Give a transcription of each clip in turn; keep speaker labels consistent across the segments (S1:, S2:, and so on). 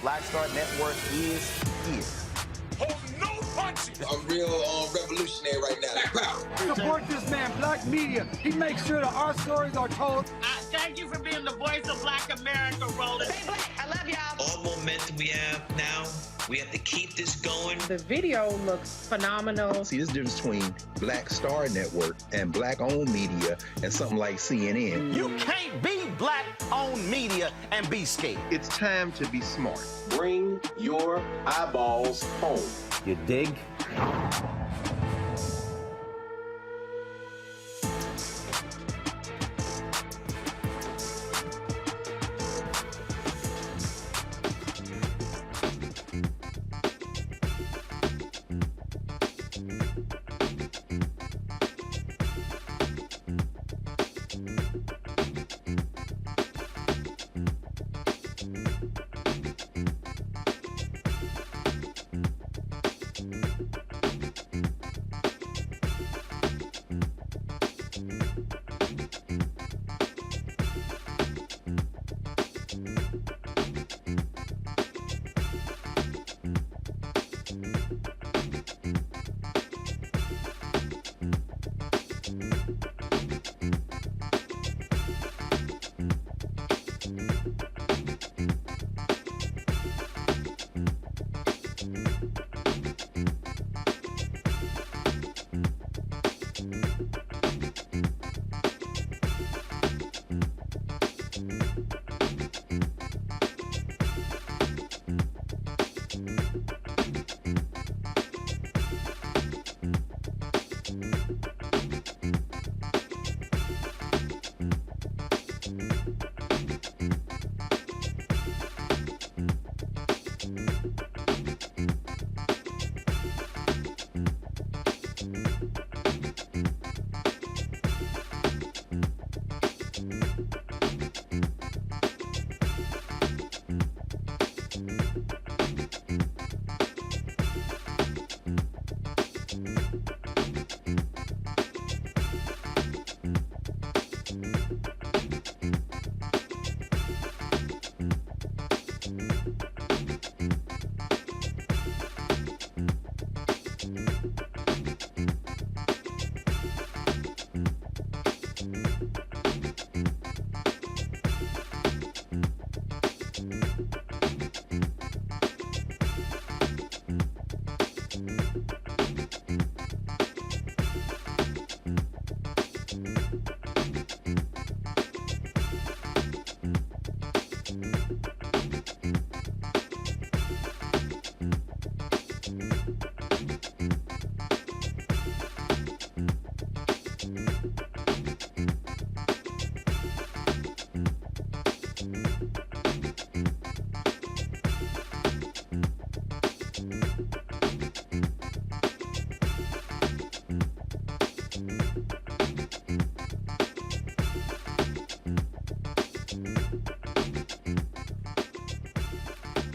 S1: Black Star Network is here.
S2: Hold no punches.
S3: I'm real revolutionary right now. Black power.
S4: Support this man, Black Media. He makes sure that our stories are told.
S5: Thank you for being the voice of Black America, Roland.
S6: Stay black. I love y'all.
S7: All momentum we have now, we have to keep this going.
S8: The video looks phenomenal.
S9: See, there's a difference between Black Star Network and Black-owned media and something like CNN.
S1: You can't be Black-owned media and be scared.
S10: It's time to be smart.
S11: Bring your eyeballs home.
S1: You dig?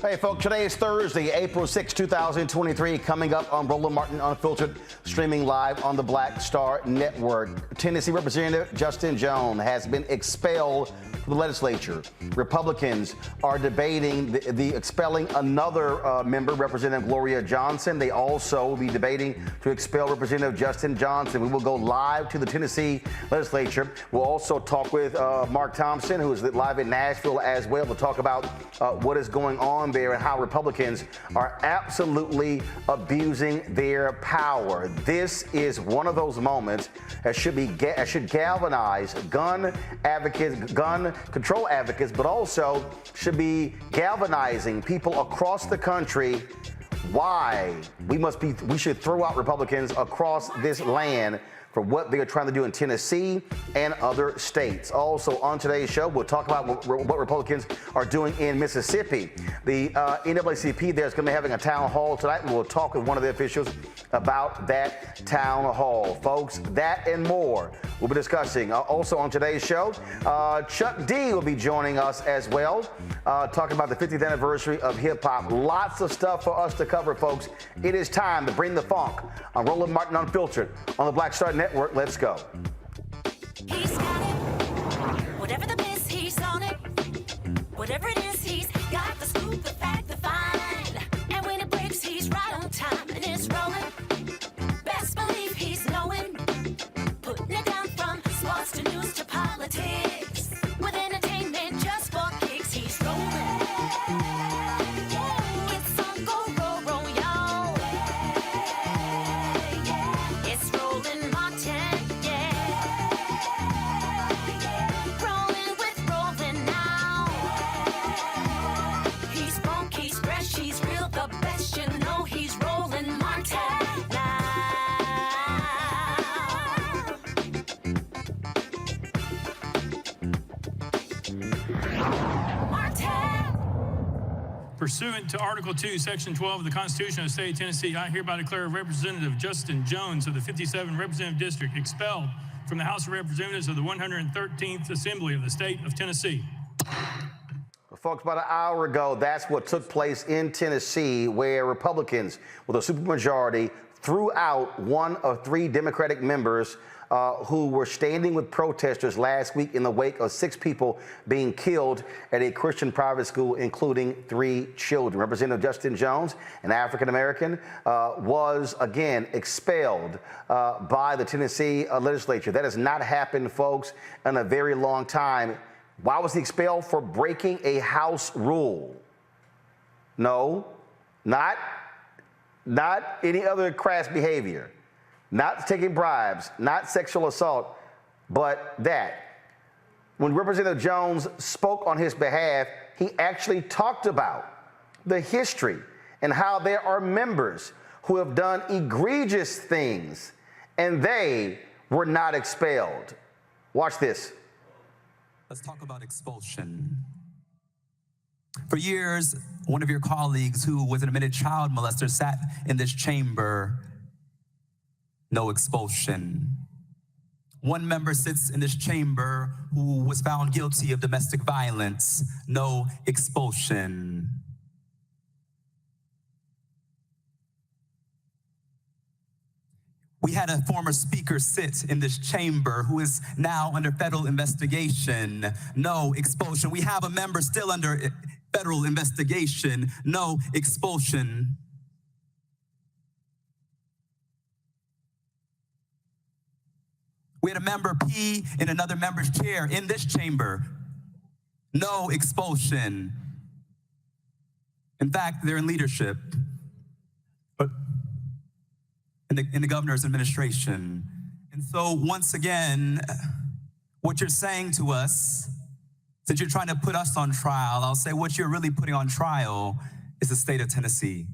S1: Hey, folks, today is Thursday, April 6, 2023. Coming up on Roland Martin Unfiltered, streaming live on the Black Star Network. Tennessee Representative Justin Jones has been expelled from the legislature. Republicans are debating the expelling another member, Representative Gloria Johnson. They also will be debating to expel Representative Justin Johnson. We will go live to the Tennessee legislature. We'll also talk with Mark Thompson, who is live in Nashville as well, to talk about what is going on there and how Republicans are absolutely abusing their power. This is one of those moments that should galvanize gun advocates, gun control advocates, but also should be galvanizing people across the country why we should throw out Republicans across this land for what they are trying to do in Tennessee and other states. Also on today's show, we'll talk about what Republicans are doing in Mississippi. The NAACP there is going to be having a town hall tonight, and we'll talk with one of the officials about that town hall. Folks, that and more we'll be discussing. Also on today's show, Chuck D will be joining us as well, talking about the 50th anniversary of hip-hop. Lots of stuff for us to cover, folks. It is time to bring the funk on Roland Martin Unfiltered on the Black Star Network. Let's go.
S6: He's got it. Whatever the miss, he's on it. Whatever it is, he's got the scoop, the fact, the find. And when it breaks, he's right on time and it's rolling. Best believe he's knowing. Putting it down from sports to news to politics. With entertainment just for kicks, he's rolling. It's on go, roll, roll, y'all. It's Roland Martin, yeah. Rolling with Roland now. He's funk, he's fresh, he's real, the best, you know he's Roland Martin now.
S10: Pursuant to Article 2, Section 12 of the Constitution of the State of Tennessee, I hereby declare Representative Justin Jones of the 57th Representative District expelled from the House of Representatives of the 113th Assembly of the State of Tennessee.
S1: Folks, about an hour ago, that's what took place in Tennessee, where Republicans, with a supermajority, threw out one of three Democratic members who were standing with protesters last week in the wake of 6 people being killed at a Christian private school, including 3 children. Representative Justin Jones, an African-American, was again expelled by the Tennessee legislature. That has not happened, folks, in a very long time. Why was he expelled? For breaking a House rule. No, not any other crass behavior. Not taking bribes, not sexual assault, but that. When Representative Jones spoke on his behalf, he actually talked about the history and how there are members who have done egregious things and they were not expelled. Watch this.
S12: Let's talk about expulsion. For years, one of your colleagues who was an admitted child molester sat in this chamber. No expulsion. One member sits in this chamber who was found guilty of domestic violence. No expulsion. We had a former speaker sit in this chamber who is now under federal investigation. No expulsion. We have a member still under federal investigation. No expulsion. We had a member pee in another member's chair in this chamber. No expulsion. In fact, they're in leadership, but in the governor's administration. And so once again, what you're saying to us, since you're trying to put us on trial, I'll say what you're really putting on trial is the state of Tennessee.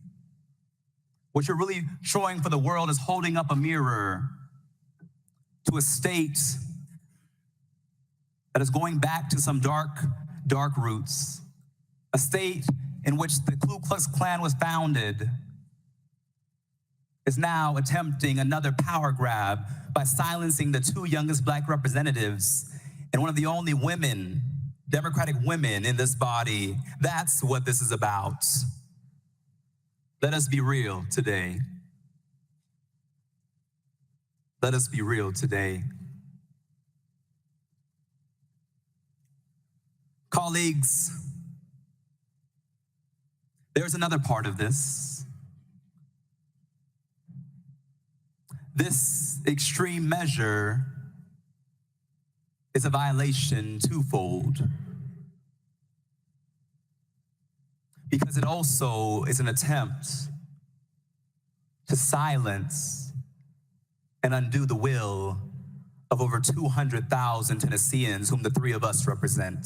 S12: What you're really showing for the world is holding up a mirror to a state that is going back to some dark, dark roots. A state in which the Ku Klux Klan was founded is now attempting another power grab by silencing the two youngest black representatives and one of the only women, Democratic women in this body. That's what this is about. Let us be real today. Let us be real today. Colleagues, there's another part of this. This extreme measure is a violation twofold, because it also is an attempt to silence and undo the will of over 200,000 Tennesseans whom the three of us represent.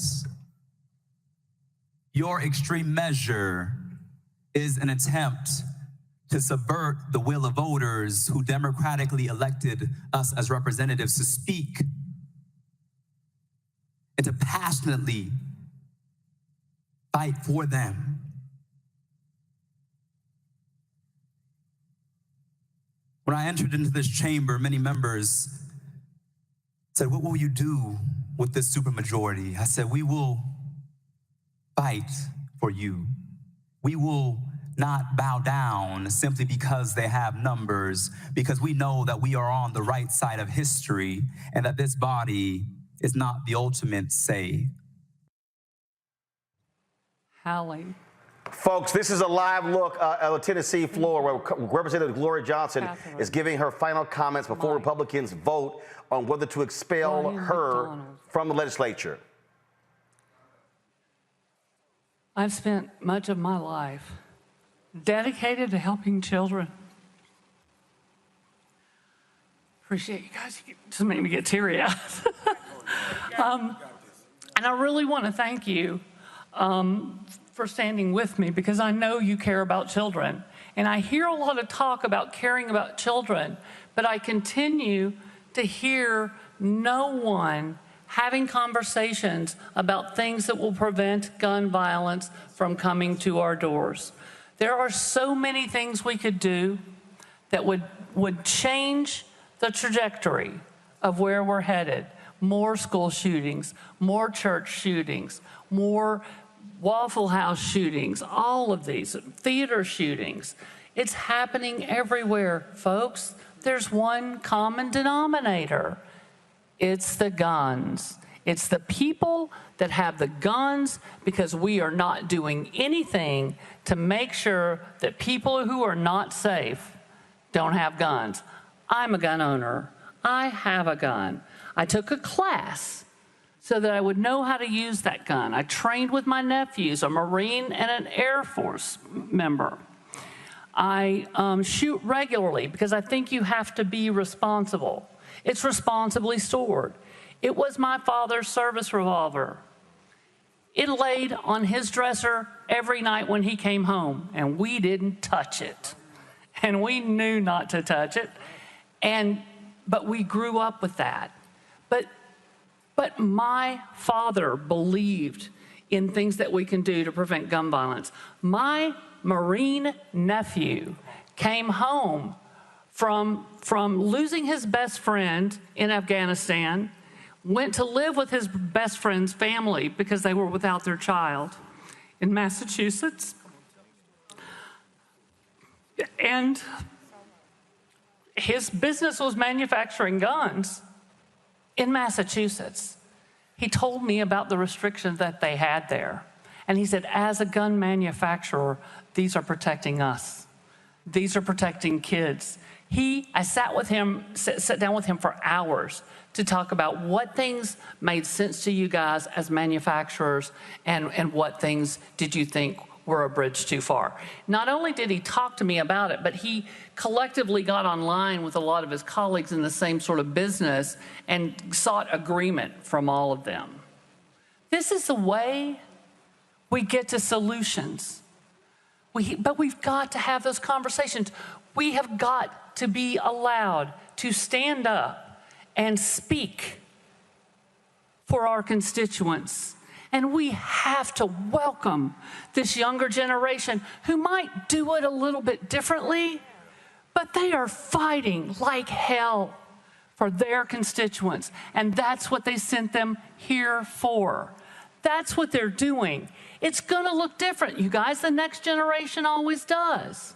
S12: Your extreme measure is an attempt to subvert the will of voters who democratically elected us as representatives to speak and to passionately fight for them. When I entered into this chamber, many members said, "What will you do with this supermajority?" I said, "We will fight for you. We will not bow down simply because they have numbers, because we know that we are on the right side of history and that this body is not the ultimate say."
S13: Hallie.
S1: Folks, this is a live look at the Tennessee floor where Representative Gloria Johnson is giving her final comments before Republicans vote on whether to expel her from the legislature.
S13: I've spent much of my life dedicated to helping children. Appreciate you guys. You just made me get teary-eyed. And I really want to thank you for standing with me, because I know you care about children. And I hear a lot of talk about caring about children, but I continue to hear no one having conversations about things that will prevent gun violence from coming to our doors. There are so many things we could do that would change the trajectory of where we're headed. More school shootings, more church shootings, more Waffle House shootings, all of these, theater shootings. It's happening everywhere, folks. There's one common denominator. It's the guns. It's the people that have the guns, because we are not doing anything to make sure that people who are not safe don't have guns. I'm a gun owner. I have a gun. I took a class so that I would know how to use that gun. I trained with my nephews, a Marine and an Air Force member. I shoot regularly because I think you have to be responsible. It's responsibly stored. It was my father's service revolver. It laid on his dresser every night when he came home, and we didn't touch it. And we knew not to touch it. But we grew up with that. But my father believed in things that we can do to prevent gun violence. My Marine nephew came home from losing his best friend in Afghanistan, went to live with his best friend's family because they were without their child in Massachusetts. And his business was manufacturing guns in Massachusetts. He told me about the restrictions that they had there. And he said, as a gun manufacturer, these are protecting us. These are protecting kids. I sat down with him for hours to talk about what things made sense to you guys as manufacturers and what things did you think were a bridge too far. Not only did he talk to me about it, but he collectively got online with a lot of his colleagues in the same sort of business and sought agreement from all of them. This is the way we get to solutions. But we've got to have those conversations. We have got to be allowed to stand up and speak for our constituents. And we have to welcome this younger generation who might do it a little bit differently, but they are fighting like hell for their constituents. And that's what they sent them here for. That's what they're doing. It's going to look different, you guys. The next generation always does.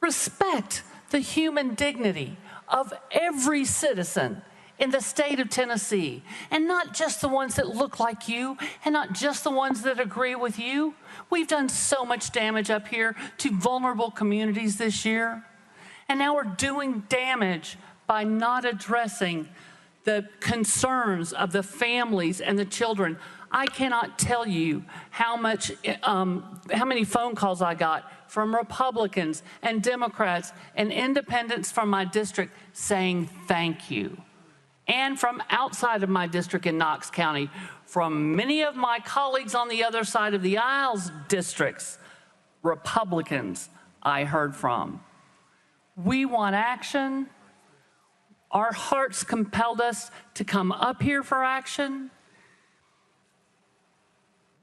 S13: Respect the human dignity of every citizen in the state of Tennessee, and not just the ones that look like you, and not just the ones that agree with you. We've done so much damage up here to vulnerable communities this year, and now we're doing damage by not addressing the concerns of the families and the children. I cannot tell you how many phone calls I got from Republicans and Democrats and independents from my district saying thank you. And from outside of my district in Knox County, from many of my colleagues on the other side of the aisles districts, Republicans I heard from. We want action. Our hearts compelled us to come up here for action.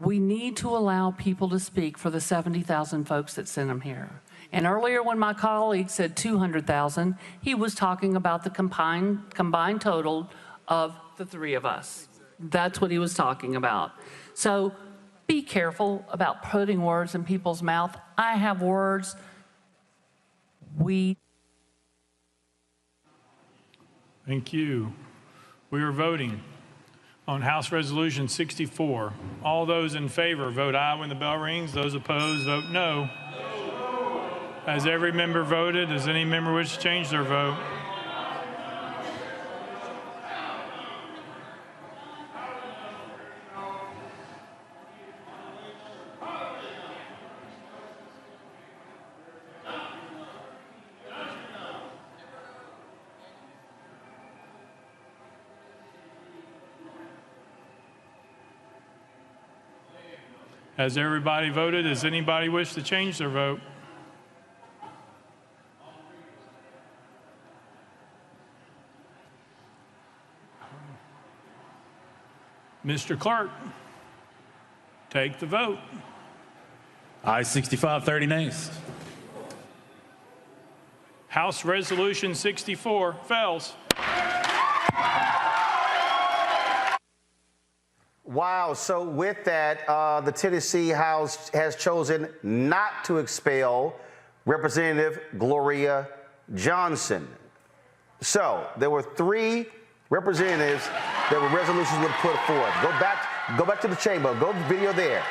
S13: We need to allow people to speak for the 70,000 folks that sent them here. And earlier when my colleague said 200,000, he was talking about the combined total of the three of us. That's what he was talking about. So be careful about putting words in people's mouth. I have words.
S10: Thank you. We are voting on House Resolution 64. All those in favor vote aye when the bell rings. Those opposed vote no. Has every member voted? Does any member wish to change their vote? Has everybody voted? Does anybody wish to change their vote? Mr. Clerk, take the vote.
S14: Aye 65, 30 nays.
S10: House Resolution 64 fails.
S1: Wow, so with that, the Tennessee House has chosen not to expel Representative Gloria Johnson. So there were 3 representatives that were resolutions would put forth. Go back to the chamber. Go video there.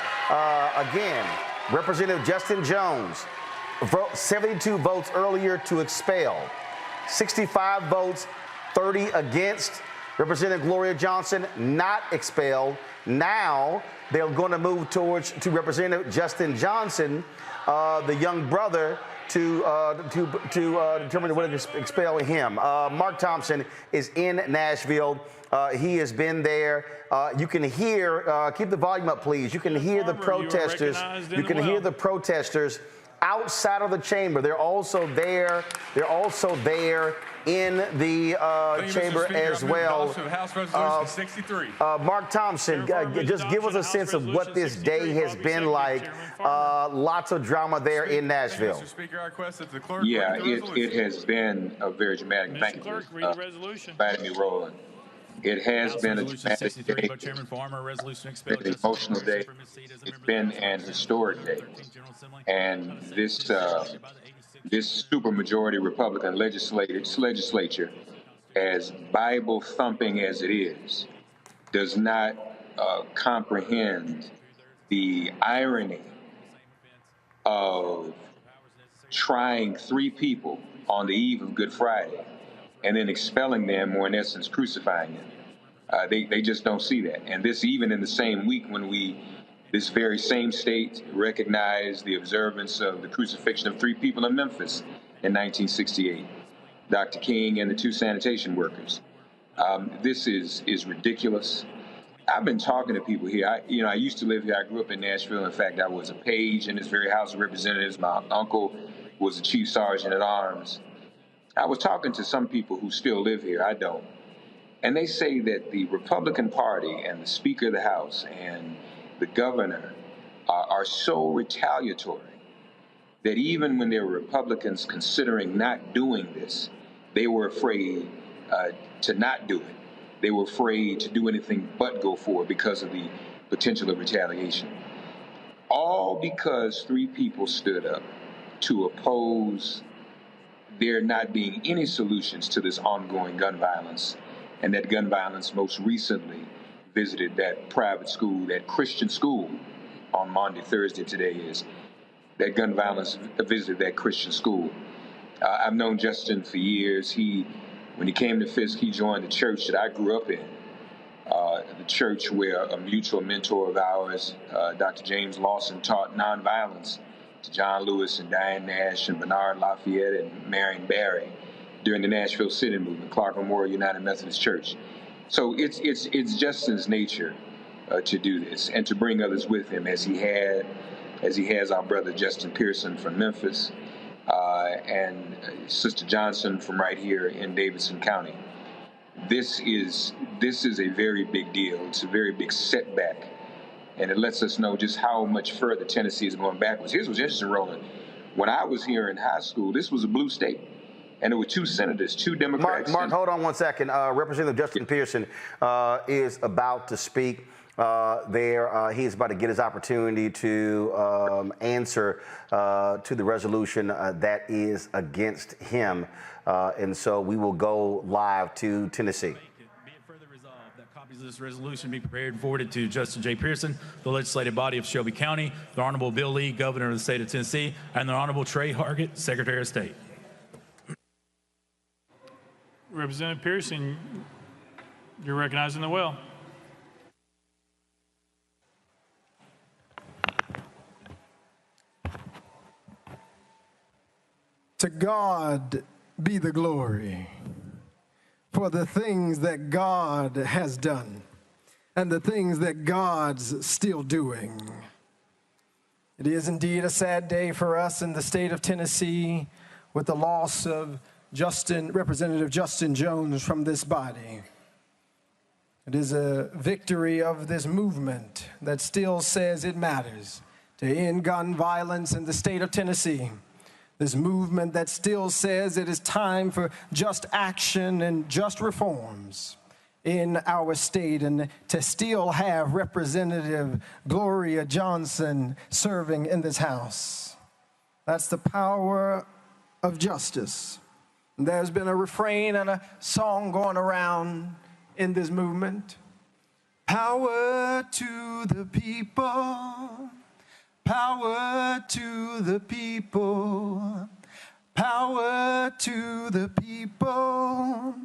S1: Again, Representative Justin Jones, 72 votes earlier to expel, 65 votes, 30 against. Representative Gloria Johnson not expelled. Now they're going to move to Representative Justin Johnson, the young brother, to determine whether to expel him. Mark Thompson is in Nashville. He has been there. You can hear, keep the volume up, please. You can hear the protesters. You can hear the protesters outside of the chamber. They're also there. They're also there in the chamber as well.
S14: House Resolution 63.
S1: Mark Thompson, just give us a sense of what this day has been like. Lots of drama there in Nashville.
S14: Mr. Speaker, I request that the clerk
S11: Yeah,
S14: read the resolution.
S11: it has been a very dramatic. Thank you
S10: Clerk,
S11: for
S10: read the resolution.
S11: inviting me, Roland. It has been a
S14: Resolution
S11: dramatic
S14: 63,
S11: day.
S14: by Chairman Farmer, resolution
S11: It's been an emotional day. It's been an historic day. And this supermajority Republican legislature, as Bible thumping as it is, does not comprehend the irony of trying 3 people on the eve of Good Friday and then expelling them, or in essence crucifying them. They just don't see that. And this even in the same week when we This very same state recognized the observance of the crucifixion of 3 people in Memphis in 1968, Dr. King and the 2 sanitation workers. This is ridiculous. I've been talking to people here. I used to live here. I grew up in Nashville. In fact, I was a page in this very House of Representatives. My uncle was the chief sergeant at arms. I was talking to some people who still live here. I don't. And they say that the Republican Party and the Speaker of the House and the governor are so retaliatory that even when there were Republicans considering not doing this, they were afraid to not do it. They were afraid to do anything but go forward because of the potential of retaliation. All because 3 people stood up to oppose there not being any solutions to this ongoing gun violence. And that gun violence most recently visited that private school, that Christian school on Monday, Thursday today is. That gun violence visited that Christian school. I've known Justin for years. When he came to Fisk, he joined the church that I grew up in, the church where a mutual mentor of ours, Dr. James Lawson, taught nonviolence to John Lewis and Diane Nash and Bernard Lafayette and Marion Barry during the Nashville City Movement, Clark Memorial United Methodist Church. So it's Justin's nature to do this and to bring others with him, as he has our brother Justin Pearson from Memphis, and Sister Johnson from right here in Davidson County. This is a very big deal. It's a very big setback, and it lets us know just how much further Tennessee is going backwards. Here's what's interesting, Roland. When I was here in high school, this was a blue state, and there were 2 senators, 2 Democrats.
S1: Mark, hold on one second. Representative Justin Pearson is about to speak. He's about to get his opportunity to answer to the resolution that is against him. And so we will go live to Tennessee.
S14: Be it further resolved that copies of this resolution be prepared and forwarded to Justin J. Pearson, the legislative body of Shelby County, the Honorable Bill Lee, Governor of the state of Tennessee, and the Honorable Trey Hargett, Secretary of State.
S10: Representative Pearson, you're recognized in the well.
S15: To God be the glory for the things that God has done and the things that God's still doing. It is indeed a sad day for us in the state of Tennessee with the loss of Representative Justin Jones from this body. It is a victory of this movement that still says it matters to end gun violence in the state of Tennessee. This movement that still says it is time for just action and just reforms in our state, and to still have Representative Gloria Johnson serving in this House. That's the power of justice. There's been a refrain and a song going around in this movement. Power to the people. Power to the people, power to the people,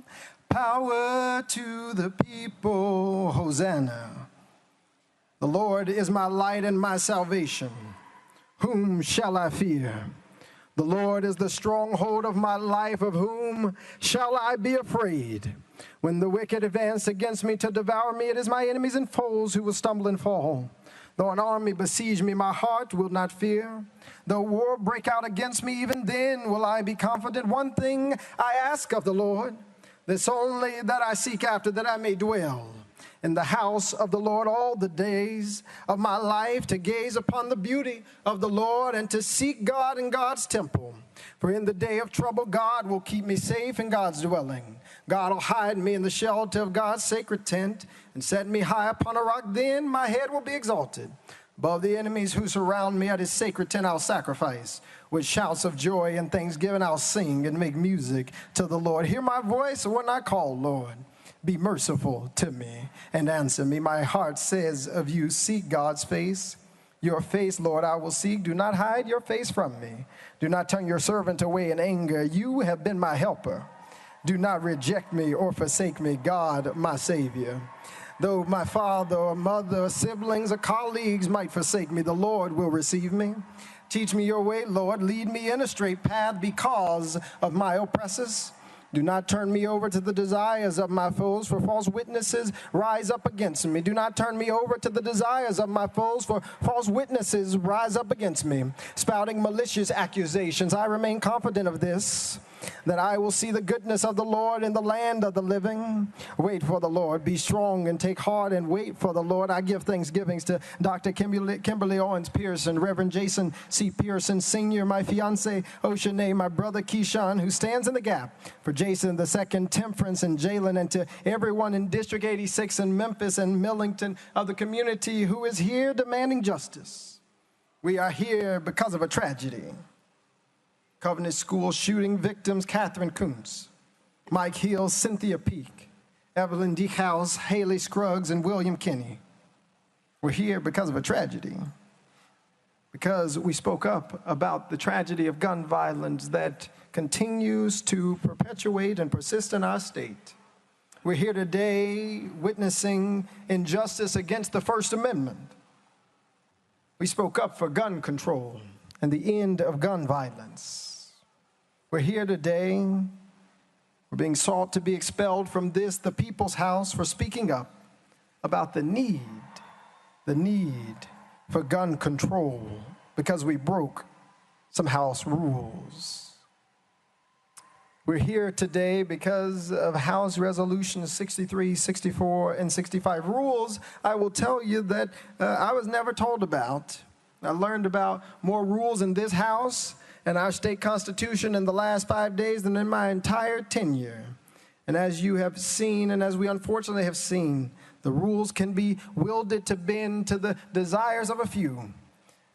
S15: power to the people, Hosanna. The Lord is my light and my salvation. Whom shall I fear? The Lord is the stronghold of my life. Of whom shall I be afraid? When the wicked advance against me to devour me, it is my enemies and foes who will stumble and fall. Though an army besiege me, my heart will not fear. Though war break out against me, even then will I be confident. One thing I ask of the Lord, this only that I seek after, that I may dwell in the house of the Lord all the days of my life, to gaze upon the beauty of the Lord and to seek God in God's temple. For in the day of trouble, God will keep me safe in God's dwelling. God will hide me in the shelter of God's sacred tent and set me high upon a rock. Then my head will be exalted. Above the enemies who surround me at his sacred tent I'll sacrifice. With shouts of joy and thanksgiving I'll sing and make music to the Lord. Hear my voice when I call, Lord. Be merciful to me and answer me. My heart says of you, seek God's face. Your face, Lord, I will seek. Do not hide your face from me. Do not turn your servant away in anger. You have been my helper. Do not reject me or forsake me, God, my Savior. Though my father or mother or siblings or colleagues might forsake me, the Lord will receive me. Teach me your way, Lord. Lead me in a straight path because of my oppressors. Do not turn me over to the desires of my foes, for false witnesses rise up against me. Do not turn me over to the desires of my foes, for false witnesses rise up against me, spouting malicious accusations. I remain confident of this, that I will see the goodness of the Lord in the land of the living. Wait for the Lord. Be strong and take heart and wait for the Lord. I give thanksgivings to Dr. Kimberly Owens Pearson, Reverend Jason C. Pearson Sr., my fiance Oceanae, my brother Keyshawn, who stands in the gap for Jason II, Temperance, and Jalen, and to everyone in District 86 in Memphis and Millington of the community who is here demanding justice. We are here because of a tragedy. Covenant School shooting victims Catherine Kuntz, Mike Hill, Cynthia Peak, Evelyn Deekhouse, Haley Scruggs, and William Kinney. We're here because of a tragedy, because we spoke up about the tragedy of gun violence that continues to perpetuate and persist in our state. We're here today witnessing injustice against the First Amendment. We spoke up for gun control and the end of gun violence. We're here today. We're being sought to be expelled from the people's house, for speaking up about the need for gun control, because we broke some house rules. We're here today because of House Resolutions 63, 64, and 65. Rules, I will tell you that I was never told about. I learned about more rules in this House and our state constitution in the last 5 days than in my entire tenure. And as you have seen, and as we unfortunately have seen, the rules can be wielded to bend to the desires of a few,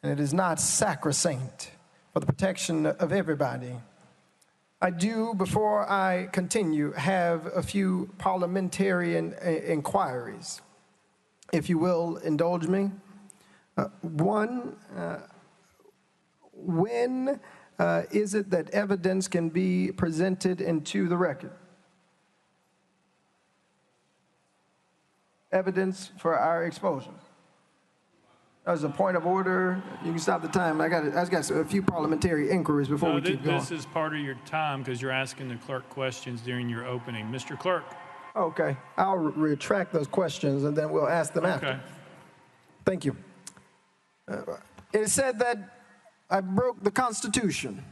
S15: and it is not sacrosanct for the protection of everybody. I do, before I continue, have a few parliamentarian inquiries. If you will indulge me. One, when is it that evidence can be presented into the record? Evidence for our expulsion. As a point of order, you can stop the time. I got a few parliamentary inquiries before we keep going.
S10: This is part of your time because you're asking the clerk questions during your opening. Mr. Clerk.
S15: Okay, I'll retract those questions and then we'll ask them after.
S10: Okay.
S15: Thank you. It is said that I broke the Constitution.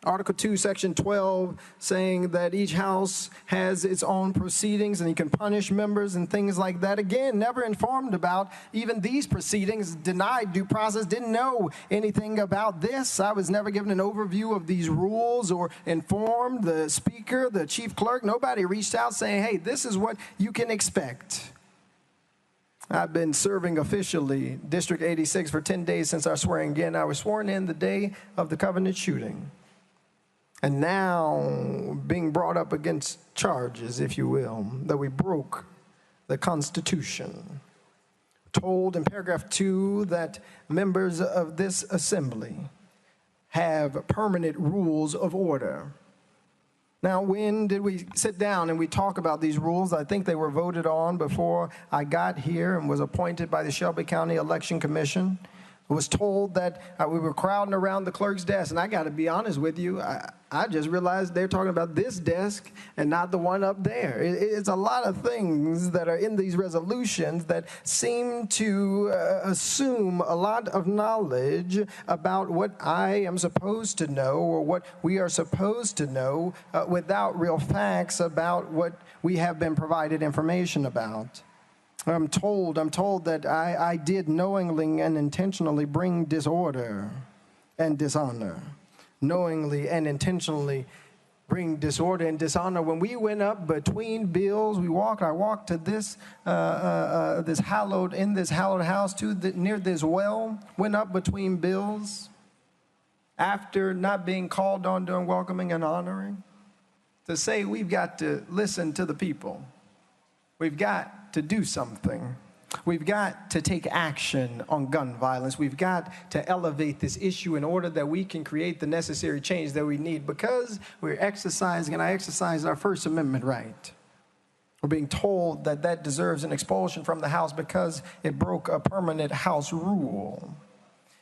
S15: Article 2, Section 12, saying that each house has its own proceedings and you can punish members and things like that. Again, never informed about even these proceedings, denied due process, didn't know anything about this. I was never given an overview of these rules or informed the speaker, the chief clerk. Nobody reached out saying, hey, this is what you can expect. I've been serving officially District 86 for 10 days since our swearing in. I was sworn in the day of the Covenant shooting. And now being brought up against charges, if you will, that we broke the Constitution. Told in paragraph 2 that members of this assembly have permanent rules of order. Now, when did we sit down and we talk about these rules? I think they were voted on before I got here and was appointed by the Shelby County Election Commission. I was told that we were crowding around the clerk's desk, and I got to be honest with you, I just realized they're talking about this desk and not the one up there. It's a lot of things that are in these resolutions that seem to assume a lot of knowledge about what I am supposed to know or what we are supposed to know without real facts about what we have been provided information about. I'm told that I did knowingly and intentionally bring disorder and dishonor. Knowingly and intentionally bring disorder and dishonor. When we went up between bills, I walked to this hallowed house near this well, went up between bills after not being called on during welcoming and honoring to say we've got to listen to the people. We've got to do something. We've got to take action on gun violence. We've got to elevate this issue in order that we can create the necessary change that we need, because we're exercising, and I exercise our First Amendment right. We're being told that that deserves an expulsion from the House because it broke a permanent House rule.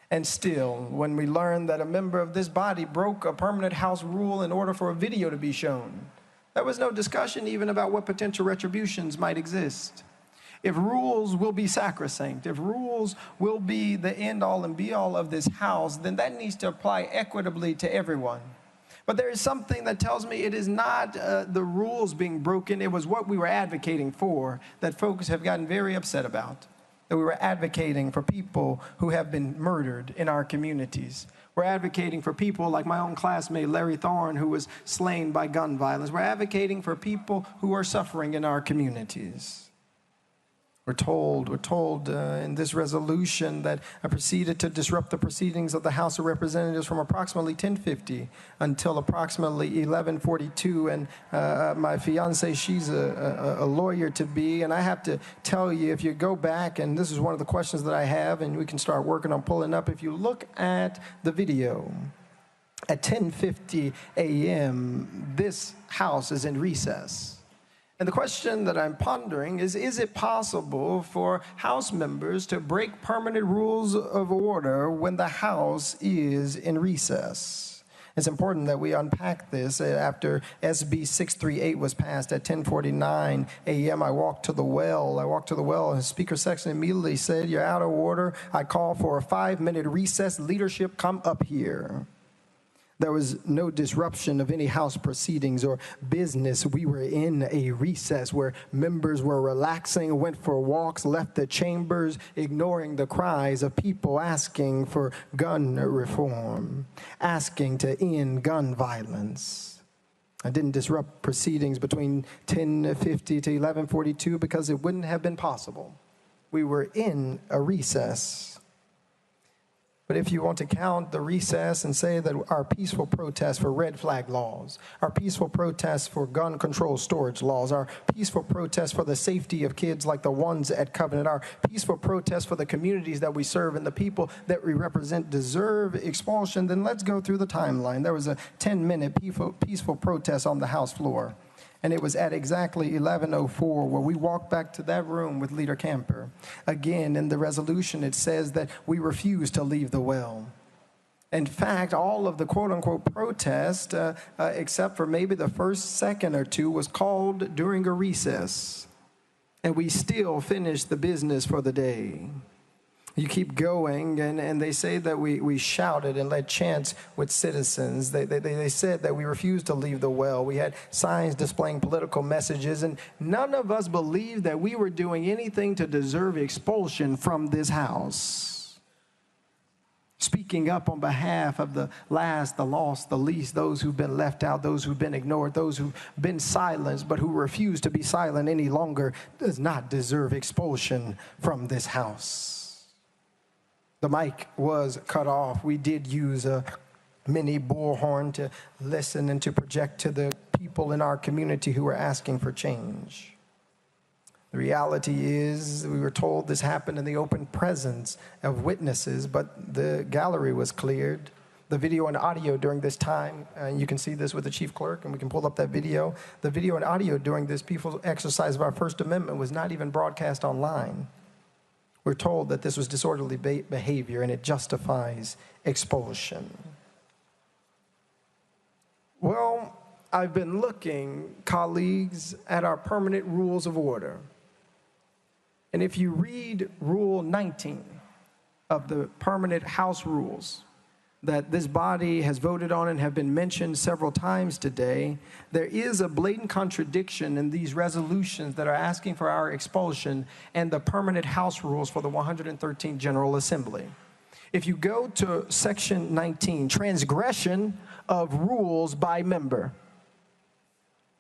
S15: And still, when we learn that a member of this body broke a permanent House rule in order for a video to be shown, there was no discussion even about what potential retributions might exist. If rules will be sacrosanct, if rules will be the end-all and be-all of this House, then that needs to apply equitably to everyone. But there is something that tells me it is not the rules being broken, it was what we were advocating for that folks have gotten very upset about. That we were advocating for people who have been murdered in our communities. We're advocating for people like my own classmate, Larry Thorne, who was slain by gun violence. We're advocating for people who are suffering in our communities. We're told in this resolution that I proceeded to disrupt the proceedings of the House of Representatives from approximately 10:50 until approximately 11:42. And my fiance, she's a lawyer-to-be, and I have to tell you, if you go back, and this is one of the questions that I have, and we can start working on pulling up, if you look at the video, at 10:50 a.m., this House is in recess. And the question that I'm pondering is it possible for House members to break permanent rules of order when the House is in recess? It's important that we unpack this. After SB 638 was passed at 10:49 a.m., I walked to the well, and the speaker section immediately said, "You're out of order. I call for a 5-minute recess. Leadership, come up here." There was no disruption of any House proceedings or business. We were in a recess where members were relaxing, went for walks, left the chambers, ignoring the cries of people asking for gun reform, asking to end gun violence. I didn't disrupt proceedings between 10:50 to 11:42 because it wouldn't have been possible. We were in a recess. But if you want to count the recess and say that our peaceful protests for red flag laws, our peaceful protests for gun control storage laws, our peaceful protests for the safety of kids like the ones at Covenant, our peaceful protests for the communities that we serve and the people that we represent deserve expulsion, then let's go through the timeline. There was a 10-minute peaceful protest on the House floor. And it was at exactly 11:04 where we walked back to that room with Leader Camper. Again, in the resolution, it says that we refuse to leave the well. In fact, all of the quote-unquote protest, except for maybe the first second or two, was called during a recess. And we still finished the business for the day. You keep going, and they say that we shouted and led chants with citizens. They said that we refused to leave the well. We had signs displaying political messages, and none of us believed that we were doing anything to deserve expulsion from this House. Speaking up on behalf of the last, the lost, the least, those who've been left out, those who've been ignored, those who've been silenced, but who refuse to be silent any longer, does not deserve expulsion from this House. The mic was cut off. We did use a mini bullhorn to listen and to project to the people in our community who were asking for change. The reality is, we were told this happened in the open presence of witnesses, but the gallery was cleared. The video and audio during this time, and you can see this with the chief clerk, and we can pull up that video. The video and audio during this peaceful exercise of our First Amendment was not even broadcast online. We're told that this was disorderly behavior and it justifies expulsion. Well, I've been looking, colleagues, at our permanent rules of order. And if you read Rule 19 of the permanent House rules that this body has voted on and have been mentioned several times today, there is a blatant contradiction in these resolutions that are asking for our expulsion and the permanent House rules for the 113th General Assembly. If you go to section 19, transgression of rules by member.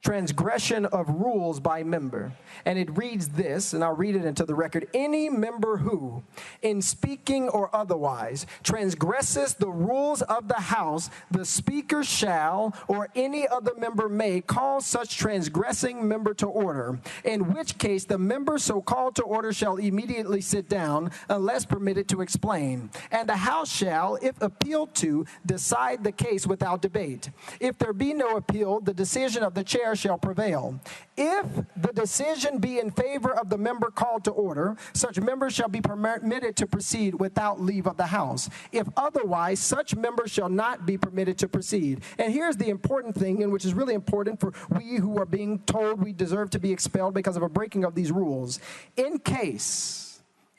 S15: Transgression of rules by member. And it reads this, and I'll read it into the record. Any member who, in speaking or otherwise, transgresses the rules of the House, the Speaker shall, or any other member may, call such transgressing member to order, in which case the member so called to order shall immediately sit down, unless permitted to explain. And the House shall, if appealed to, decide the case without debate. If there be no appeal, the decision of the chair chair shall prevail. If the decision be in favor of the member called to order, such member shall be permitted to proceed without leave of the House. If otherwise, such member shall not be permitted to proceed. And here's the important thing, and which is really important for we who are being told we deserve to be expelled because of a breaking of these rules. In case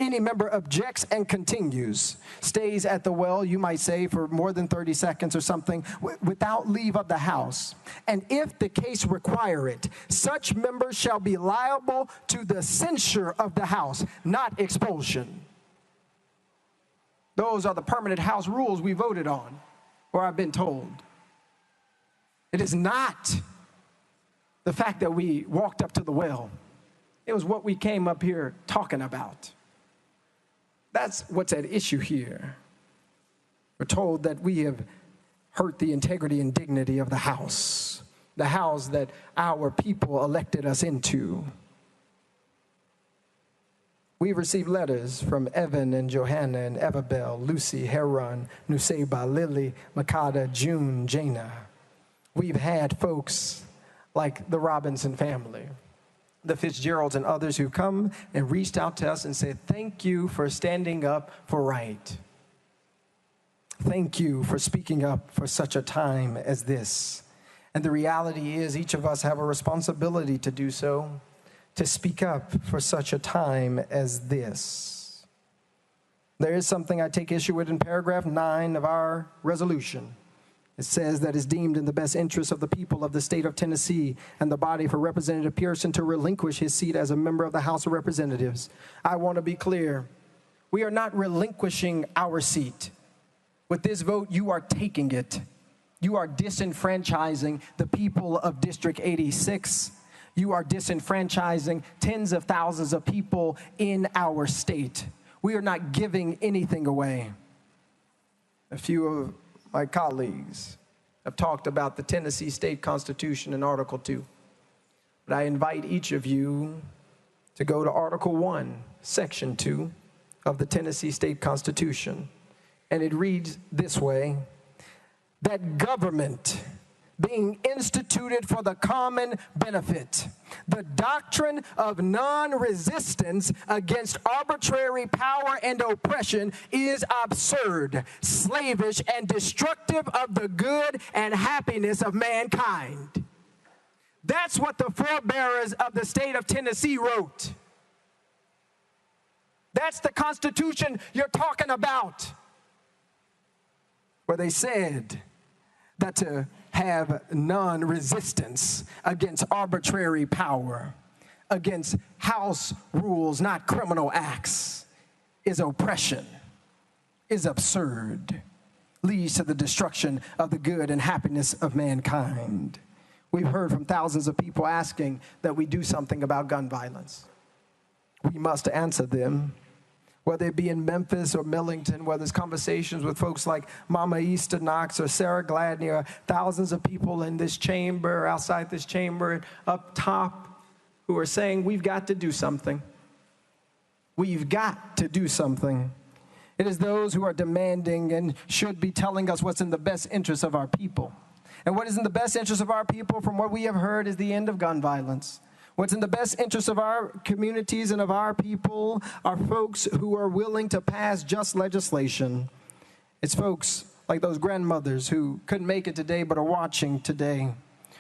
S15: any member objects and continues, stays at the well, you might say, for more than 30 seconds or something, without leave of the House. And if the case require it, such members shall be liable to the censure of the House, not expulsion. Those are the permanent House rules we voted on, or I've been told. It is not the fact that we walked up to the well. It was what we came up here talking about. That's what's at issue here. We're told that we have hurt the integrity and dignity of the House that our people elected us into. We've received letters from Evan and Johanna and Evabel, Lucy, Heron, Nuseba, Lily, Makada, June, Jana. We've had folks like the Robinson family, the Fitzgeralds and others who've come and reached out to us and said, thank you for standing up for right. Thank you for speaking up for such a time as this. And the reality is each of us have a responsibility to do so, to speak up for such a time as this. There is something I take issue with in paragraph 9 of our resolution. It says that it's deemed in the best interest of the people of the state of Tennessee and the body for Representative Pearson to relinquish his seat as a member of the House of Representatives. I want to be clear. We are not relinquishing our seat. With this vote, you are taking it. You are disenfranchising the people of District 86. You are disenfranchising tens of thousands of people in our state. We are not giving anything away. A few of my colleagues have talked about the Tennessee State Constitution in Article 2. But I invite each of you to go to Article 1, Section 2 of the Tennessee State Constitution. And it reads this way, that government being instituted for the common benefit, the doctrine of non-resistance against arbitrary power and oppression is absurd, slavish, and destructive of the good and happiness of mankind. That's what the forebearers of the state of Tennessee wrote. That's the Constitution you're talking about, where they said that to have non-resistance against arbitrary power, against house rules, not criminal acts, is oppression, is absurd, leads to the destruction of the good and happiness of mankind. We've heard from thousands of people asking that we do something about gun violence. We must answer them. Whether it be in Memphis or Millington, whether it's conversations with folks like Mama Easter Knox or Sarah Gladney or thousands of people in this chamber, outside this chamber, up top, who are saying we've got to do something. We've got to do something. It is those who are demanding and should be telling us what's in the best interest of our people. And what is in the best interest of our people, from what we have heard, is the end of gun violence. What's in the best interest of our communities and of our people are folks who are willing to pass just legislation. It's folks like those grandmothers who couldn't make it today but are watching today,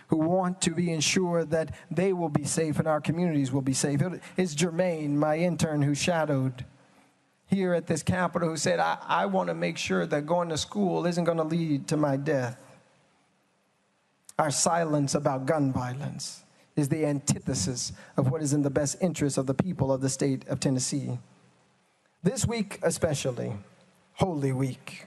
S15: who want to be ensured that they will be safe and our communities will be safe. It's Jermaine, my intern who shadowed here at this Capitol, who said, I want to make sure that going to school isn't going to lead to my death. Our silence about gun violence is the antithesis of what is in the best interest of the people of the state of Tennessee. This week especially, Holy Week,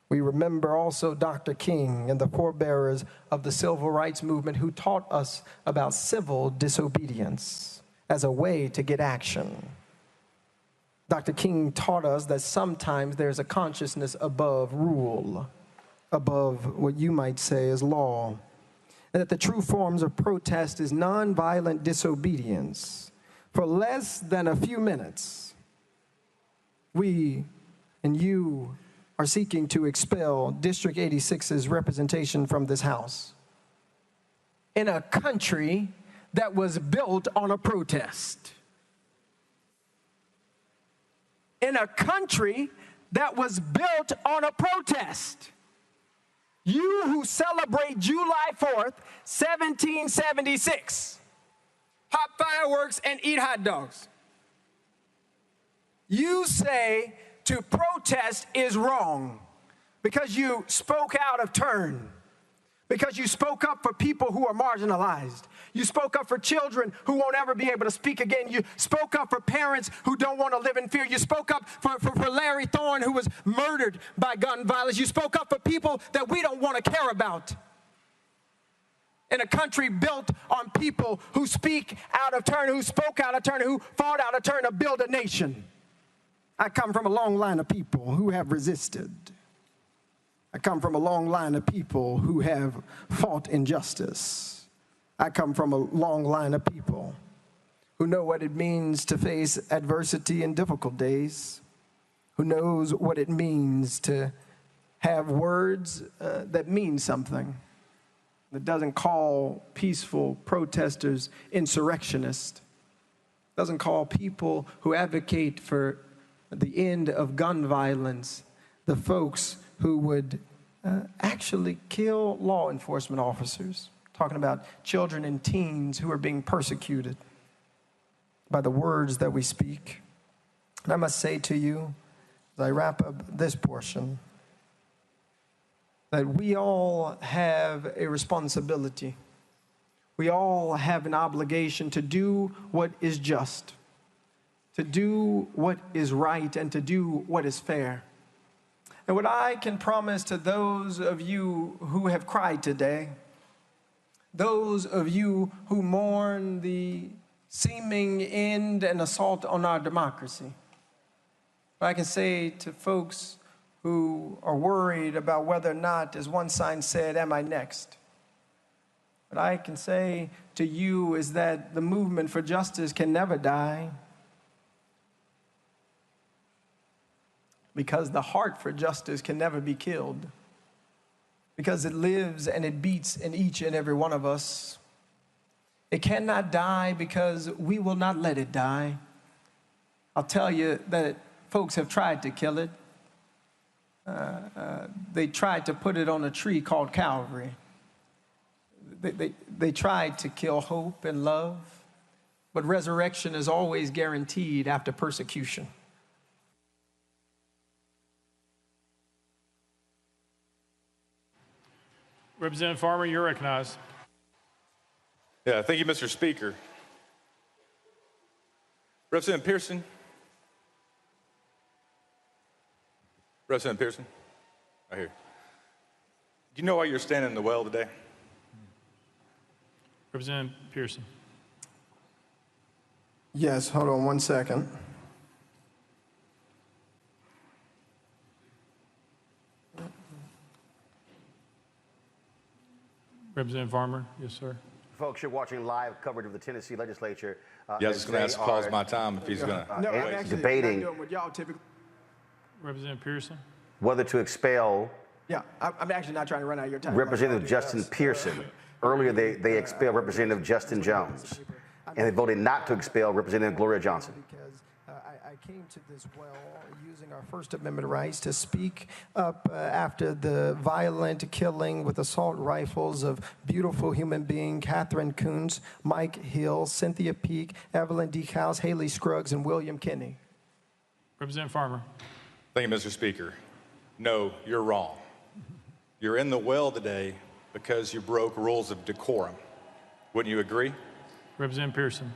S15: we remember also Dr. King and the forebearers of the civil rights movement who taught us about civil disobedience as a way to get action. Dr. King taught us that sometimes there's a consciousness above rule, above what you might say is law. And that the true forms of protest is nonviolent disobedience. For less than a few minutes, we and you are seeking to expel District 86's representation from this House. in a country that was built on a protest. In a country that was built on a protest. You who celebrate July 4th, 1776, pop fireworks and eat hot dogs. You say to protest is wrong because you spoke out of turn, because you spoke up for people who are marginalized. You spoke up for children who won't ever be able to speak again. You spoke up for parents who don't want to live in fear. You spoke up for Larry Thorne, who was murdered by gun violence. You spoke up for people that we don't want to care about. In a country built on people who speak out of turn, who spoke out of turn, who fought out of turn to build a nation. I come from a long line of people who have resisted. I come from a long line of people who have fought injustice. I come from a long line of people who know what it means to face adversity in difficult days, who knows what it means to have words that mean something, that doesn't call peaceful protesters insurrectionists, doesn't call people who advocate for the end of gun violence the folks who would actually kill law enforcement officers, talking about children and teens who are being persecuted by the words that we speak. And I must say to you, as I wrap up this portion, that we all have a responsibility. We all have an obligation to do what is just, to do what is right, and to do what is fair. And what I can promise to those of you who have cried today, those of you who mourn the seeming end and assault on our democracy, what I can say to folks who are worried about whether or not, as one sign said, am I next? What I can say to you is that the movement for justice can never die, because the heart for justice can never be killed, because it lives and it beats in each and every one of us. It cannot die because we will not let it die. I'll tell you that folks have tried to kill it. They tried to put it on a tree called Calvary. They tried to kill hope and love, but resurrection is always guaranteed after persecution.
S10: Representative Farmer, you're recognized.
S16: Yeah, thank you, Mr. Speaker. Representative Pearson. Representative Pearson, right here. Do you know why you're standing in the well today?
S10: Representative Pearson.
S15: Yes, hold on one second.
S10: Representative Farmer, yes, sir.
S1: Folks, you're watching live coverage of the Tennessee Legislature.
S16: Yeah, I was just going to ask Paul's my time if he's going to.
S15: No, I'm actually
S1: debating
S15: not doing what y'all typically.
S10: Representative Pearson.
S1: whether to expel.
S15: Yeah, I'm actually not trying to run out of your time.
S1: Representative Justin Pearson. Earlier, they expelled Representative Justin Jones, and they voted not to expel Representative Gloria Johnson.
S15: I came to this well using our First Amendment rights to speak up after the violent killing with assault rifles of beautiful human being Catherine Coons, Mike Hill, Cynthia Peake, Evelyn Decals, Haley Scruggs, and William Kinney.
S10: Representative Farmer.
S16: Thank you, Mr. Speaker. No, you're wrong. You're in the well today because you broke rules of decorum. Wouldn't you agree?
S10: Representative Pearson.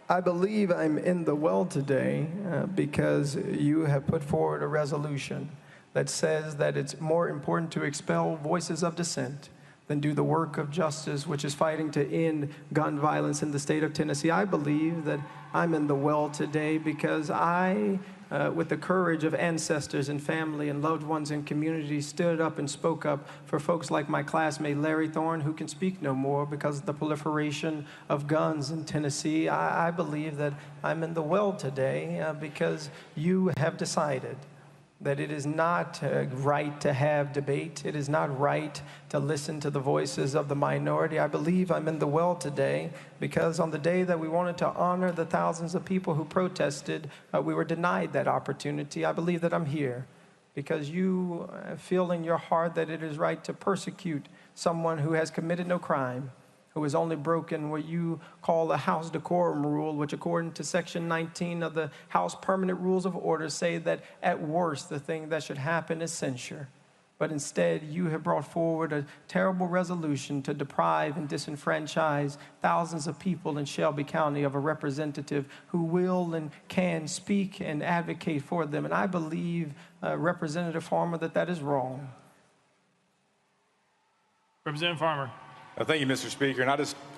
S15: I believe I'm in the well today because you have put forward a resolution that says that it's more important to expel voices of dissent than do the work of justice, which is fighting to end gun violence in the state of Tennessee. I believe that I'm in the well today because I, with the courage of ancestors and family and loved ones and community, stood up and spoke up for folks like my classmate Larry Thorne, who can speak no more because of the proliferation of guns in Tennessee. I believe that I'm in the well today because you have decided that it is not right to have debate. It is not right to listen to the voices of the minority. I believe I'm in the well today because on the day that we wanted to honor the thousands of people who protested, we were denied that opportunity. I believe that I'm here because you feel in your heart that it is right to persecute someone who has committed no crime, who has only broken what you call the House decorum rule, which according to Section 19 of the House Permanent Rules of Order say that at worst the thing that should happen is censure. But instead you have brought forward a terrible resolution to deprive and disenfranchise thousands of people in Shelby County of a representative who will and can speak and advocate for them. And I believe, Representative Farmer, that that is wrong.
S10: Representative Farmer.
S16: Thank you, Mr. Speaker. And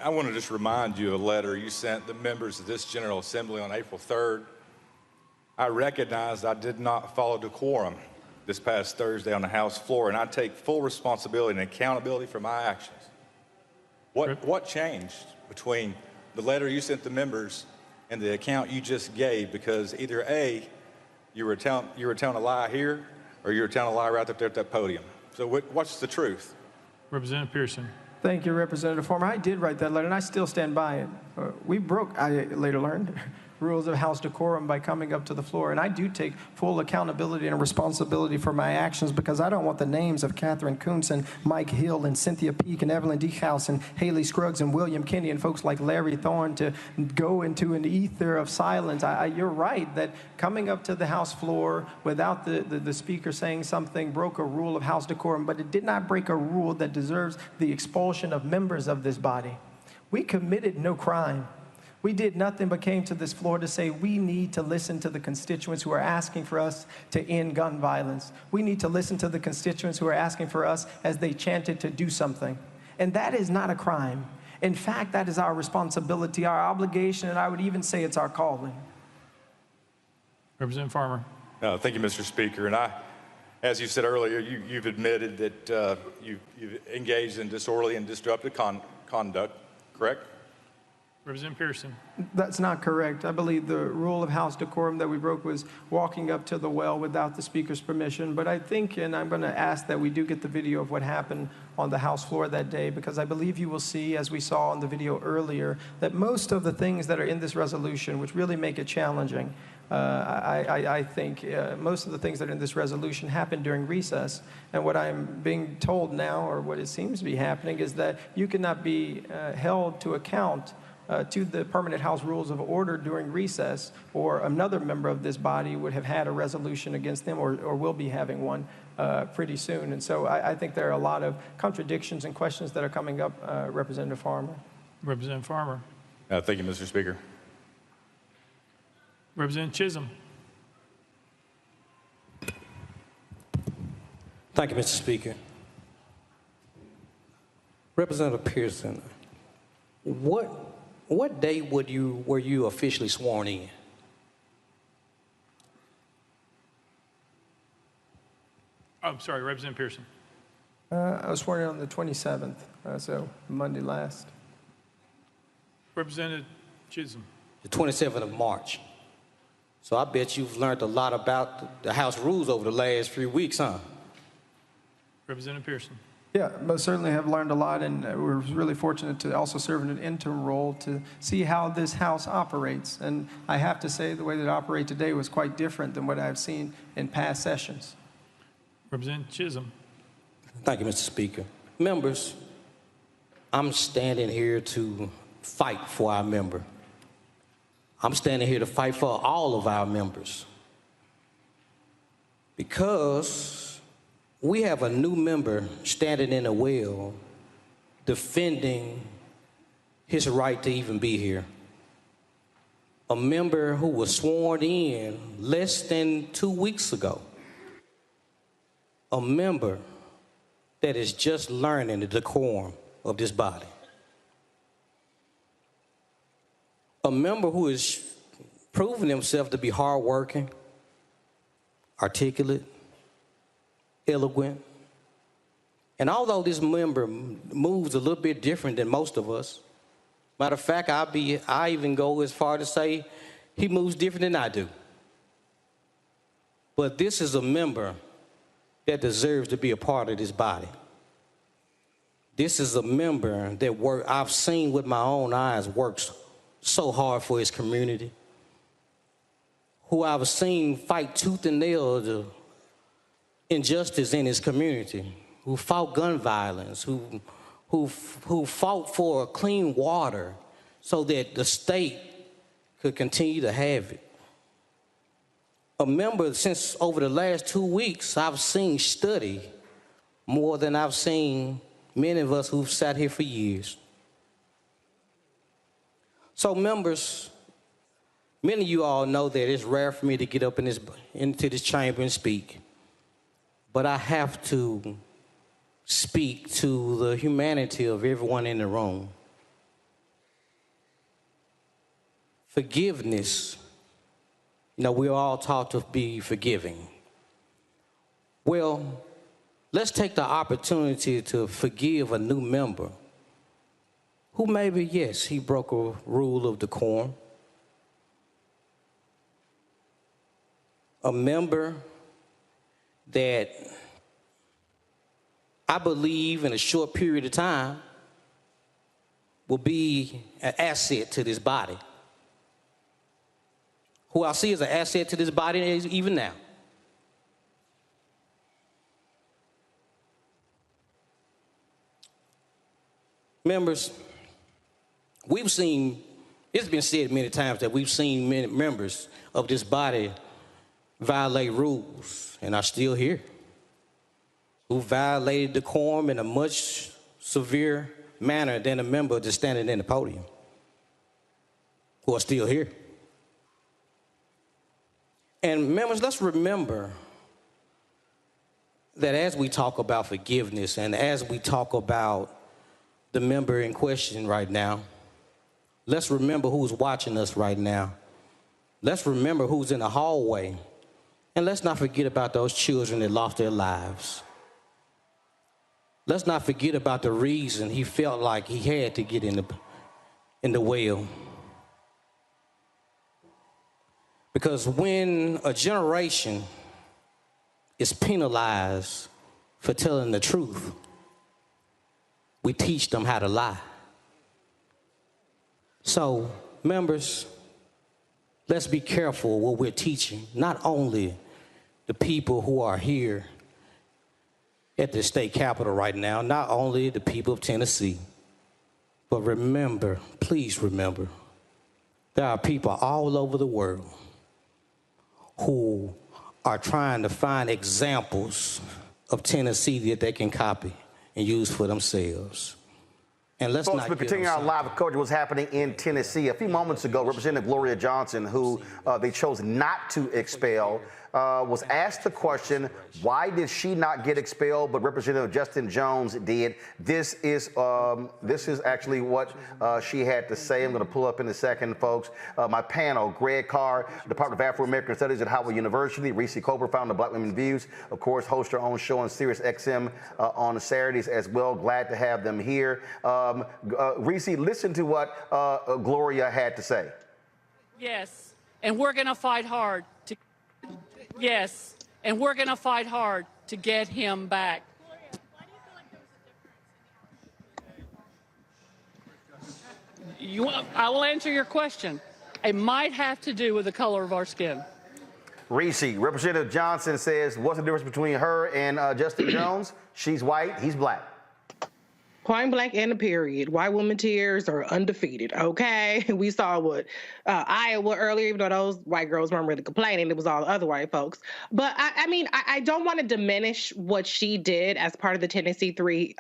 S16: I want to just remind you of a letter you sent the members of this General Assembly on April 3rd. I recognized I did not follow decorum this past Thursday on the House floor, and I take full responsibility and accountability for my actions. What changed between the letter you sent the members and the account you just gave? Because either A, you were telling a lie here, or you were telling a lie right up there at that podium. So what's the truth?
S10: Representative Pearson.
S15: Thank you, Representative Farmer. I did write that letter, and I still stand by it. We broke, I later learned, rules of House decorum by coming up to the floor, and I do take full accountability and responsibility for my actions because I don't want the names of Catherine Kuntz and Mike Hill and Cynthia Peake and Evelyn Dehouse and Haley Scruggs and William Kinney and folks like Larry Thorne to go into an ether of silence. You're right that coming up to the House floor without the speaker saying something broke a rule of House decorum, but it did not break a rule that deserves the expulsion of members of this body. We committed no crime. We did nothing but came to this floor to say we need to listen to the constituents who are asking for us to end gun violence. We need to listen to the constituents who are asking for us as they chanted to do something. And that is not a crime. In fact, that is our responsibility, our obligation, and I would even say it's our calling.
S10: Representative Farmer.
S16: Thank you, Mr. Speaker. And as you said earlier, you've admitted that you've engaged in disorderly and disruptive conduct, correct?
S10: Representative Pearson.
S15: That's not correct. I believe the rule of House decorum that we broke was walking up to the well without the speaker's permission. But I think, and I'm going to ask that we do get the video of what happened on the House floor that day, because I believe you will see, as we saw in the video earlier, that most of the things that are in this resolution, which really make it challenging, I think most of the things that are in this resolution happened during recess. And what I'm being told now, or what it seems to be happening, is that you cannot be held to account to the permanent House rules of order during recess, or another member of this body would have had a resolution against them, or will be having one pretty soon. And so I think there are a lot of contradictions and questions that are coming up, Representative Farmer.
S10: Representative Farmer.
S16: Thank you, Mr. Speaker.
S10: Representative Chisholm.
S17: Thank you, Mr. Speaker. Representative Pearson, what day were you officially sworn in?
S10: I'm sorry, Representative Pearson.
S15: I was sworn in on the 27th, so Monday last.
S10: Representative Chisholm.
S17: The 27th of March. So I bet you've learned a lot about the House rules over the last few weeks, huh?
S10: Representative Pearson.
S15: Yeah, most certainly have learned a lot, and we're really fortunate to also serve in an interim role to see how this House operates. And I have to say the way that it operated today was quite different than what I've seen in past sessions.
S10: Representative Chisholm.
S17: Thank you, Mr. Speaker. Members, I'm standing here to fight for our member. I'm standing here to fight for all of our members, because we have a new member standing in a well defending his right to even be here. A member who was sworn in less than 2 weeks ago. A member that is just learning the decorum of this body. A member who is proving himself to be hardworking, articulate, eloquent. And although this member moves a little bit different than most of us, matter of fact, I even go as far to say he moves different than I do. but this is a member that deserves to be a part of this body. This is a member that I've seen with my own eyes works so hard for his community, who I've seen fight tooth and nail the injustice in his community, who fought gun violence, who fought for clean water so that the state could continue to have it. A member since over the last 2 weeks I've seen study more than I've seen many of us who've sat here for years. So members, many of you all know that it's rare for me to get up into this chamber and speak, but I have to speak to the humanity of everyone in the room. Forgiveness. We're all taught to be forgiving. Well, let's take the opportunity to forgive a new member who maybe, yes, he broke a rule of decorum. A member that I believe in a short period of time will be an asset to this body. Who I see as an asset to this body even now. Members, we've seen, it's been said many times that we've seen many members of this body violate rules, and are still here, who violated decorum in a much severe manner than a member that's standing in the podium, who are still here. And members, let's remember that as we talk about forgiveness and as we talk about the member in question right now, let's remember who's watching us right now. Let's remember who's in the hallway. And let's not forget about those children that lost their lives. Let's not forget about the reason he felt like he had to get in the well. Because when a generation is penalized for telling the truth, we teach them how to lie. So, members, let's be careful what we're teaching, not only the people who are here at the state capitol right now, not only the people of Tennessee, but remember, please remember, there are people all over the world who are trying to find examples of Tennessee that they can copy and use for themselves. And let's
S1: Folks, we're continuing our live coverage of what's happening in Tennessee. A few moments ago, Representative Gloria Johnson, who they chose not to expel, was asked the question, why did she not get expelled, but Representative Justin Jones did? This is actually what she had to say. I'm going to pull up in a second, folks. My panel, Greg Carr, Department of Afro-American Studies at Howard University, Reese Cobra, founder of Black Women Views, of course, hosts her own show on Sirius XM on Saturdays as well. Glad to have them here. Reese, listen to what Gloria had to say.
S13: Yes, and we're going to fight hard to. Yes, and we're going to fight hard to get him back. I will answer your question. It might have to do with the color of our skin.
S1: Reese, Representative Johnson says, what's the difference between her and Justin Jones? She's white, he's black.
S8: Point blank and a period. White women tears are undefeated, okay? We saw what Iowa earlier, even though those white girls weren't really complaining. It was all the other white folks. But, I don't want to diminish what she did as part of the Tennessee 3,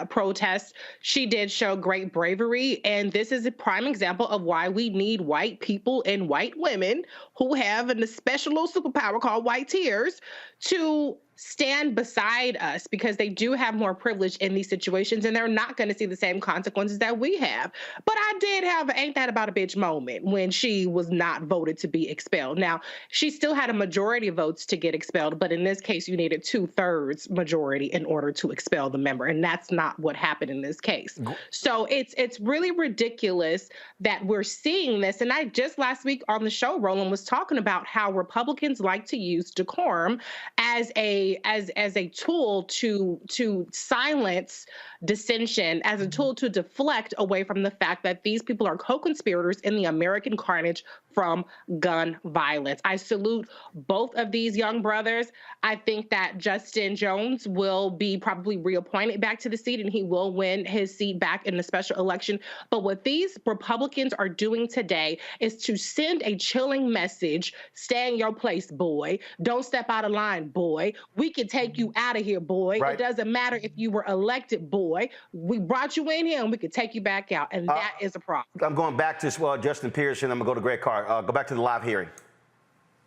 S8: protest. She did show great bravery, and this is a prime example of why we need white people and white women who have a special little superpower called white tears to stand beside us because they do have more privilege in these situations and they're not going to see the same consequences that we have. But I did have an ain't that about a bitch moment when she was not voted to be expelled. Now, she still had a majority of votes to get expelled, but in this case, you needed 2/3 majority in order to expel the member, and that's not what happened in this case. So it's really ridiculous that we're seeing this. And I just last week on the show, Roland was talking about how Republicans like to use decorum as a tool to silence dissension, as a tool to deflect away from the fact that these people are co-conspirators in the American carnage from gun violence. I salute both of these young brothers. I think that Justin Jones will be probably reappointed back to the seat and he will win his seat back in the special election. But what these Republicans are doing today is to send a chilling message: stay in your place, boy. Don't step out of line, boy. We can take you out of here, boy. Right. It doesn't matter if you were elected, boy. We brought you in here and we could take you back out. And that is a problem.
S1: I'm going back to Justin Pearson. I'm going to go to Greg Carr. Go back to the live hearing.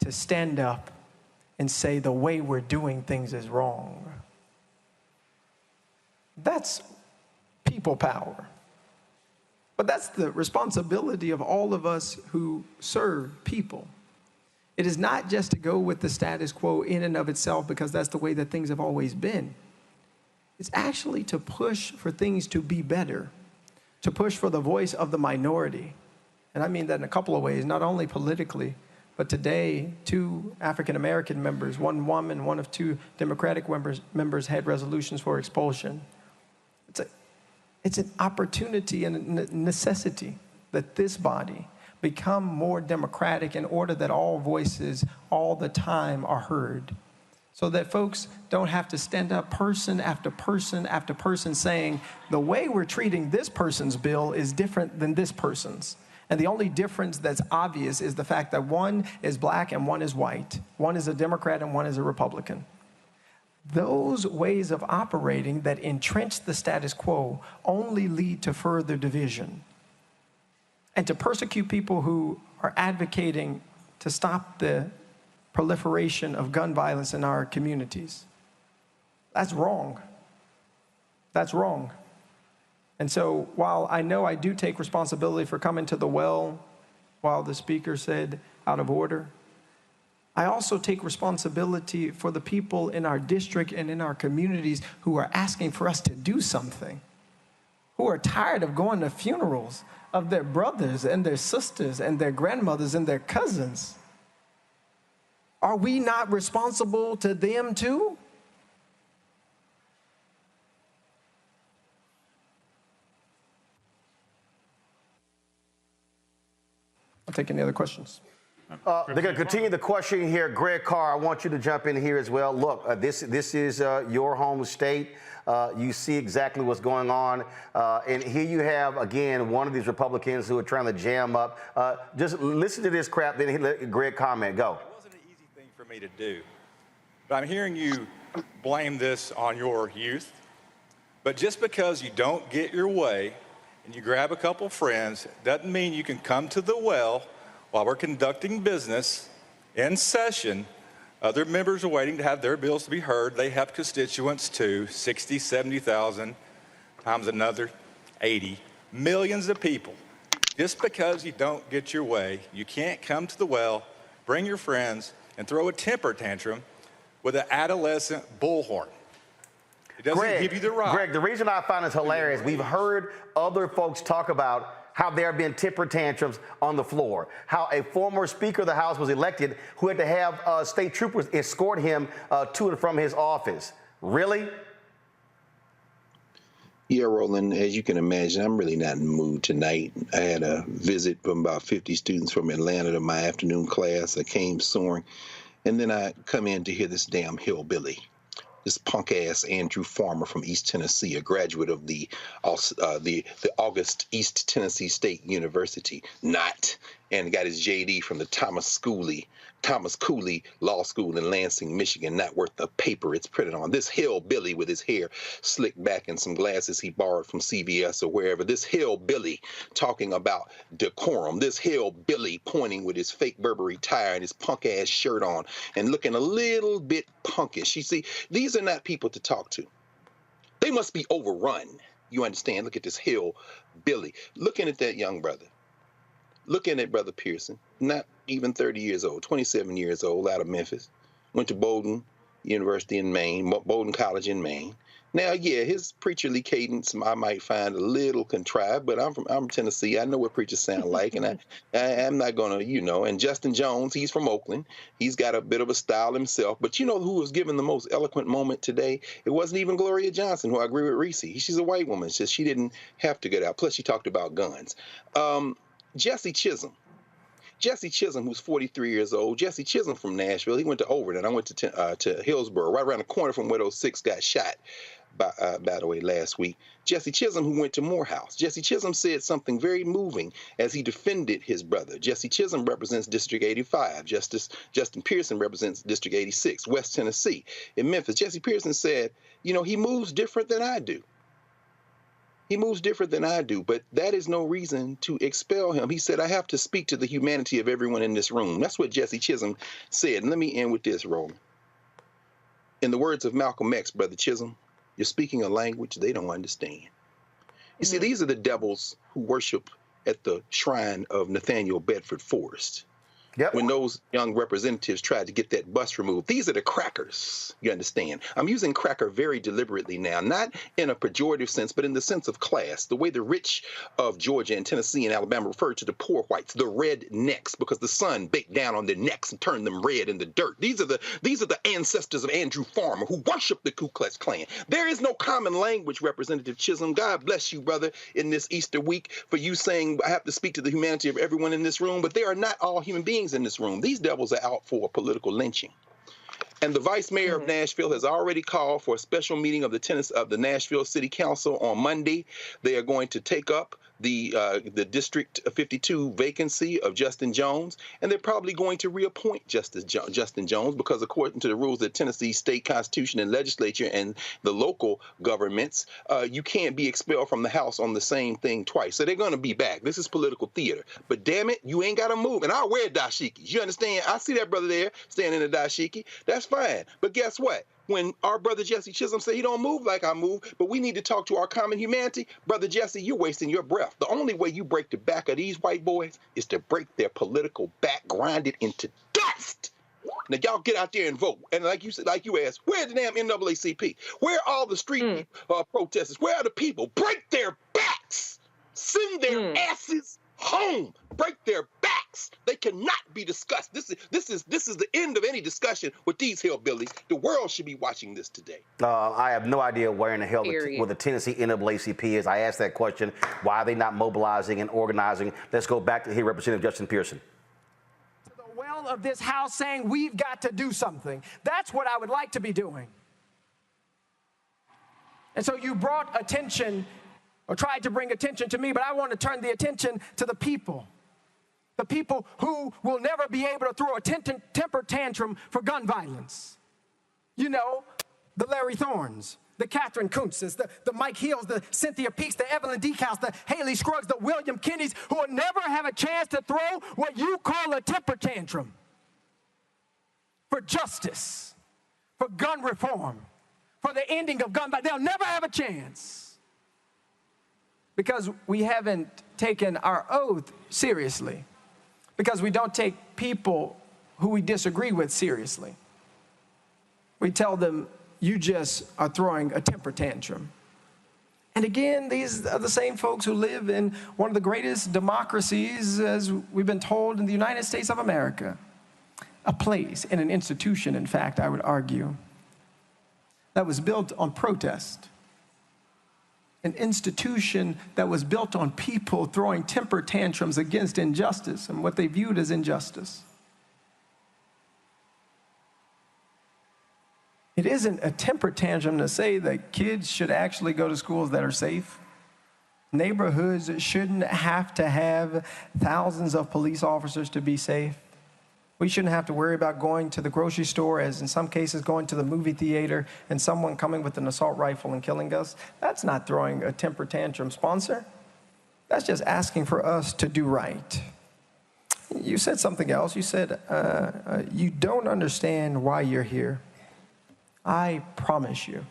S18: To stand up and say the way we're doing things is wrong. That's people power. But that's the responsibility of all of us who serve people. It is not just to go with the status quo in and of itself because that's the way that things have always been. It's actually to push for things to be better, to push for the voice of the minority. And I mean that in a couple of ways, not only politically, but today, 2 African-American members, 1 woman, 1 of 2 Democratic members had resolutions for expulsion. It's an opportunity and a necessity that this body become more democratic in order that all voices all the time are heard. So that folks don't have to stand up person after person after person saying, the way we're treating this person's bill is different than this person's. And the only difference that's obvious is the fact that one is black and one is white. One is a Democrat and one is a Republican. Those ways of operating that entrench the status quo only lead to further division. And to persecute people who are advocating to stop the proliferation of gun violence in our communities. That's wrong. That's wrong. And so while I know I do take responsibility for coming to the well while the speaker said out of order, I also take responsibility for the people in our district and in our communities who are asking for us to do something, who are tired of going to funerals of their brothers and their sisters and their grandmothers and their cousins. Are we not responsible to them too? I'll take any other questions.
S1: They're going to continue the questioning here. Greg Carr, I want you to jump in here as well. Look, this is your home state. You see exactly what's going on. And here you have, again, one of these Republicans who are trying to jam up. Just listen to this crap, then let Greg comment. Go.
S16: It wasn't an easy thing for me to do. But I'm hearing you blame this on your youth. But just because you don't get your way and you grab a couple friends doesn't mean you can come to the well while we're conducting business in session. Other members are waiting to have their bills to be heard. They have constituents too, 60, 70,000 times another 80. Millions of people. Just because you don't get your way, you can't come to the well, bring your friends, and throw a temper tantrum with an adolescent bullhorn. It doesn't give you the right.
S1: Greg, the reason I find this hilarious, we've heard other folks talk about how there have been temper tantrums on the floor, how a former Speaker of the House was elected who had to have state troopers escort him to and from his office. Really?
S19: Yeah, Roland, as you can imagine, I'm really not in the mood tonight. I had a visit from about 50 students from Atlanta to my afternoon class. I came soaring, and then I come in to hear this damn hillbilly. This punk-ass Andrew Farmer from East Tennessee, a graduate of the August East Tennessee State University, not and got his JD from the Thomas Cooley Law School in Lansing, Michigan, not worth the paper it's printed on. This hillbilly with his hair slicked back and some glasses he borrowed from CVS or wherever. This hillbilly talking about decorum. This hillbilly pointing with his fake Burberry tire and his punk-ass shirt on and looking a little bit punkish. You see, these are not people to talk to. They must be overrun. You understand? Look at this hillbilly. Looking at that young brother. Looking at Brother Pearson, not even 30 years old, 27 years old, out of Memphis. Went to Bowdoin University in Maine, Bowdoin College in Maine. Now, yeah, his preacherly cadence I might find a little contrived, but I'm from Tennessee. I know what preachers sound like, and I'm not going to, you know. And Justin Jones, he's from Oakland. He's got a bit of a style himself. But you know who was given the most eloquent moment today? It wasn't even Gloria Johnson, who I agree with Reese. She's a white woman. It's just she didn't have to get out. Plus, she talked about guns. Jesse Chisholm, who's 43 years old. Jesse Chisholm from Nashville. He went to Overton. I went to Hillsborough, right around the corner from where those 6 got shot, by the way, last week. Jesse Chisholm, who went to Morehouse. Jesse Chisholm said something very moving as he defended his brother. Jesse Chisholm represents District 85. Justin Pearson represents District 86, West Tennessee. In Memphis, Jesse Pearson said, you know, he moves different than I do. He moves different than I do, but that is no reason to expel him. He said, I have to speak to the humanity of everyone in this room. That's what Jesse Chisholm said. And let me end with this, Roland. In the words of Malcolm X, Brother Chisholm, you're speaking a language they don't understand. You see, these are the devils who worship at the shrine of Nathaniel Bedford Forrest. Yep. When those young representatives tried to get that bus removed. These are the crackers, you understand? I'm using cracker very deliberately now, not in a pejorative sense, but in the sense of class, the way the rich of Georgia and Tennessee and Alabama refer to the poor whites, the rednecks, because the sun baked down on their necks and turned them red in the dirt. These are the ancestors of Andrew Farmer who worship the Ku Klux Klan. There is no common language, Representative Chisholm. God bless you, brother, in this Easter week for you saying I have to speak to the humanity of everyone in this room, but they are not all human beings in this room. These devils are out for political lynching. And the vice mayor of Nashville has already called for a special meeting of the Nashville City Council on Monday. They are going to take up the District 52 vacancy of Justin Jones, and they're probably going to reappoint Justin Jones because according to the rules of the Tennessee State Constitution and Legislature and the local governments, you can't be expelled from the House on the same thing twice. So they're going to be back. This is political theater. But damn it, you ain't got to move. And I'll wear dashikis. You understand? I see that brother there standing in a dashiki. That's fine. But guess what? When our brother Jesse Chisholm said he don't move like I move, but we need to talk to our common humanity, brother Jesse, you're wasting your breath. The only way you break the back of these white boys is to break their political back, grind it into dust. Now y'all get out there and vote. And like you said, like you asked, where's the damn NAACP? Where are all the street protesters? Where are the people? Break their backs. Send their asses home. Break their backs. They cannot be discussed. This is the end of any discussion with these hillbillies. The world should be watching this today. I have no idea where in the hell where the Tennessee NAACP is. I asked that question. Why are they not mobilizing and organizing? Let's go back to hear Representative Justin Pearson.
S15: To the well of this House saying we've got to do something. That's what I would like to be doing. And so you brought attention or tried to bring attention to me, but I want to turn the attention to the people. The people who will never be able to throw a temper tantrum for gun violence. You know, the Larry Thorns, the Catherine Kuntzes, the Mike Hills, the Cynthia Peaks, the Evelyn Decaus, the Haley Scruggs, the William Kennys, who will never have a chance to throw what you call a temper tantrum for justice, for gun reform, for the ending of gun violence. They'll never have a chance. Because we haven't taken our oath seriously. Because we don't take people who we disagree with seriously. We tell them, you just are throwing a temper tantrum. And again, these are the same folks who live in one of the greatest democracies, as we've been told, in the United States of America. A place and an institution, in fact, I would argue, that was built on protest. An institution that was built on people throwing temper tantrums against injustice and what they viewed as injustice. It isn't a temper tantrum to say that kids should actually go to schools that are safe.
S18: Neighborhoods shouldn't have to have thousands of police officers to be safe. We shouldn't have to worry about going to the grocery store, as in some cases going to the movie theater, and someone coming with an assault rifle and killing us. That's not throwing a temper tantrum, sponsor. That's just asking for us to do right. You said something else. You said, you don't understand why you're here. I promise you,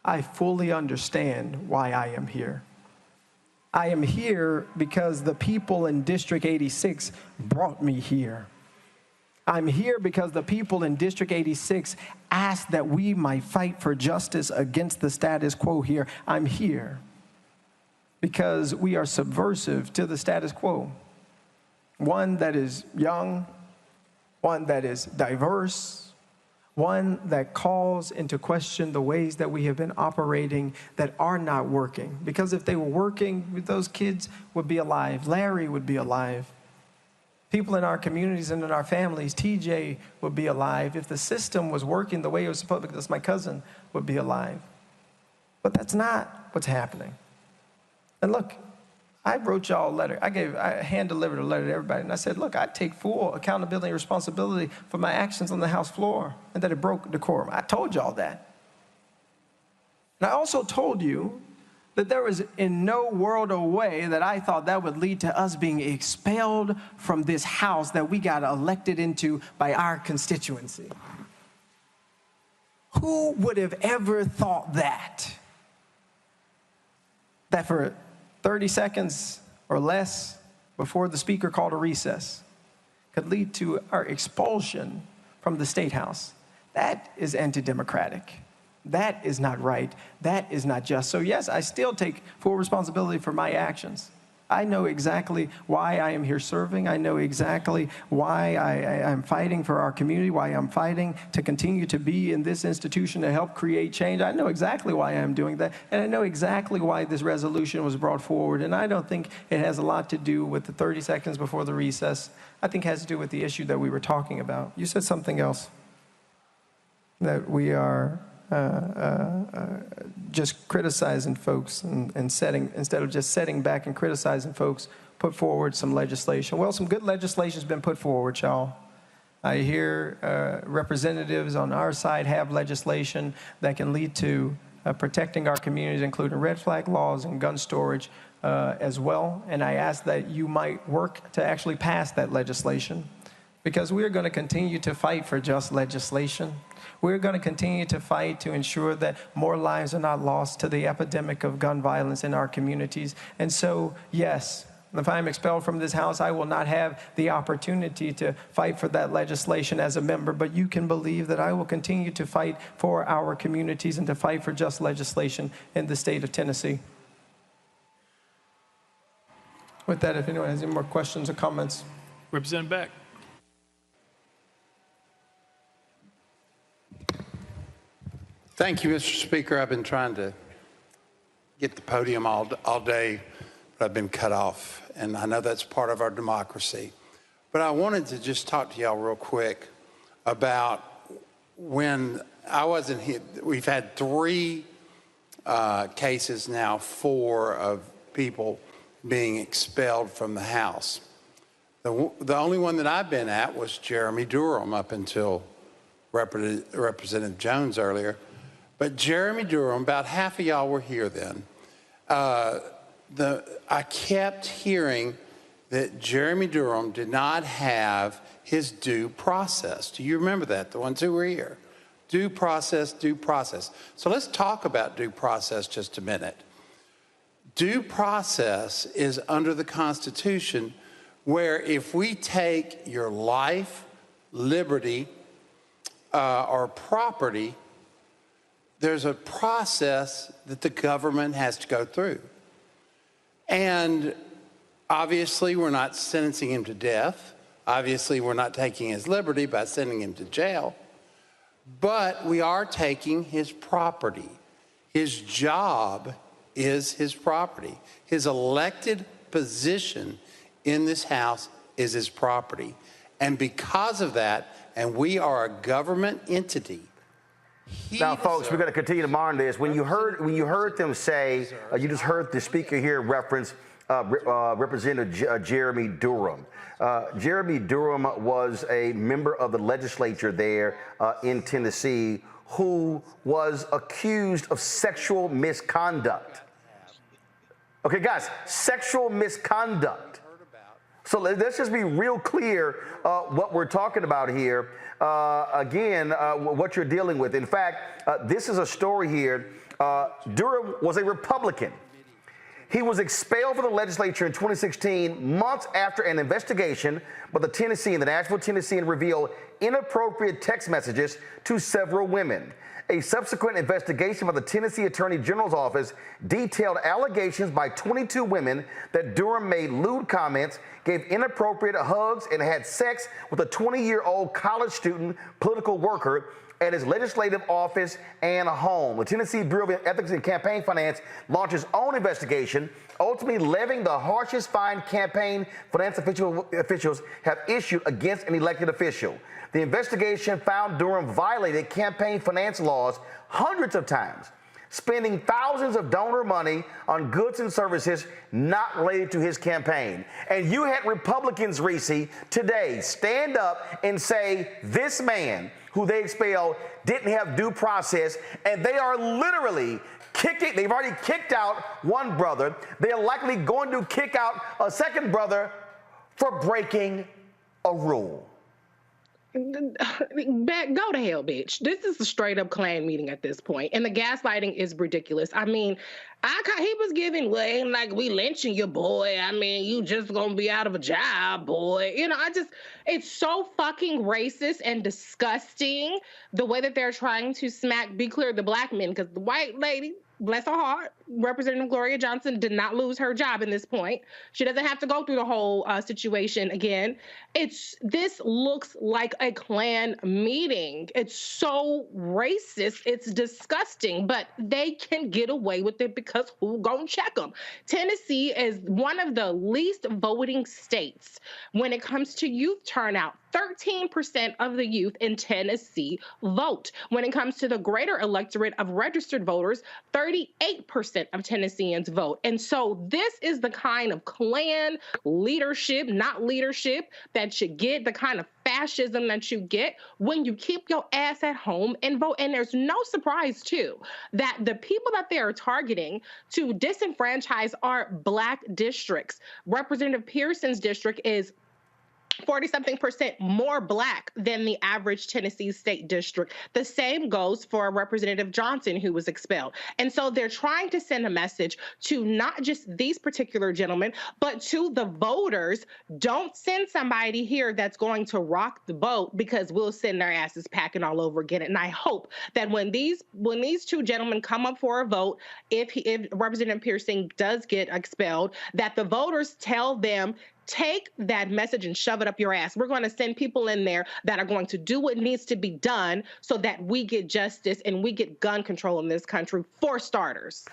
S18: I fully understand why I am here. I am here because the people in District 86 brought me here. I'm here because the people in District 86 asked that we might fight for justice against the status quo here. I'm here because we are subversive to the status quo. One that is young, one that is diverse, one that calls into question the ways that we have been operating that are not working. Because if they were working, those kids would be alive. Larry would be alive. People in our communities and in our families, TJ would be alive. If the system was working the way it was supposed to, because my cousin would be alive. But that's not what's happening. And look, I wrote y'all a letter. I hand-delivered a letter to everybody. And I said, look, I take full accountability and responsibility for my actions on the House floor and that it broke decorum. I told y'all that. And I also told you that there was in no world or way that I thought that would lead to us being expelled from this house that we got elected into by our constituency. Who would have ever thought that? That for 30 seconds or less before the speaker called a recess could lead to our expulsion from the State House. That is anti-democratic. That is not right. That is not just. So yes, I still take full responsibility for my actions. I know exactly why I am here serving. I know exactly why I'm fighting for our community, why I'm fighting to continue to be in this institution to help create change. I know exactly why I'm doing that. And I know exactly why this resolution was brought forward. And I don't think it has a lot to do with the 30 seconds before the recess. I think it has to do with the issue that we were talking about. You said something else, that we are just criticizing folks and setting, instead of just setting back and criticizing folks, put forward some legislation. Well, some good legislation has been put forward, y'all. I hear representatives on our side have legislation that can lead to protecting our communities, including red flag laws and gun storage as well. And I ask that you might work to actually pass that legislation, because we are going to continue to fight for just legislation. We're going to continue to fight to ensure that more lives are not lost to the epidemic of gun violence in our communities. And so, yes, if I'm expelled from this house, I will not have the opportunity to fight for that legislation as a member, but you can believe that I will continue to fight for our communities and to fight for just legislation in the state of Tennessee. With that, if anyone has any more questions or comments.
S10: Representative Beck.
S20: Thank you, Mr. Speaker. I've been trying to get the podium all day, but I've been cut off, and I know that's part of our democracy. But I wanted to just talk to y'all real quick about when I wasn't here. We've had 3 cases now, 4 of people being expelled from the House. The only one that I've been at was Jeremy Durham up until Representative Jones earlier. But Jeremy Durham, about half of y'all were here then. I kept hearing that Jeremy Durham did not have his due process. Do you remember that, the ones who were here? Due process, due process. So let's talk about due process just a minute. Due process is under the Constitution, where if we take your life, liberty, or property, there's a process that the government has to go through. And obviously, we're not sentencing him to death. Obviously, we're not taking his liberty by sending him to jail. But we are taking his property. His job is his property. His elected position in this House is his property. And because of that, and we are a government entity,
S1: Now, folks, we're going to continue to monitor this. When you heard them say, you just heard the speaker here reference Representative Jeremy Durham. Jeremy Durham was a member of the legislature there in Tennessee who was accused of sexual misconduct. Okay, guys, sexual misconduct. So let's just be real clear what we're talking about here. Again, what you're dealing with. In fact, this is a story here. Durham was a Republican. He was expelled from the legislature in 2016, months after an investigation by the Nashville, Tennessee, revealed inappropriate text messages to several women. A subsequent investigation by the Tennessee Attorney General's office detailed allegations by 22 women that Durham made lewd comments, gave inappropriate hugs, and had sex with a 20-year-old college student political worker at his legislative office and home. The Tennessee Bureau of Ethics and Campaign Finance launched its own investigation, ultimately levying the harshest fine campaign finance officials have issued against an elected official. The investigation found Durham violated campaign finance laws hundreds of times, spending thousands of donor money on goods and services not related to his campaign. And you had Republicans, Reese, today stand up and say this man who they expelled didn't have due process, and they are literally they've already kicked out one brother. They're likely going to kick out a second brother for breaking a rule.
S8: Go to hell, bitch. This is a straight up Klan meeting at this point, and the gaslighting is ridiculous. I mean, he was giving way like we lynching your boy. I mean, you just gonna be out of a job, boy. You know, it's so fucking racist and disgusting the way that they're trying to be clear the black men, because the white lady, bless her heart, Representative Gloria Johnson did not lose her job in this point. She doesn't have to go through the whole situation again. This looks like a Klan meeting. It's so racist. It's disgusting, but they can get away with it because who gonna check them? Tennessee is one of the least voting states when it comes to youth turnout. 13% of the youth in Tennessee vote. When it comes to the greater electorate of registered voters, 38% of Tennesseans vote. And so this is the kind of Klan leadership, not leadership, that you get, the kind of fascism that you get when you keep your ass at home and vote. And there's no surprise, too, that the people that they are targeting to disenfranchise are black districts. Representative Pearson's district is 40-something% more black than the average Tennessee state district. The same goes for Representative Johnson, who was expelled. And so they're trying to send a message to not just these particular gentlemen, but to the voters. Don't send somebody here that's going to rock the boat, because we'll send their asses packing all over again. And I hope that when these two gentlemen come up for a vote, if Representative Pearson does get expelled, that the voters tell them, take that message and shove it up your ass. We're going to send people in there that are going to do what needs to be done so that we get justice and we get gun control in this country, for starters.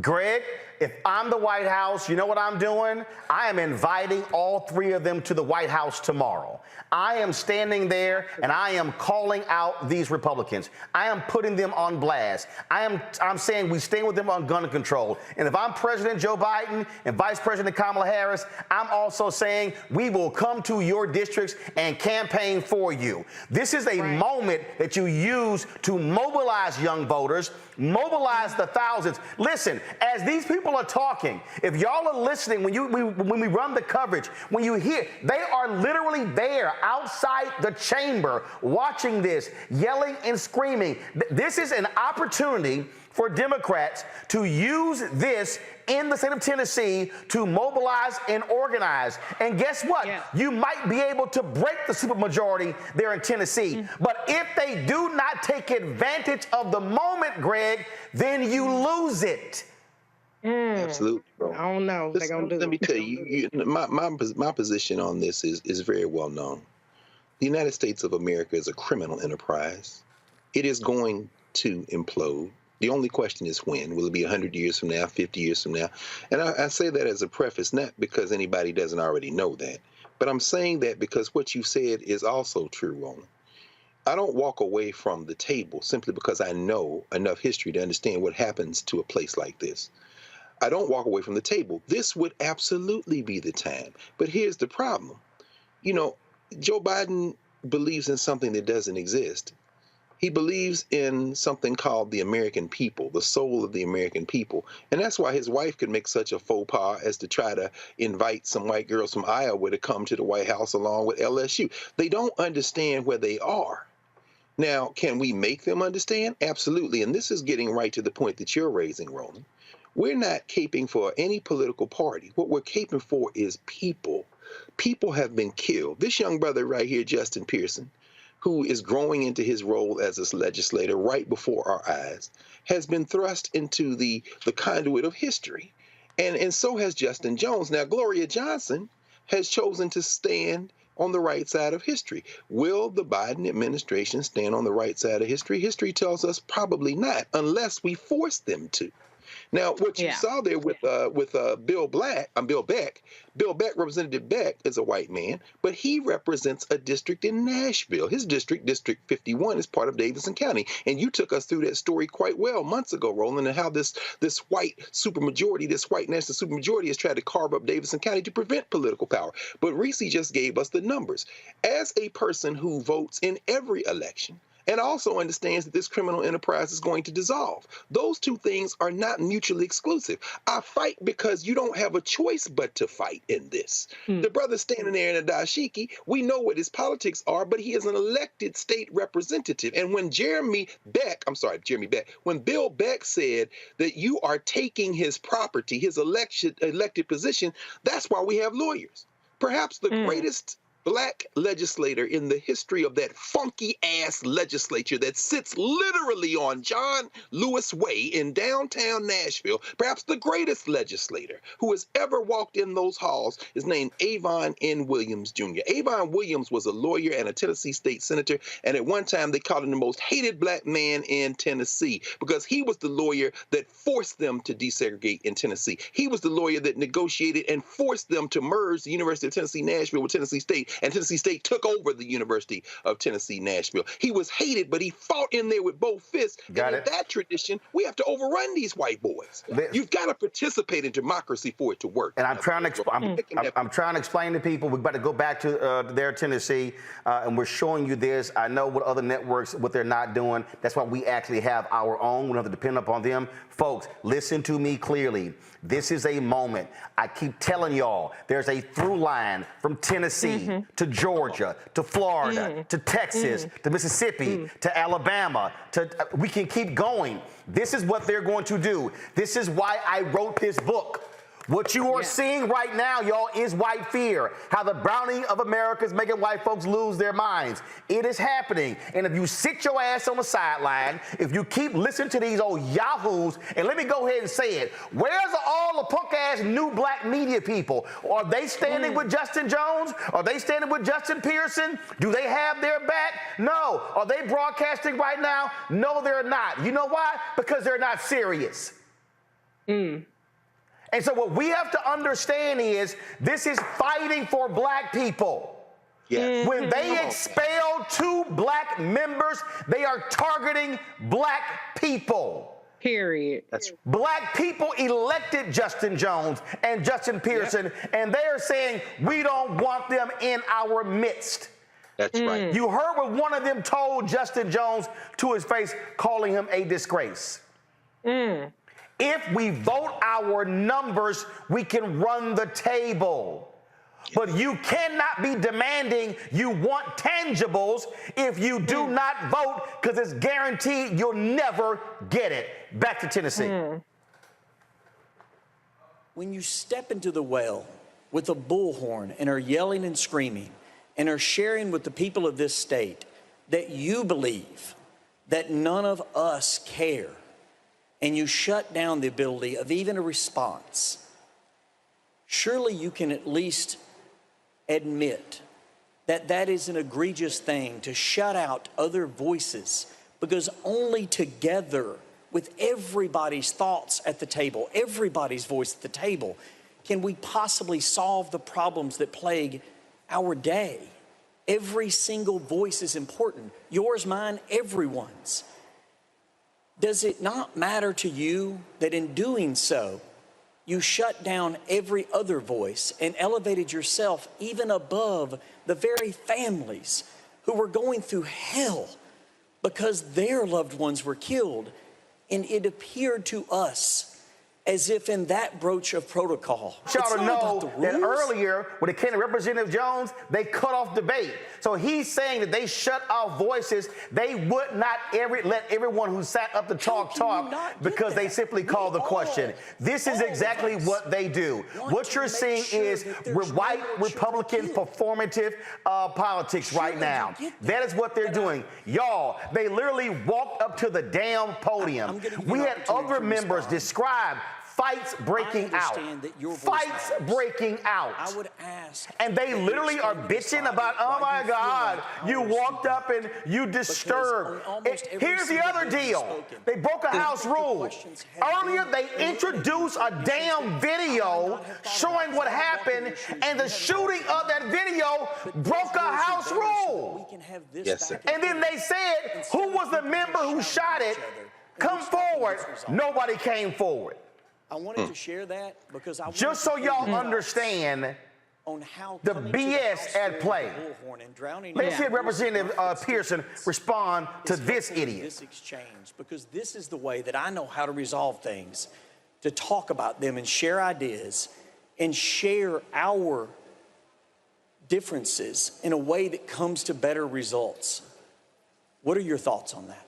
S1: Greg, if I'm the White House, you know what I'm doing? I am inviting all three of them to the White House tomorrow. I am standing there and I am calling out these Republicans. I am putting them on blast. I'm saying we stand with them on gun control. And if I'm President Joe Biden and Vice President Kamala Harris, I'm also saying we will come to your districts and campaign for you. This is a moment that you use to mobilize young voters, mobilize the thousands. Listen, as these people are talking, if y'all are listening, when we run the coverage, when you hear, they are literally there outside the chamber watching this, yelling and screaming. This is an opportunity for Democrats to use this in the state of Tennessee to mobilize and organize. And guess what? Yeah. You might be able to break the supermajority there in Tennessee. But if they do not take advantage of the moment, Greg, then you lose it.
S19: Absolutely, bro.
S8: I don't know.
S19: Let me tell you, my position on this is very well known. The United States of America is a criminal enterprise. It is going to implode. The only question is when. Will it be 100 years from now, 50 years from now? And I say that as a preface, not because anybody doesn't already know that, but I'm saying that because what you said is also true, Roland. I don't walk away from the table simply because I know enough history to understand what happens to a place like this. I don't walk away from the table. This would absolutely be the time. But here's the problem. You know, Joe Biden believes in something that doesn't exist. He believes in something called the American people, the soul of the American people. And that's why his wife could make such a faux pas as to try to invite some white girls from Iowa to come to the White House along with LSU. They don't understand where they are. Now, can we make them understand? Absolutely. And this is getting right to the point that you're raising, Roland. We're not caping for any political party. What we're caping for is people. People have been killed. This young brother right here, Justin Pearson, who is growing into his role as a legislator right before our eyes, has been thrust into the conduit of history. And so has Justin Jones. Now, Gloria Johnson has chosen to stand on the right side of history. Will the Biden administration stand on the right side of history? History tells us probably not, unless we force them to. Now, what you saw there with Bill Beck, Representative Beck, is a white man, but he represents a district in Nashville. His district, District 51, is part of Davidson County. And you took us through that story quite well months ago, Roland, and how this white supermajority, this white national supermajority has tried to carve up Davidson County to prevent political power. But Reese just gave us the numbers. As a person who votes in every election, and also understands that this criminal enterprise is going to dissolve. Those two things are not mutually exclusive. I fight because you don't have a choice but to fight in this. The brother standing there in a dashiki, we know what his politics are, but he is an elected state representative. And when when Bill Beck said that you are taking his property, his elected position, that's why we have lawyers. Perhaps the greatest Black legislator in the history of that funky-ass legislature that sits literally on John Lewis Way in downtown Nashville, perhaps the greatest legislator who has ever walked in those halls, is named Avon N. Williams, Jr. Avon Williams was a lawyer and a Tennessee state senator, and at one time they called him the most hated black man in Tennessee because he was the lawyer that forced them to desegregate in Tennessee. He was the lawyer that negotiated and forced them to merge the University of Tennessee, Nashville with Tennessee State, and Tennessee State took over the University of Tennessee, Nashville. He was hated, but he fought in there with both fists. In that tradition, we have to overrun these white boys. You've got to participate in democracy for it to work.
S1: And I'm trying to explain to people, we've got to go back to their Tennessee, and we're showing you this. I know what other networks, what they're not doing. That's why we actually have our own. We don't have to depend upon them. Folks, listen to me clearly. This is a moment. I keep telling y'all, there's a through line from Tennessee to Georgia to Florida to Texas to Mississippi to Alabama. We can keep going. This is what they're going to do. This is why I wrote this book. What you are seeing right now, y'all, is white fear. How the browning of America is making white folks lose their minds. It is happening. And if you sit your ass on the sideline, if you keep listening to these old yahoos, and let me go ahead and say it, where's all the punk-ass new black media people? Are they standing with Justin Jones? Are they standing with Justin Pearson? Do they have their back? No. Are they broadcasting right now? No, they're not. You know why? Because they're not serious. And so what we have to understand is this is fighting for black people. When they expel 2 black members, they are targeting black people.
S8: Period.
S1: Black people elected Justin Jones and Justin Pearson, and they are saying we don't want them in our midst.
S19: That's right.
S1: You heard what one of them told Justin Jones to his face, calling him a disgrace. If we vote our numbers, we can run the table. But you cannot be demanding you want tangibles if you do not vote, because it's guaranteed you'll never get it. Back to Tennessee.
S21: When you step into the well with a bullhorn and are yelling and screaming and are sharing with the people of this state that you believe that none of us care, and you shut down the ability of even a response, surely you can at least admit that that is an egregious thing to shut out other voices, because only together with everybody's thoughts at the table, everybody's voice at the table, can we possibly solve the problems that plague our day. Every single voice is important. Yours, mine, everyone's. Does it not matter to you that in doing so, you shut down every other voice and elevated yourself even above the very families who were going through hell because their loved ones were killed? And it appeared to us as if in that broach of protocol.
S1: Y'all to know that earlier, when it came to Representative Jones, they cut off debate. So he's saying that they shut our voices. They would not let everyone who sat up to talk because they simply called the question. This is exactly what they do. What you're seeing is white Republican performative politics right now. That is what they're doing. Y'all, they literally walked up to the damn podium. We had other members describe fights breaking out. Fights breaking out.
S21: I would ask.
S1: And they literally are bitching about, oh my God, you walked up and you disturbed. Here's the other deal. They broke a House rule. Earlier, they introduced a damn video showing what happened, and the shooting of that video broke a House rule.
S19: Yes, sir.
S1: And then they said, who was the member who shot it? Come forward. Nobody came forward.
S21: I wanted to share that because I
S1: just so y'all understand
S21: on how
S1: the BS at play. Let's hear Representative Pearson respond to this idiot.
S21: This exchange, because this is the way that I know how to resolve things, to talk about them and share ideas and share our differences in a way that comes to better results. What are your thoughts on that?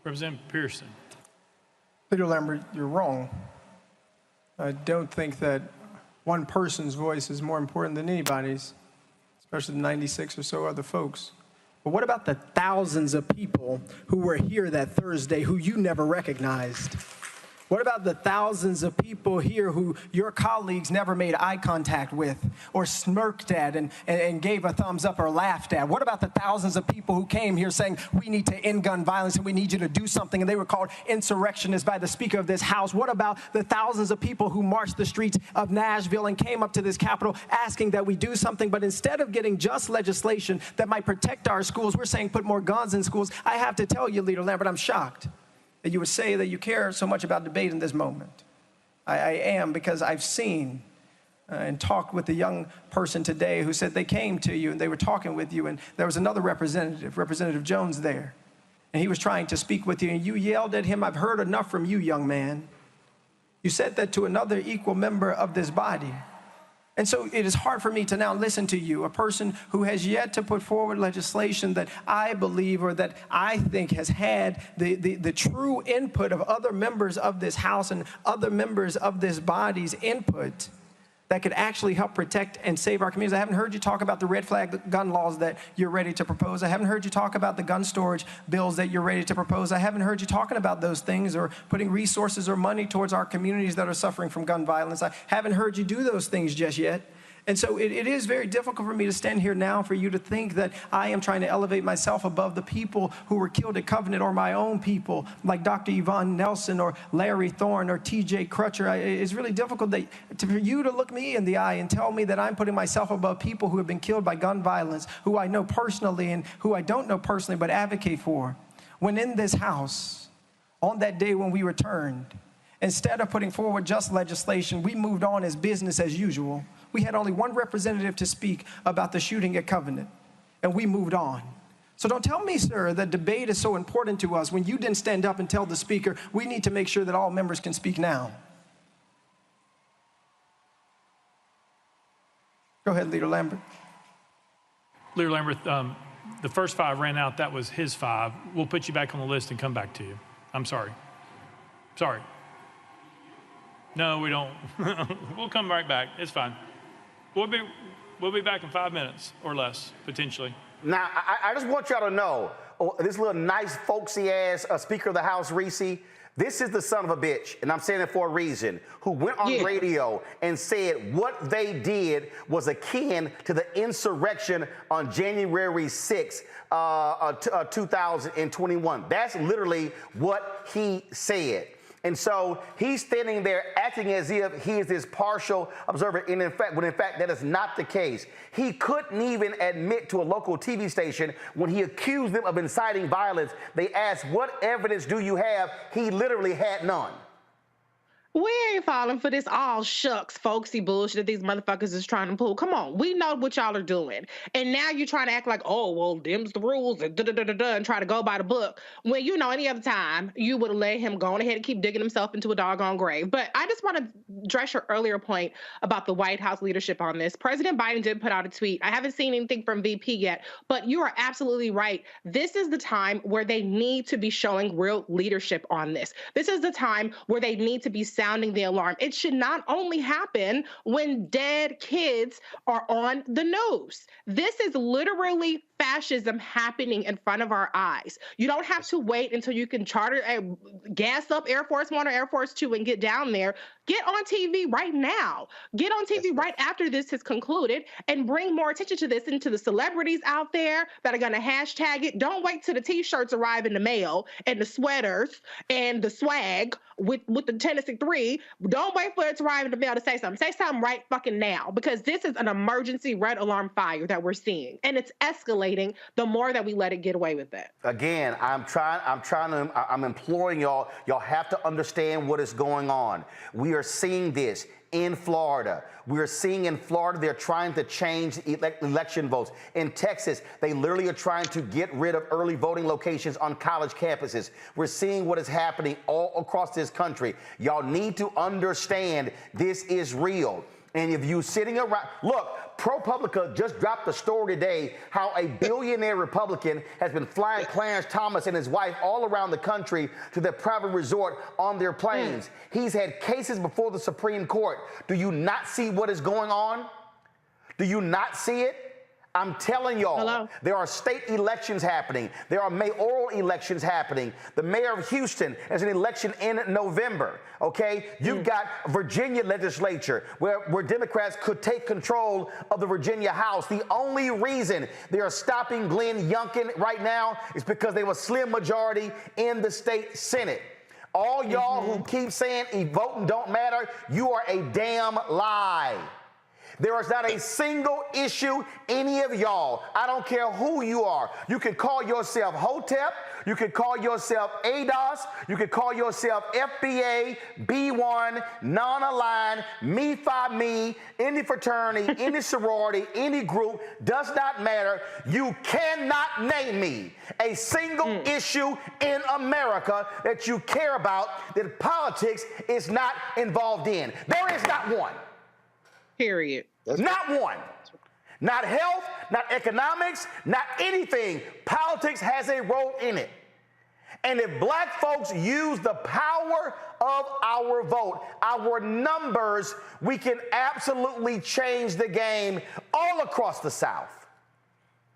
S10: Representative Pearson.
S18: Leader Lambert, you're wrong. I don't think that one person's voice is more important than anybody's, especially the 96 or so other folks. But what about the thousands of people who were here that Thursday who you never recognized? What about the thousands of people here who your colleagues never made eye contact with or smirked at and gave a thumbs up or laughed at? What about the thousands of people who came here saying, we need to end gun violence and we need you to do something, and they were called insurrectionists by the Speaker of this House? What about the thousands of people who marched the streets of Nashville and came up to this Capitol asking that we do something, but instead of getting just legislation that might protect our schools, we're saying put more guns in schools? I have to tell you, Leader Lambert, I'm shocked that you would say that you care so much about debate in this moment. I am, because I've seen and talked with a young person today who said they came to you and they were talking with you, and there was another representative, Representative Jones, there. And he was trying to speak with you, and you yelled at him, "I've heard enough from you, young man." You said that to another equal member of this body. And so it is hard for me to now listen to you, a person who has yet to put forward legislation that I believe or that I think has had the true input of other members of this House and other members of this body's input that could actually help protect and save our communities. I haven't heard you talk about the red flag gun laws that you're ready to propose. I haven't heard you talk about the gun storage bills that you're ready to propose. I haven't heard you talking about those things or putting resources or money towards our communities that are suffering from gun violence. I haven't heard you do those things just yet. And so it is very difficult for me to stand here now for you to think that I am trying to elevate myself above the people who were killed at Covenant or my own people like Dr. Yvonne Nelson or Larry Thorne or TJ Crutcher. It's really difficult for you to look me in the eye and tell me that I'm putting myself above people who have been killed by gun violence, who I know personally and who I don't know personally but advocate for. When in this House, on that day when we returned, instead of putting forward just legislation, we moved on as business as usual. We had only one representative to speak about the shooting at Covenant, and we moved on. So don't tell me, sir, that debate is so important to us when you didn't stand up and tell the Speaker, we need to make sure that all members can speak now. Go ahead, Leader Lambert.
S10: Leader Lambert, the first 5 ran out. That was his 5. We'll put you back on the list and come back to you. I'm sorry. Sorry. No, we don't. We'll come right back. It's fine. We'll be back in 5 minutes or less, potentially.
S1: Now, I just want y'all to know, this little nice folksy ass Speaker of the House, Reese, this is the son of a bitch, and I'm saying it for a reason, who went on radio and said what they did was akin to the insurrection on January 6, 2021. That's literally what he said. And so he's standing there acting as if he is this partial observer, and when in fact that is not the case. He couldn't even admit to a local TV station when he accused them of inciting violence. They asked, what evidence do you have? He literally had none.
S8: We ain't falling for this all shucks, folksy bullshit that these motherfuckers is trying to pull. Come on, we know what y'all are doing. And now you're trying to act like, oh, well, them's the rules and da-da-da-da-da and try to go by the book. When, you know, any other time, you would have let him go on ahead and keep digging himself into a doggone grave. But I just want to address your earlier point about the White House leadership on this. President Biden did put out a tweet. I haven't seen anything from VP yet, but you are absolutely right. This is the time where they need to be showing real leadership on this. This is the time where they need to be sounding the alarm. It should not only happen when dead kids are on the news. This is literally fascism happening in front of our eyes. You don't have to wait until you can charter a gas up Air Force One or Air Force Two and get down there. Get on TV right now. Get on TV right after this has concluded and bring more attention to this and to the celebrities out there that are going to hashtag it. Don't wait till the t-shirts arrive in the mail and the sweaters and the swag with the Tennessee 3. Don't wait for it to arrive in the mail to say something. Say something right fucking now, because this is an emergency red alarm fire that we're seeing, and it's escalating the more that we let it get away with it.
S1: Again, I'm imploring y'all have to understand what is going on. We are seeing this in Florida. We are seeing in Florida, they're trying to change election votes. In Texas, they literally are trying to get rid of early voting locations on college campuses. We're seeing what is happening all across this country. Y'all need to understand this is real. And if you sitting around, look, ProPublica just dropped a story today how a billionaire Republican has been flying Clarence Thomas and his wife all around the country to their private resort on their planes. He's had cases before the Supreme Court. Do you not see what is going on? Do you not see it? I'm telling y'all, there are state elections happening. There are mayoral elections happening. The mayor of Houston has an election in November, okay? You've got Virginia legislature where Democrats could take control of the Virginia House. The only reason they are stopping Glenn Youngkin right now is because they have a slim majority in the state Senate. All y'all who keep saying voting don't matter, you are a damn lie. There is not a single issue any of y'all, I don't care who you are. You can call yourself Hotep, you can call yourself ADOS, you can call yourself FBA, B1, non-aligned, me, fi, me, any fraternity, any sorority, any group, does not matter. You cannot name me a single issue in America that you care about that politics is not involved in. There is not one.
S8: Period.
S1: Not one. Not health, not economics, not anything. Politics has a role in it. And if black folks use the power of our vote, our numbers, we can absolutely change the game all across the South.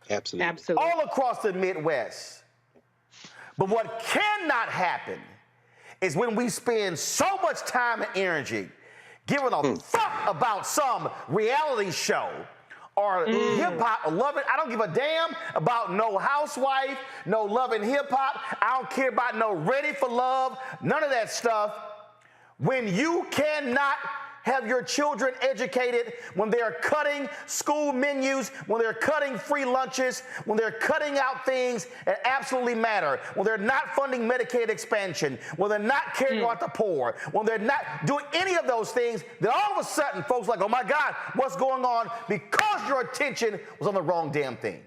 S19: Absolutely.
S1: All across the Midwest. But what cannot happen is when we spend so much time and energy giving a fuck about some reality show or hip-hop or Love It. I don't give a damn about no Housewife, no Love and Hip-Hop. I don't care about no Ready for Love, none of that stuff. When you cannot have your children educated, when they're cutting school menus, when they're cutting free lunches, when they're cutting out things that absolutely matter, when they're not funding Medicaid expansion, when they're not caring about the poor, when they're not doing any of those things, then all of a sudden folks are like, oh my God, what's going on? Because your attention was on the wrong damn thing.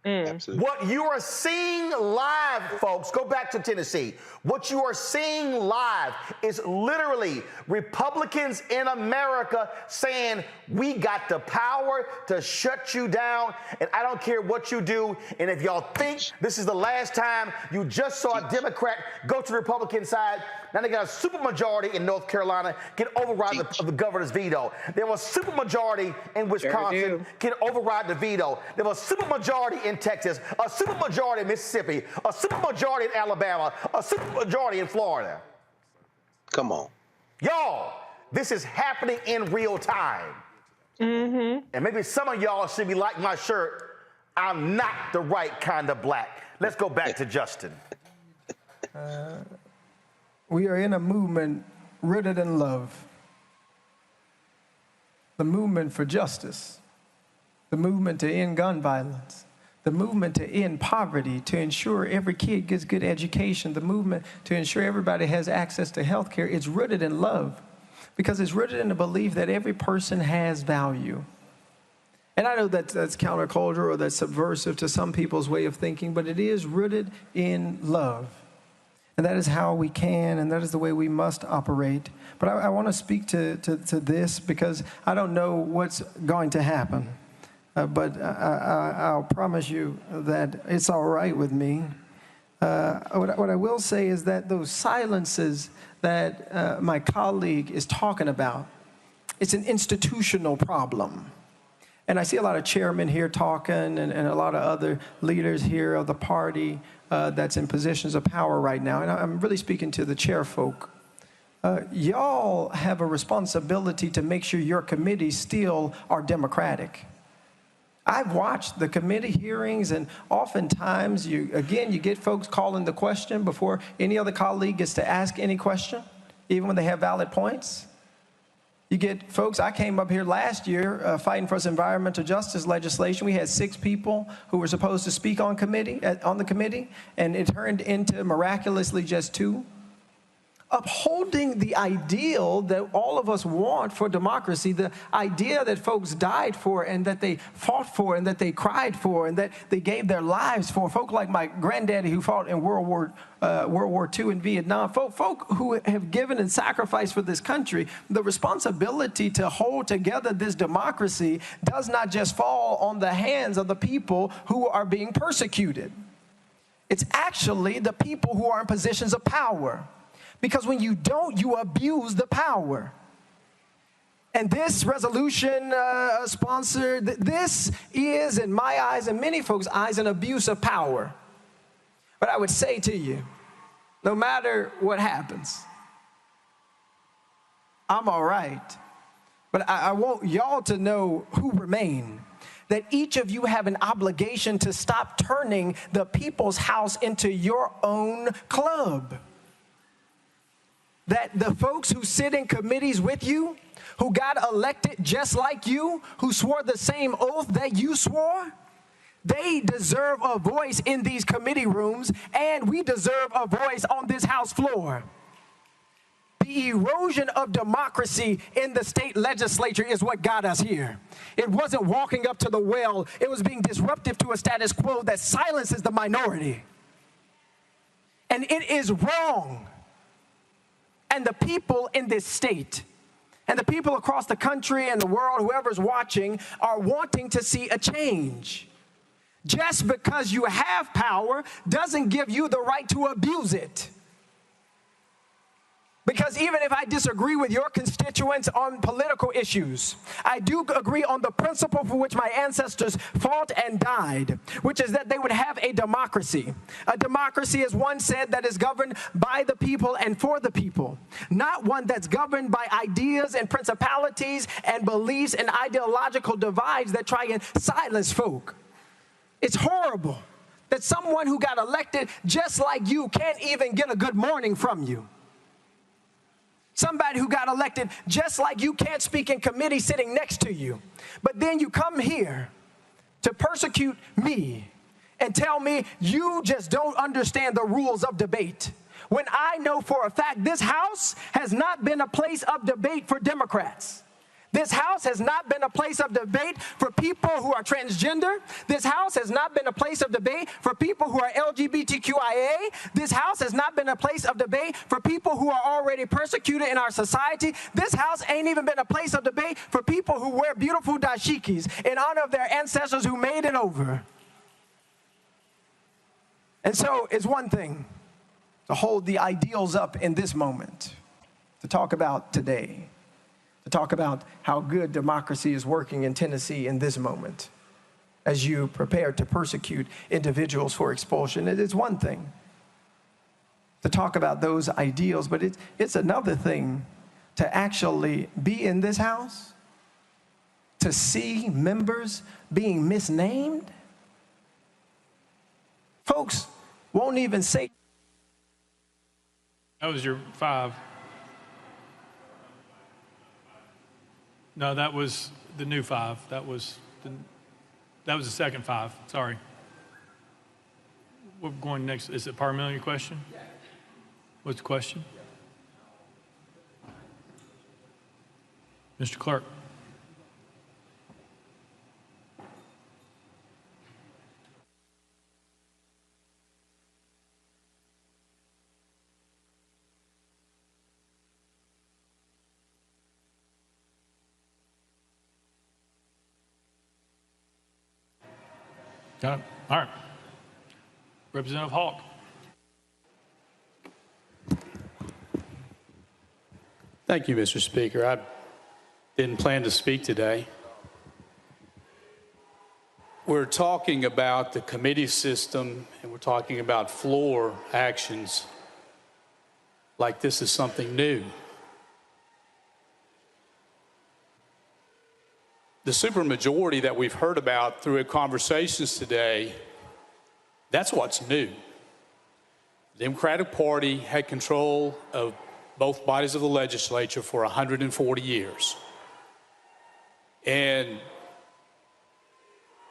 S19: Absolutely.
S1: What you are seeing live, folks, go back to Tennessee. What you are seeing live is literally Republicans in America saying, we got the power to shut you down, and I don't care what you do. And if y'all think this is the last time you just saw a Democrat go to the Republican side, now they got a supermajority in North Carolina, can override the governor's veto. There was a supermajority in Wisconsin, can override the veto. There was a supermajority in Texas, a supermajority in Mississippi, a supermajority in Alabama, a supermajority in Florida.
S19: Come on.
S1: Y'all, this is happening in real time. And maybe some of y'all should be like my shirt, I'm not the right kind of black. Let's go back to Justin.
S15: We are in a movement rooted in love. The movement for justice, the movement to end gun violence, the movement to end poverty, to ensure every kid gets good education, the movement to ensure everybody has access to health care. It's rooted in love because it's rooted in the belief that every person has value. And I know that's countercultural or that's subversive to some people's way of thinking, but it is rooted in love. And that is how we can, and that is the way we must operate. But I want to speak to this because I don't know what's going to happen. But I'll promise you that it's all right with me. What I will say is that those silences that my colleague is talking about, it's an institutional problem. And I see a lot of chairmen here talking and a lot of other leaders here of the party that's in positions of power right now. And I'm really speaking to the chair folk. Y'all have a responsibility to make sure your committees still are democratic. I've watched the committee hearings, and oftentimes, you get folks calling the question before any other colleague gets to ask any question, even when they have valid points. You get folks, I came up here last year fighting for this environmental justice legislation. We had 6 people who were supposed to speak on the committee, and it turned into miraculously just 2. Upholding the ideal that all of us want for democracy, the idea that folks died for and that they fought for and that they cried for and that they gave their lives for. Folk like my granddaddy who fought in World War II in Vietnam. Folk who have given and sacrificed for this country. The responsibility to hold together this democracy does not just fall on the hands of the people who are being persecuted. It's actually the people who are in positions of power. Because when you don't, you abuse the power. And this resolution sponsored, this is, in my eyes and many folks' eyes, an abuse of power. But I would say to you, no matter what happens, I'm all right. But I want y'all to know who remain. That each of you have an obligation to stop turning the people's house into your own club. That the folks who sit in committees with you, who got elected just like you, who swore the same oath that you swore, they deserve a voice in these committee rooms, and we deserve a voice on this House floor. The erosion of democracy in the state legislature is what got us here. It wasn't walking up to the well. It was being disruptive to a status quo that silences the minority. And it is wrong. And the people in this state and the people across the country and the world, whoever's watching, are wanting to see a change. Just because you have power doesn't give you the right to abuse it. Because even if I disagree with your constituents on political issues, I do agree on the principle for which my ancestors fought and died, which is that they would have a democracy. A democracy, as one said, that is governed by the people and for the people, not one that's governed by ideas and principalities and beliefs and ideological divides that try and silence folk. It's horrible that someone who got elected just like you can't even get a good morning from you. Somebody who got elected just like you can't speak in committee sitting next to you. But then you come here to persecute me and tell me you just don't understand the rules of debate. When I know for a fact this House has not been a place of debate for Democrats. This House has not been a place of debate for people who are transgender. This House has not been a place of debate for people who are LGBTQIA. This House has not been a place of debate for people who are already persecuted in our society. This House ain't even been a place of debate for people who wear beautiful dashikis in honor of their ancestors who made it over. And so it's one thing to hold the ideals up in this moment, to talk about today, to talk about how good democracy is working in Tennessee in this moment as you prepare to persecute individuals for expulsion. It is one thing to talk about those ideals, but it's another thing to actually be in this House, to see members being misnamed. Folks won't even say.
S10: That was your 5. No, that was the new 5. That was the second 5. Sorry. We're going next. Is it parliamentary question? What's the question? Mr. Clerk. Got it. All right. Representative Hawk.
S2: Thank you, Mr. Speaker. I didn't plan to speak today. We're talking about the committee system, and we're talking about floor actions like this is something new. The supermajority that we've heard about through conversations today, that's what's new. The Democratic Party had control of both bodies of the legislature for 140 years. And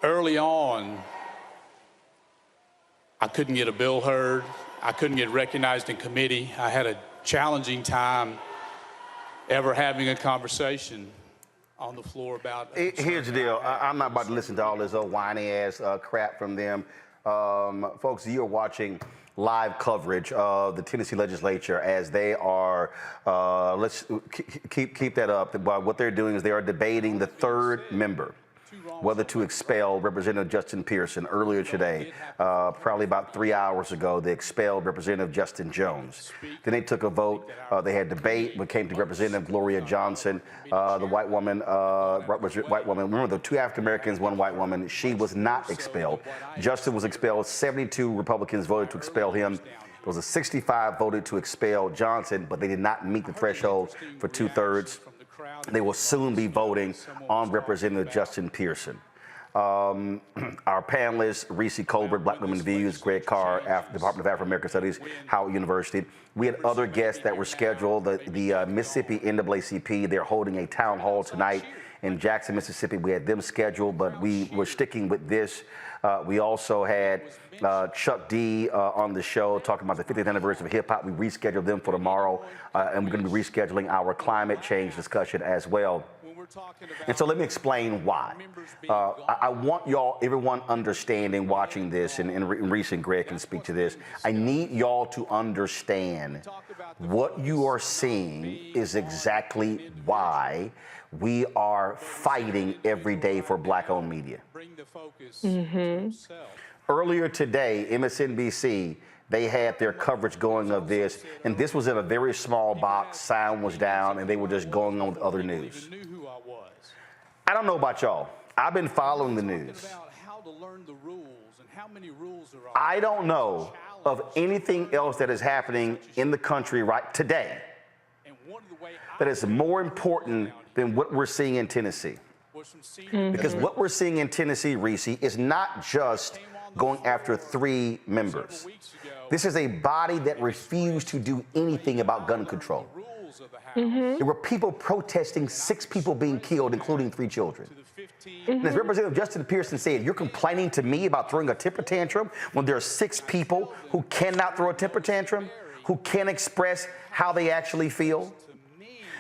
S2: early on, I couldn't get a bill heard. I couldn't get recognized in committee. I had a challenging time ever having a conversation on the floor about.
S1: Here's the deal. I'm not about to listen to all this old whiny ass crap from them. Folks, you're watching live coverage of the Tennessee legislature as they are, let's keep that up. What they're doing is they are debating the third member, whether to expel Representative Justin Pearson. Earlier today, probably about 3 hours ago, they expelled Representative Justin Jones. Then they took a vote. They had debate. When it came to Representative Gloria Johnson, the white woman, remember the 2 African Americans, 1 white woman, she was not expelled. Justin was expelled. 72 Republicans voted to expel him. There was a 65 voted to expel Johnson, but they did not meet the threshold for 2/3. They will soon be voting on Representative Justin Pearson. Our panelists, Reese Colbert, Black Women Views, Greg Carr, Department of Afro-American Studies, Howard University. We had other guests that were scheduled. The Mississippi NAACP, they're holding a town hall tonight in Jackson, Mississippi. We had them scheduled, but we were sticking with this. We also had Chuck D on the show talking about the 50th anniversary of hip hop. We rescheduled them for tomorrow, and we're going to be rescheduling our climate change discussion as well. And so let me explain why. I want y'all, everyone understanding, watching this, and Reese and Greg can speak to this. I need y'all to understand what you are seeing is exactly why we are fighting every day for Black-owned media. Earlier today, MSNBC, they had their coverage going of this, and this was in a very small box, sound was down, and they were just going on with other news. I don't know about y'all. I've been following the news. I don't know of anything else that is happening in the country right today that is more important than what we're seeing in Tennessee. Because what we're seeing in Tennessee, Reese, is not just going after 3 members. This is a body that refused to do anything about gun control. There were people protesting, 6 people being killed, including 3 children. And as Representative Justin Pearson said, you're complaining to me about throwing a temper tantrum when there are 6 people who cannot throw a temper tantrum, who can't express how they actually feel?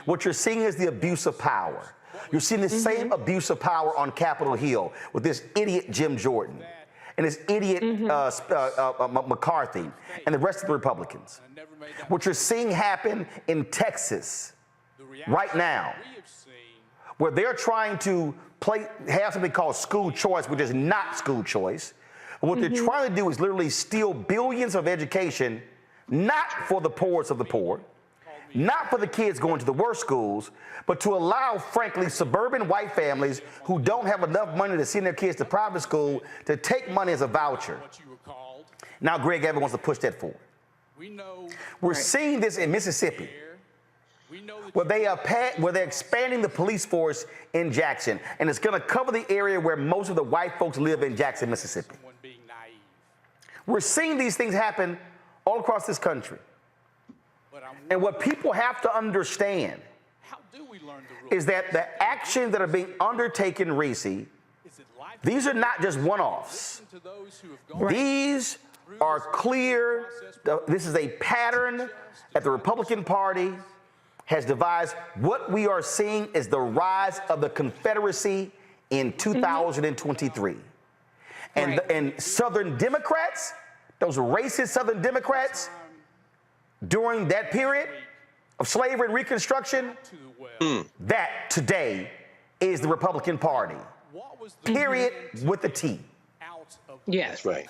S1: What you're seeing is the abuse of power. You're seeing the same abuse of power on Capitol Hill with this idiot Jim Jordan and this idiot McCarthy and the rest of the Republicans. What you're seeing happen in Texas right now, where they're trying to have something called school choice, which is not school choice. What they're trying to do is literally steal billions of education, not for the poorest of the poor, not for the kids going to the worst schools, but to allow, frankly, suburban white families who don't have enough money to send their kids to private school to take money as a voucher. Now Greg Abbott wants to push that forward. We're seeing this in Mississippi, where they're expanding the police force in Jackson, and it's going to cover the area where most of the white folks live in Jackson, Mississippi. We're seeing these things happen all across this country. And what people have to understand is that the actions that are being undertaken, Reese, these are not just one-offs. These are clear. This is a pattern that the Republican Party has devised. What we are seeing is the rise of the Confederacy in 2023. And Southern Democrats, those racist Southern Democrats, during that period of slavery and Reconstruction, that today is the Republican Party. Period, with a T.
S8: Yes.
S19: That's right.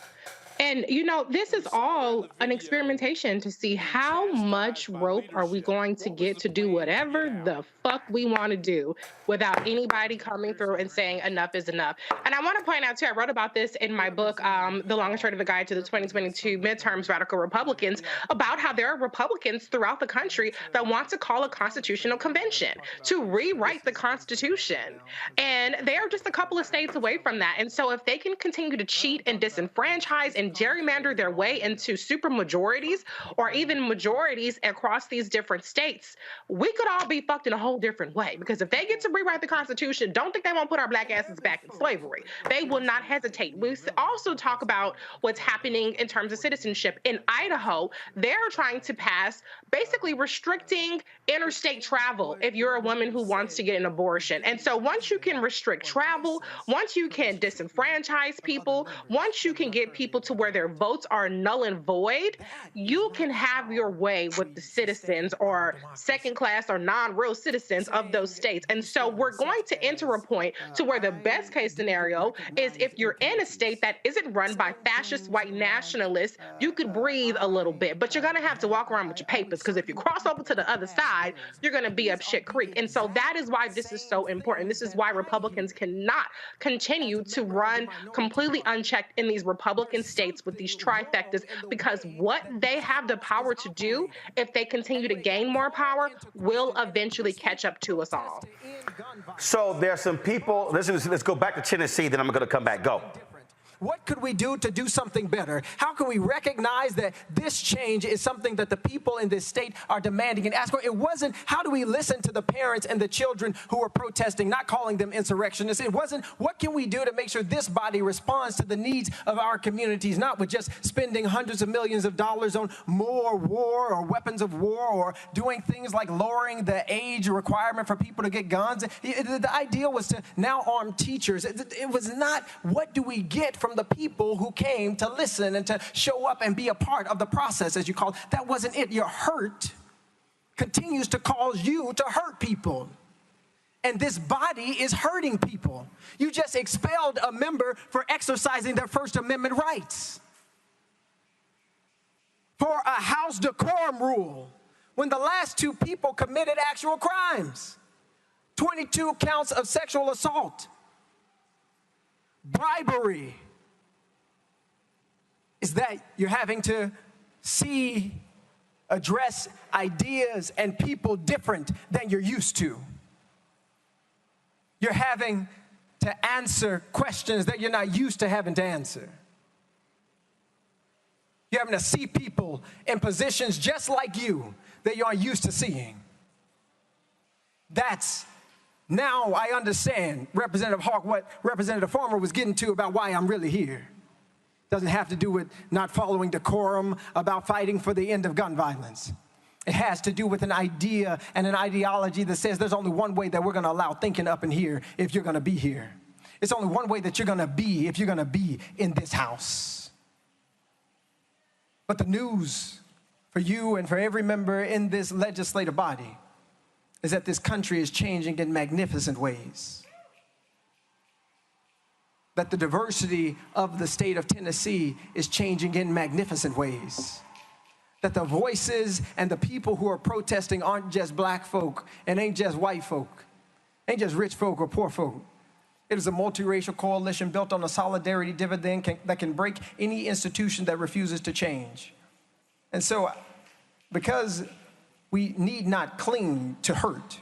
S8: And, you know, this is all an experimentation to see how much rope are we going to get to do whatever the fuck we want to do without anybody coming through and saying enough is enough. And I want to point out, too, I wrote about this in my book, The Long and Short of the Guide to the 2022 Midterms Radical Republicans, about how there are Republicans throughout the country that want to call a constitutional convention to rewrite the Constitution. And they are just a couple of states away from that. And so if they can continue to cheat and disenfranchise and gerrymander their way into super majorities or even majorities across these different states, we could all be fucked in a whole different way. Because if they get to rewrite the Constitution, don't think they won't put our black asses back in slavery. They will not hesitate. We also talk about what's happening in terms of citizenship. In Idaho, they're trying to pass basically restricting interstate travel if you're a woman who wants to get an abortion. And so once you can restrict travel, once you can disenfranchise people, once you can get people to where their votes are null and void, you can have your way with the citizens or second class or non-real citizens of those states. And so we're going to enter a point to where the best case scenario is if you're in a state that isn't run by fascist white nationalists, you could breathe a little bit, but you're going to have to walk around with your papers, because if you cross over to the other side, you're going to be up shit creek. And so that is why this is so important. This is why Republicans cannot continue to run completely unchecked in these Republican states with these trifectas, because what they have the power to do, if they continue to gain more power, will eventually catch up to us all.
S1: So there's some people, let's go back to Tennessee, then I'm going to come back. Go.
S18: What could we do to do something better? How can we recognize that this change is something that the people in this state are demanding and asking for? It wasn't, how do we listen to the parents and the children who are protesting, not calling them insurrectionists? It wasn't, what can we do to make sure this body responds to the needs of our communities, not with just spending hundreds of millions of dollars on more war or weapons of war or doing things like lowering the age requirement for people to get guns. The idea was to now arm teachers. It was not, what do we get from the people who came to listen and to show up and be a part of the process, as you call it. That wasn't it. Your hurt continues to cause you to hurt people. And this body is hurting people. You just expelled a member for exercising their First Amendment rights, for a house decorum rule, when the last two people committed actual crimes. 22 counts of sexual assault, bribery. Is that you're having to address ideas and people different than you're used to. You're having to answer questions that you're not used to having to answer. You're having to see people in positions just like you that you aren't used to seeing. That's, now I understand, Representative Hawk, what Representative Farmer was getting to about why I'm really here. Doesn't have to do with not following decorum, about fighting for the end of gun violence. It has to do with an idea and an ideology that says there's only one way that we're going to allow thinking up in here if you're going to be here. It's only one way that you're going to be if you're going to be in this house. But the news for you and for every member in this legislative body is that this country is changing in magnificent ways. That the diversity of the state of Tennessee is changing in magnificent ways. That the voices and the people who are protesting aren't just black folk and ain't just white folk, ain't just rich folk or poor folk. It is a multiracial coalition built on a solidarity dividend that can break any institution that refuses to change. And so, because we need not cling to hurt,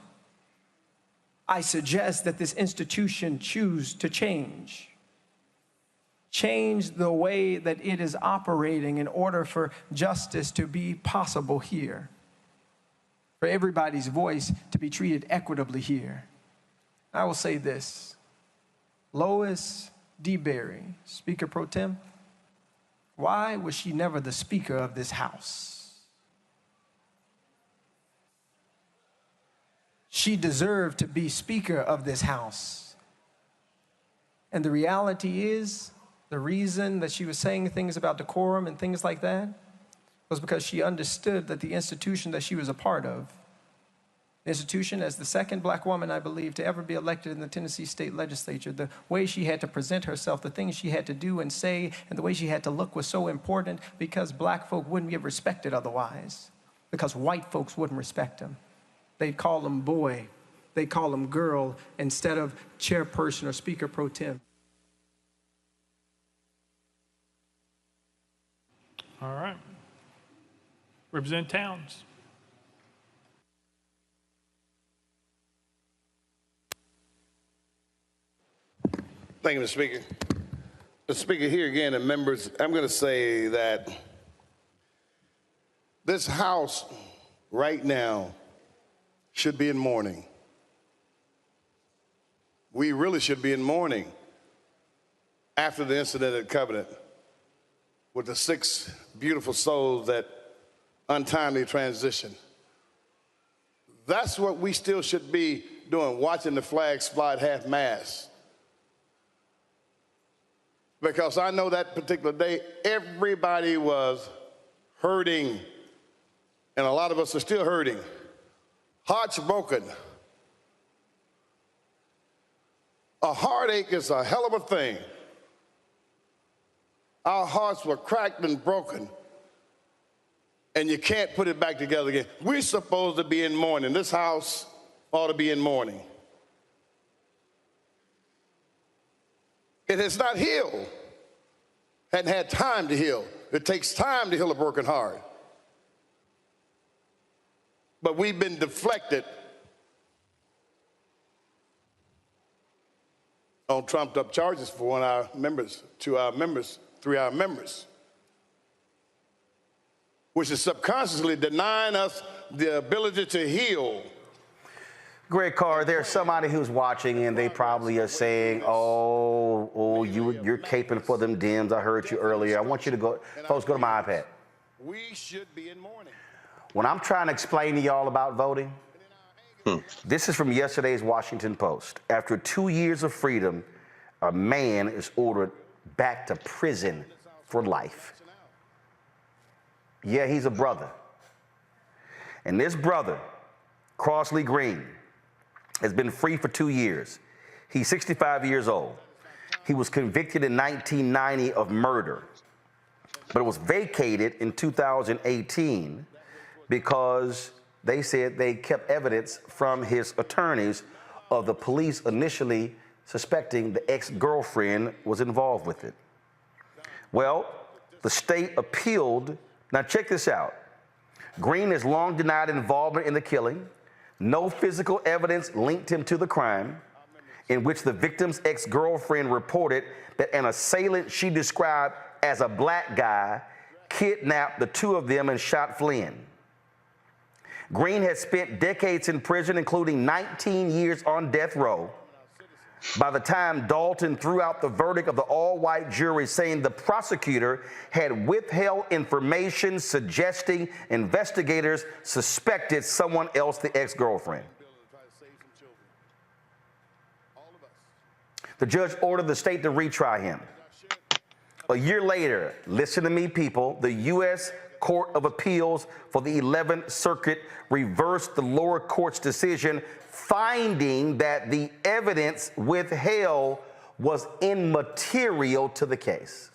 S18: I suggest that this institution choose to change. Change the way that it is operating in order for justice to be possible here. for everybody's voice to be treated equitably here. I will say this. Lois DeBerry, Speaker Pro Tem, why was she never the Speaker of this House? She deserved to be Speaker of this House. And the reality is, the reason that she was saying things about decorum and things like that was because she understood that the institution that she was a part of, the institution as the second black woman, I believe, to ever be elected in the Tennessee State Legislature, the way she had to present herself, the things she had to do and say, and the way she had to look was so important because black folk wouldn't get respected otherwise, because white folks wouldn't respect them. They'd call them boy, they'd call them girl, instead of chairperson or Speaker Pro Tem.
S10: All right. Representative Towns.
S3: Thank you, Mr. Speaker. Mr. Speaker, here again, and members, I'm going to say that this House right now should be in mourning. We really should be in mourning after the incident at Covenant with the 6 beautiful souls that untimely transitioned. That's what we still should be doing, watching the flags fly at half-mast. Because I know that particular day, everybody was hurting, and a lot of us are still hurting. Hearts broken. A heartache is a hell of a thing. Our hearts were cracked and broken, and you can't put it back together again. We're supposed to be in mourning. This House ought to be in mourning. It has not healed, hadn't had time to heal. It takes time to heal a broken heart. But we've been deflected on trumped up charges for 1 of our members, 2 of our members, 3 of our members, which is subconsciously denying us the ability to heal.
S1: Greg Carr, there's somebody who's watching and they probably are saying, you're caping for them Dems. I heard you earlier. I want you to go, folks, go to my iPad.
S3: We should be in mourning.
S1: When I'm trying to explain to y'all about voting, this is from yesterday's Washington Post. After 2 years of freedom, a man is ordered back to prison for life. Yeah, he's a brother. And this brother, Crossley Green, has been free for 2 years. He's 65 years old. He was convicted in 1990 of murder, but it was vacated in 2018 because they said they kept evidence from his attorneys of the police initially suspecting the ex-girlfriend was involved with it. Well, the state appealed. Now check this out. Green has long denied involvement in the killing. No physical evidence linked him to the crime, in which the victim's ex-girlfriend reported that an assailant she described as a black guy kidnapped the 2 of them and shot Flynn. Green has spent decades in prison, including 19 years on death row. By the time Dalton threw out the verdict of the all-white jury saying the prosecutor had withheld information suggesting investigators suspected someone else, the ex-girlfriend. The judge ordered the state to retry him. A year later, listen to me, people, the U.S. Court of Appeals for the 11th Circuit reversed the lower court's decision, finding that the evidence withheld was immaterial to the case.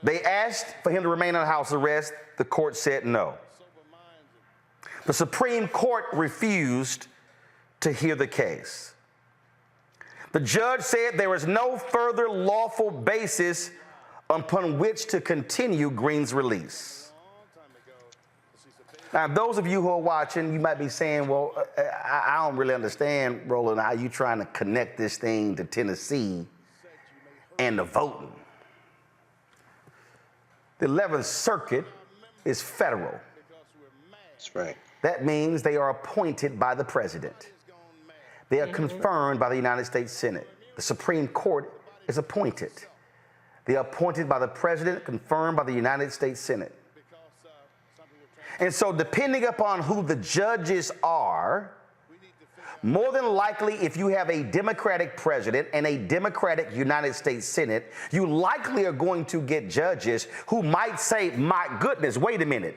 S1: They asked for him to remain on house arrest. The court said no. The Supreme Court refused to hear the case. The judge said there is no further lawful basis upon which to continue Green's release. Now, those of you who are watching, you might be saying, well, I don't really understand, Roland, how you trying to connect this thing to Tennessee and the voting. The 11th Circuit is federal.
S19: That's right.
S1: That means they are appointed by the president. They are confirmed by the United States Senate. The Supreme Court is appointed. They are appointed by the president, confirmed by the United States Senate. And so depending upon who the judges are, more than likely, if you have a Democratic president and a Democratic United States Senate, you likely are going to get judges who might say, my goodness, wait a minute.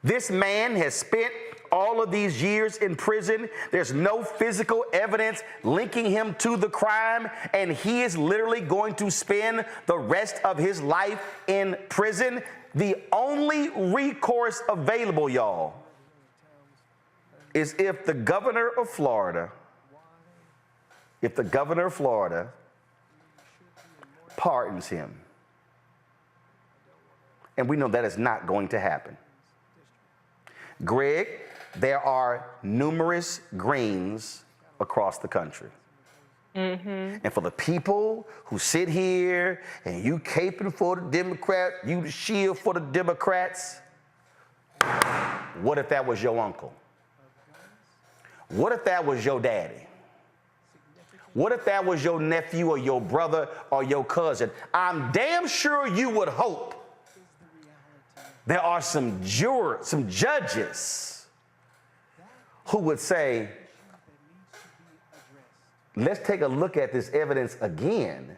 S1: This man has spent all of these years in prison. There's no physical evidence linking him to the crime, and he is literally going to spend the rest of his life in prison. The only recourse available, y'all, is if the governor of Florida, pardons him. And we know that is not going to happen. Greg, there are numerous greens across the country. And for the people who sit here and you caping for the Democrats, you the shield for the Democrats, what if that was your uncle? What if that was your daddy? What if that was your nephew or your brother or your cousin? I'm damn sure you would hope there are some judges who would say, let's take a look at this evidence again,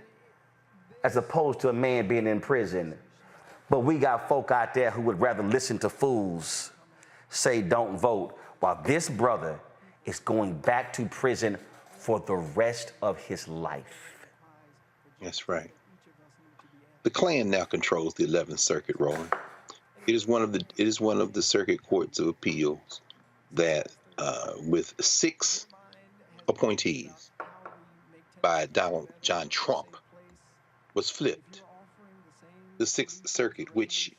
S1: as opposed to a man being in prison. But we got folk out there who would rather listen to fools say don't vote, while this brother is going back to prison for the rest of his life.
S19: That's right. The Klan now controls the 11th Circuit, Roland. It is one of the circuit courts of appeals that, with 6 appointees by Donald John Trump, was flipped. The 6th Circuit, which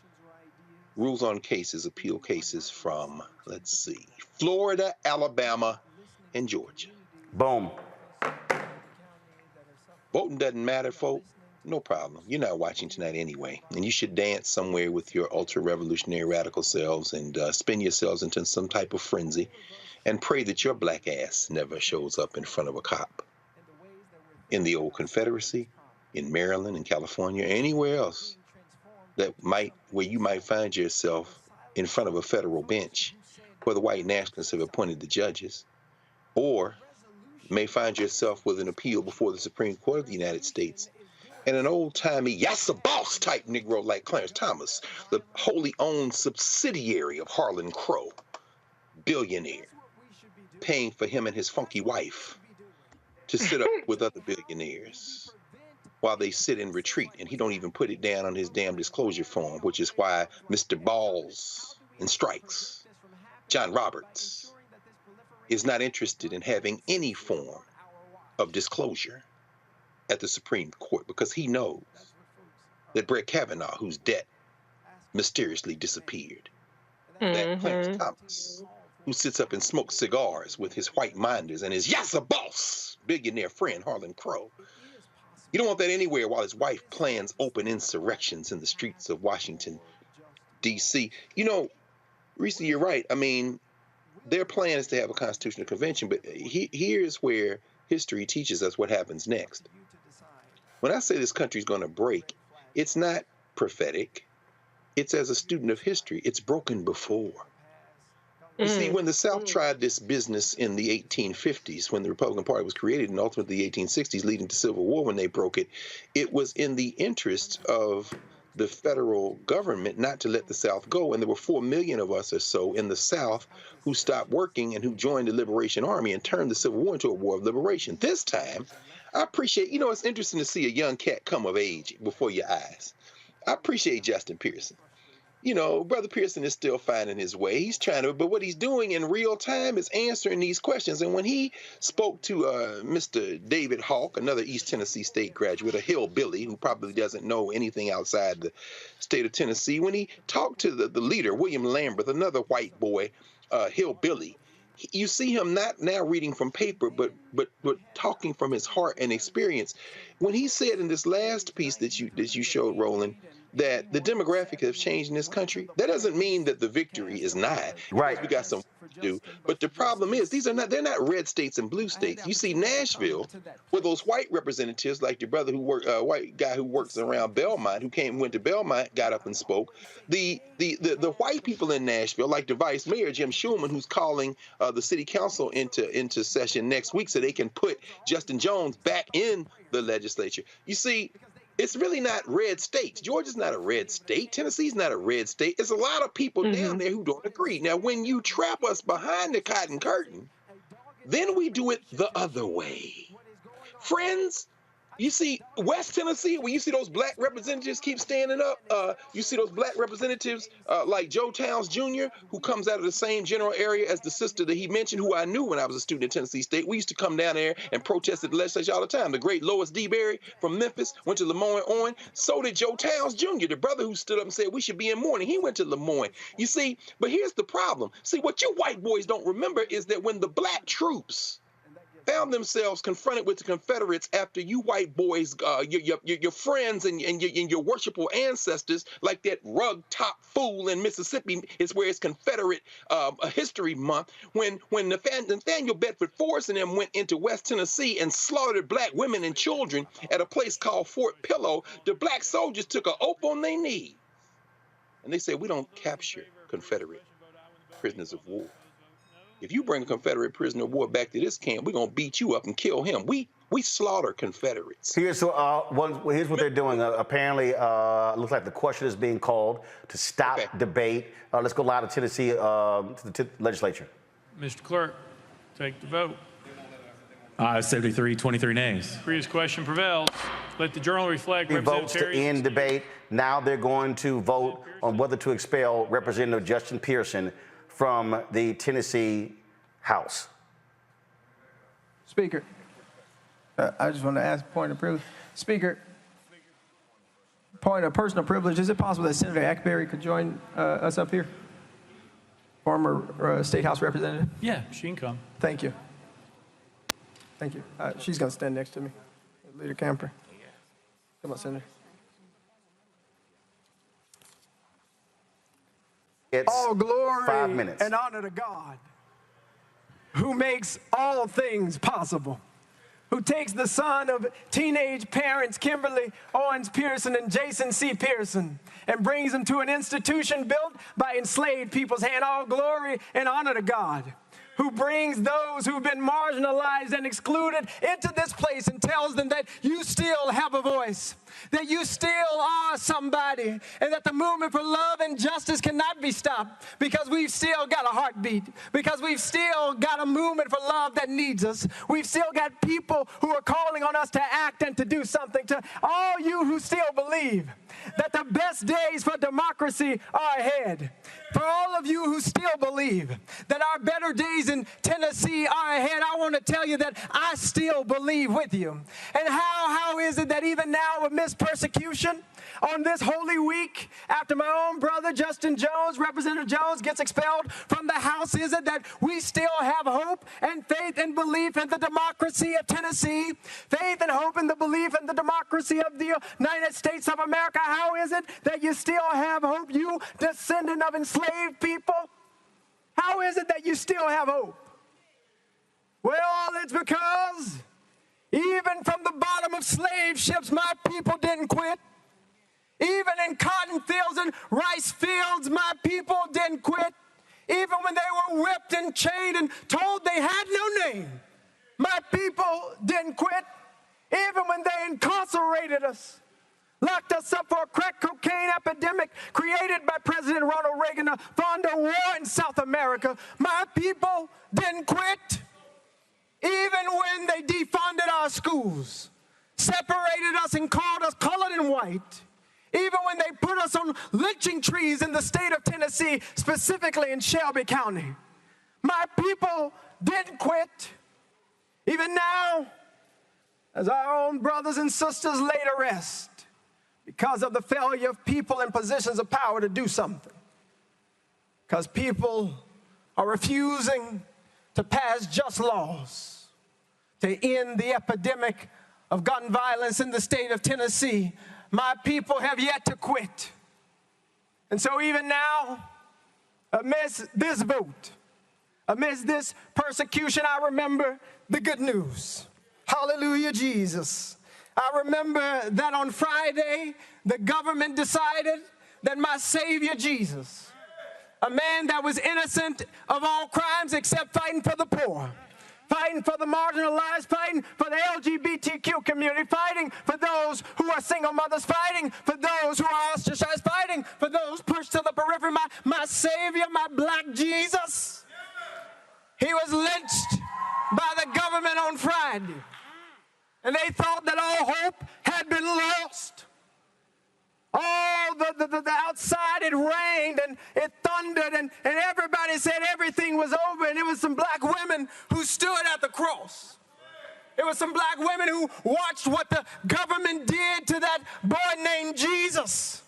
S19: rules on cases, appeal cases from, let's see, Florida, Alabama, and Georgia.
S1: Boom.
S19: Voting doesn't matter, folks. No problem. You're not watching tonight anyway. And you should dance somewhere with your ultra-revolutionary radical selves and spin yourselves into some type of frenzy and pray that your black ass never shows up in front of a cop. In the old Confederacy, in Maryland, in California, anywhere else where you might find yourself in front of a federal bench where the white nationalists have appointed the judges, or may find yourself with an appeal before the Supreme Court of the United States, and an old-timey yassa boss type Negro like Clarence Thomas, the wholly owned subsidiary of Harlan Crow, billionaire, paying for him and his funky wife to sit up with other billionaires while they sit in retreat, and he don't even put it down on his damn disclosure form, which is why Mr. Balls and Strikes, John Roberts, is not interested in having any form of disclosure at the Supreme Court, because he knows that Brett Kavanaugh, whose debt mysteriously disappeared, that Clarence Thomas, who sits up and smokes cigars with his white minders and his yassa boss, billionaire friend Harlan Crow, you don't want that anywhere while his wife plans open insurrections in the streets of Washington, D.C. You know, Reese, you're right. I mean, their plan is to have a constitutional convention, but here's where history teaches us what happens next. When I say this country's going to break, it's not prophetic. It's as a student of history. It's broken before. You see, when the South tried this business in the 1850s, when the Republican Party was created, and ultimately the 1860s, leading to civil war when they broke it, it was in the interest of the federal government not to let the South go. And there were 4 million of us or so in the South who stopped working and who joined the Liberation Army and turned the Civil War into a war of liberation. This time, I appreciate, you know, it's interesting to see a young cat come of age before your eyes. I appreciate Justin Pearson. You know, Brother Pearson is still finding his way. He's trying to, but what he's doing in real time is answering these questions. And when he spoke to Mr. David Hawk, another East Tennessee State graduate, a hillbilly who probably doesn't know anything outside the state of Tennessee, when he talked to the leader, William Lambert, another white boy, hillbilly, you see him not now reading from paper, but talking from his heart and experience. When he said in this last piece that you showed, Roland, that the demographic has changed in this country, that doesn't mean that the victory is nigh.
S1: Right.
S19: We got some work to do. But the problem is they're not red states and blue states. You see Nashville, where those white representatives, like your brother who worked, white guy who works around Belmont, went to Belmont, got up and spoke. The white people in Nashville, like the vice mayor, Jim Schulman, who's calling the city council into session next week so they can put Justin Jones back in the legislature. You see, it's really not red states. Georgia's not a red state. Tennessee's not a red state. It's a lot of people down there who don't agree. Now, when you trap us behind the cotton curtain, then we do it the other way. Friends, you see West Tennessee, where you see those black representatives keep standing up, you see those black representatives like Joe Towns Jr., who comes out of the same general area as the sister that he mentioned, who I knew when I was a student at Tennessee State. We used to come down there and protest at the legislature all the time. The great Lois D. Berry from Memphis went to Lemoyne-Owen. So did Joe Towns Jr., the brother who stood up and said we should be in mourning. He went to Lemoyne. You see, but here's the problem. See, what you white boys don't remember is that when the black troops found themselves confronted with the Confederates after you white boys, your friends and your worshipful ancestors, like that rug-top fool in Mississippi, is where it's Confederate History Month, when Nathaniel Bedford Forrest and them went into West Tennessee and slaughtered black women and children at a place called Fort Pillow, the black soldiers took an oath on their knee. And they said, we don't capture Confederate prisoners of war. If you bring a Confederate prisoner of war back to this camp, we're going to beat you up and kill him. We slaughter Confederates.
S1: Here's what they're doing. Apparently, looks like the question is being called to stop debate. Let's go live to Tennessee, to the legislature.
S10: Mr. Clerk, take the vote.
S14: Ayes 73, 23 nays.
S10: Previous question prevails. Let the journal reflect.
S1: He votes to end debate. Now they're going to vote on whether to expel Representative Justin Pearson from the Tennessee House.
S18: Speaker, I just want to ask point of privilege. Speaker, point of personal privilege. Is it possible that Senator Ackberry could join us up here? Former State House Representative?
S10: Yeah, she can come.
S18: Thank you. Thank you. She's going to stand next to me. Leader Camper. Come on, Senator.
S1: It's
S15: all glory
S1: 5 minutes.
S15: and honor to God, who makes all things possible, who takes the son of teenage parents Kimberly Owens Pearson and Jason C. Pearson and brings them to an institution built by enslaved people's hand. All glory and honor to God, who brings those who've been marginalized and excluded into this place and tells them that you still have a voice, that you still are somebody, and that the movement for love and justice cannot be stopped because we've still got a heartbeat, because we've still got a movement for love that needs us. We've still got people who are calling on us to act and to do something. To all you who still believe that the best days for democracy are ahead, for all of you who still believe that our better days in Tennessee are ahead, I want to tell you that I still believe with you. And how is it that even now amidst persecution on this Holy Week, after my own brother Justin Jones, Representative Jones, gets expelled from the House, is it that we still have hope and faith and belief in the democracy of Tennessee, faith and hope in the belief in the democracy of the United States of America? How is it that you still have hope, you descendant of enslaved people? How is it that you still have hope? Well, it's because even from the bottom of slave ships, my people didn't quit. Even in cotton fields and rice fields, my people didn't quit. Even when they were whipped and chained and told they had no name, my people didn't quit. Even when they incarcerated us, locked us up for a crack cocaine epidemic created by President Ronald Reagan to fund a war in South America, my people didn't quit. Even when they defunded our schools, separated us and called us colored and white, even when they put us on lynching trees in the state of Tennessee, specifically in Shelby County, my people didn't quit. Even now, as our own brothers and sisters lay to rest because of the failure of people in positions of power to do something, because people are refusing to pass just laws to end the epidemic of gun violence in the state of Tennessee,
S18: My people have yet to quit. And so even now, amidst this vote, amidst this persecution, I remember the good news. Hallelujah, Jesus. I remember that on Friday, the government decided that my Savior Jesus, a man that was innocent of all crimes except fighting for the poor, fighting for the marginalized, fighting for the LGBTQ community, fighting for those who are single mothers, fighting for those who are ostracized, fighting for those pushed to the periphery. My Savior, my black Jesus, he was lynched by the government on Friday. And they thought that all hope had been lost. Oh, the outside, it rained and it thundered and everybody said everything was over, and it was some black women who stood at the cross. It was some black women who watched what the government did to that boy named Jesus.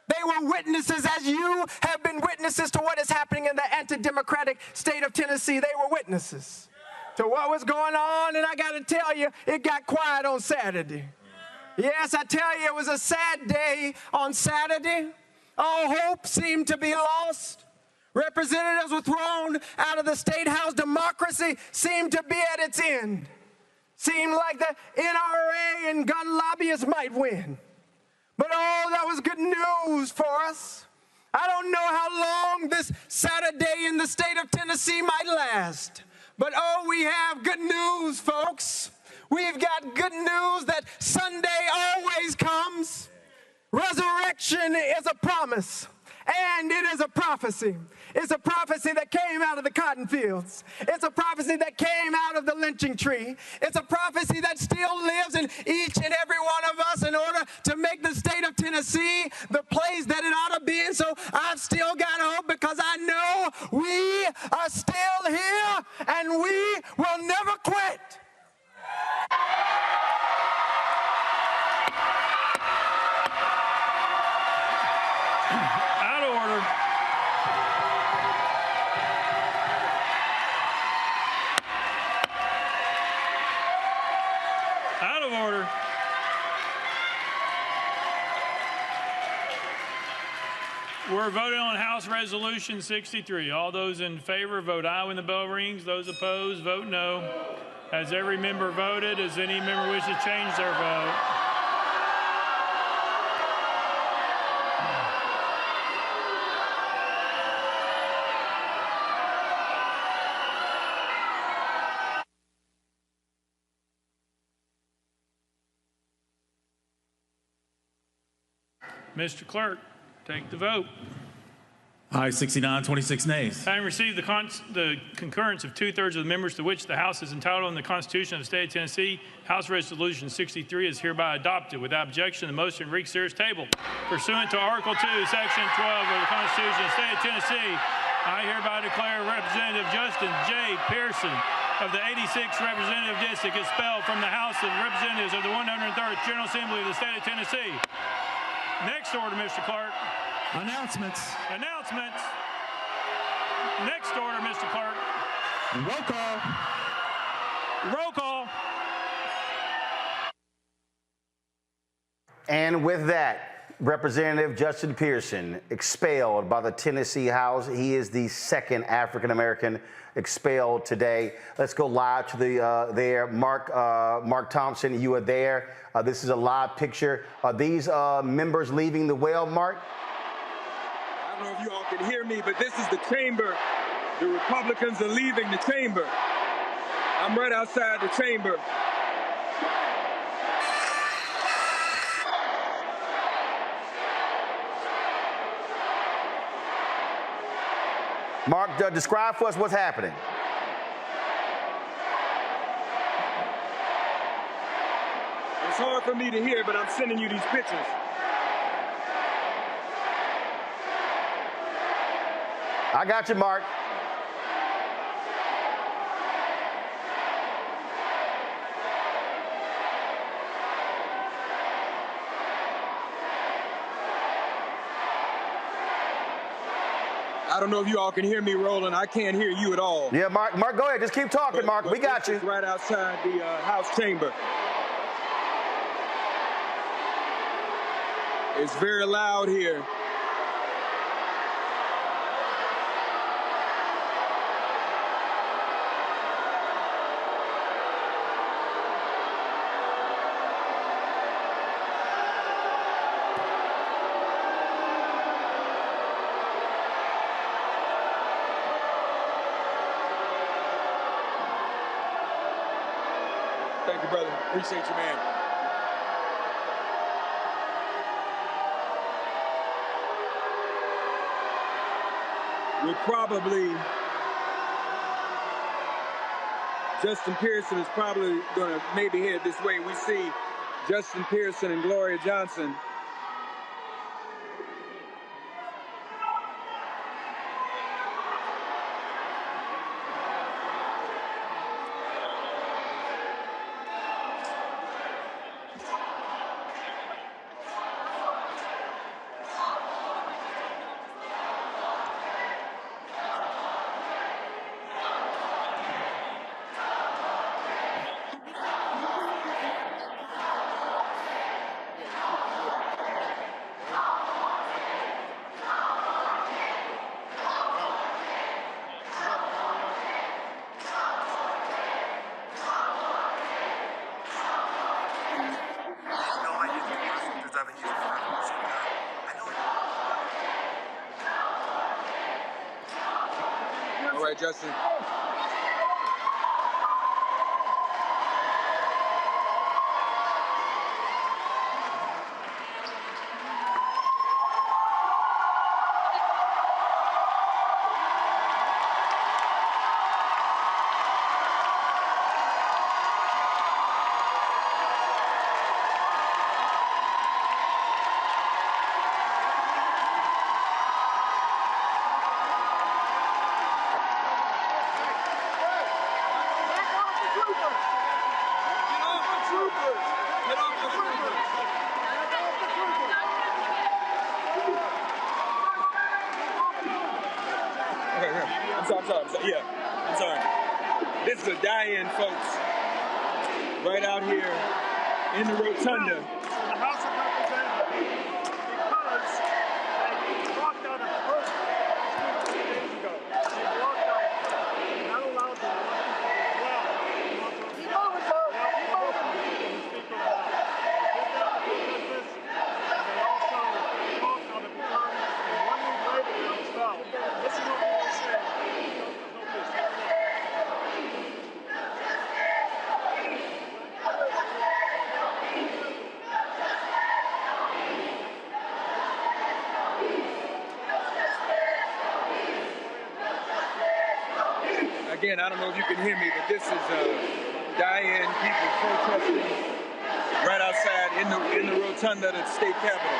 S18: They were witnesses, as you have been witnesses to what is happening in the anti-democratic state of Tennessee. They were witnesses to what was going on, and I got to tell you, it got quiet on Saturday. Yes, I tell you, it was a sad day on Saturday. All hope seemed to be lost. Representatives were thrown out of the State House. Democracy seemed to be at its end. Seemed like the NRA and gun lobbyists might win. But oh, that was good news for us. I don't know how long this Saturday in the state of Tennessee might last. But oh, we have good news, folks. We've got good news that Sunday always comes. Resurrection is a promise, and it is a prophecy. It's a prophecy that came out of the cotton fields. It's a prophecy that came out of the lynching tree. It's a prophecy that still lives in each and every one of us in order to make the state of Tennessee the place that it ought to be. And so I've still got hope, because I know we are still here and we will never quit.
S10: Out of order. Out of order. We're voting on House Resolution 63. All those in favor vote aye when the bell rings. Those opposed vote no. Has every member voted? Does any member wish to change their vote? Mr. Clerk, take the vote.
S14: Aye, 69, 26 nays.
S10: Having received the concurrence of 2/3 of the members to which the House is entitled in the Constitution of the State of Tennessee, House Resolution 63 is hereby adopted. Without objection, the motion reconsider is tabled. Pursuant to Article 2, Section 12 of the Constitution of the State of Tennessee, I hereby declare Representative Justin J. Pearson of the 86th Representative District expelled from the House of Representatives of the 103rd General Assembly of the State of Tennessee. Next order, Mr. Clerk.
S20: Announcements.
S10: Announcements. Next order, Mr. Clerk.
S20: Roll call.
S10: Roll call.
S1: And with that, Representative Justin Pearson expelled by the Tennessee House. He is the second African-American expelled today. Let's go live to the Mark Thompson, you are there. This is a live picture. Are these members leaving the well, Mark?
S4: I don't know if you all can hear me, but this is the chamber. The Republicans are leaving the chamber. I'm right outside the chamber.
S1: Mark, describe for us what's happening.
S4: It's hard for me to hear, but I'm sending you these pictures.
S1: I got you, Mark.
S4: I don't know if you all can hear me, Roland. I can't hear you at all.
S1: Yeah, Mark, go ahead. Just keep talking, Mark. We got you.
S4: Right outside the House chamber. It's very loud here. Thank you, brother. Appreciate you, man. We're probably, Justin Pearson is probably going to maybe head this way. We see Justin Pearson and Gloria Johnson. All right, Justin. I'm sorry. Yeah, I'm sorry. This is a die-in, folks. Right out here in the rotunda.
S5: The House of Representatives, because they walked out of first 2 days ago. They walked out, not allowed to keep moving, sir. Keep moving. Speaker of the House. They did that for business, and they also talked on the return, and 1 week later they're expelled. This is what we were saying.
S4: Again, I don't know if you can hear me, but this is die-in people protesting right outside in the rotunda of the state capitol.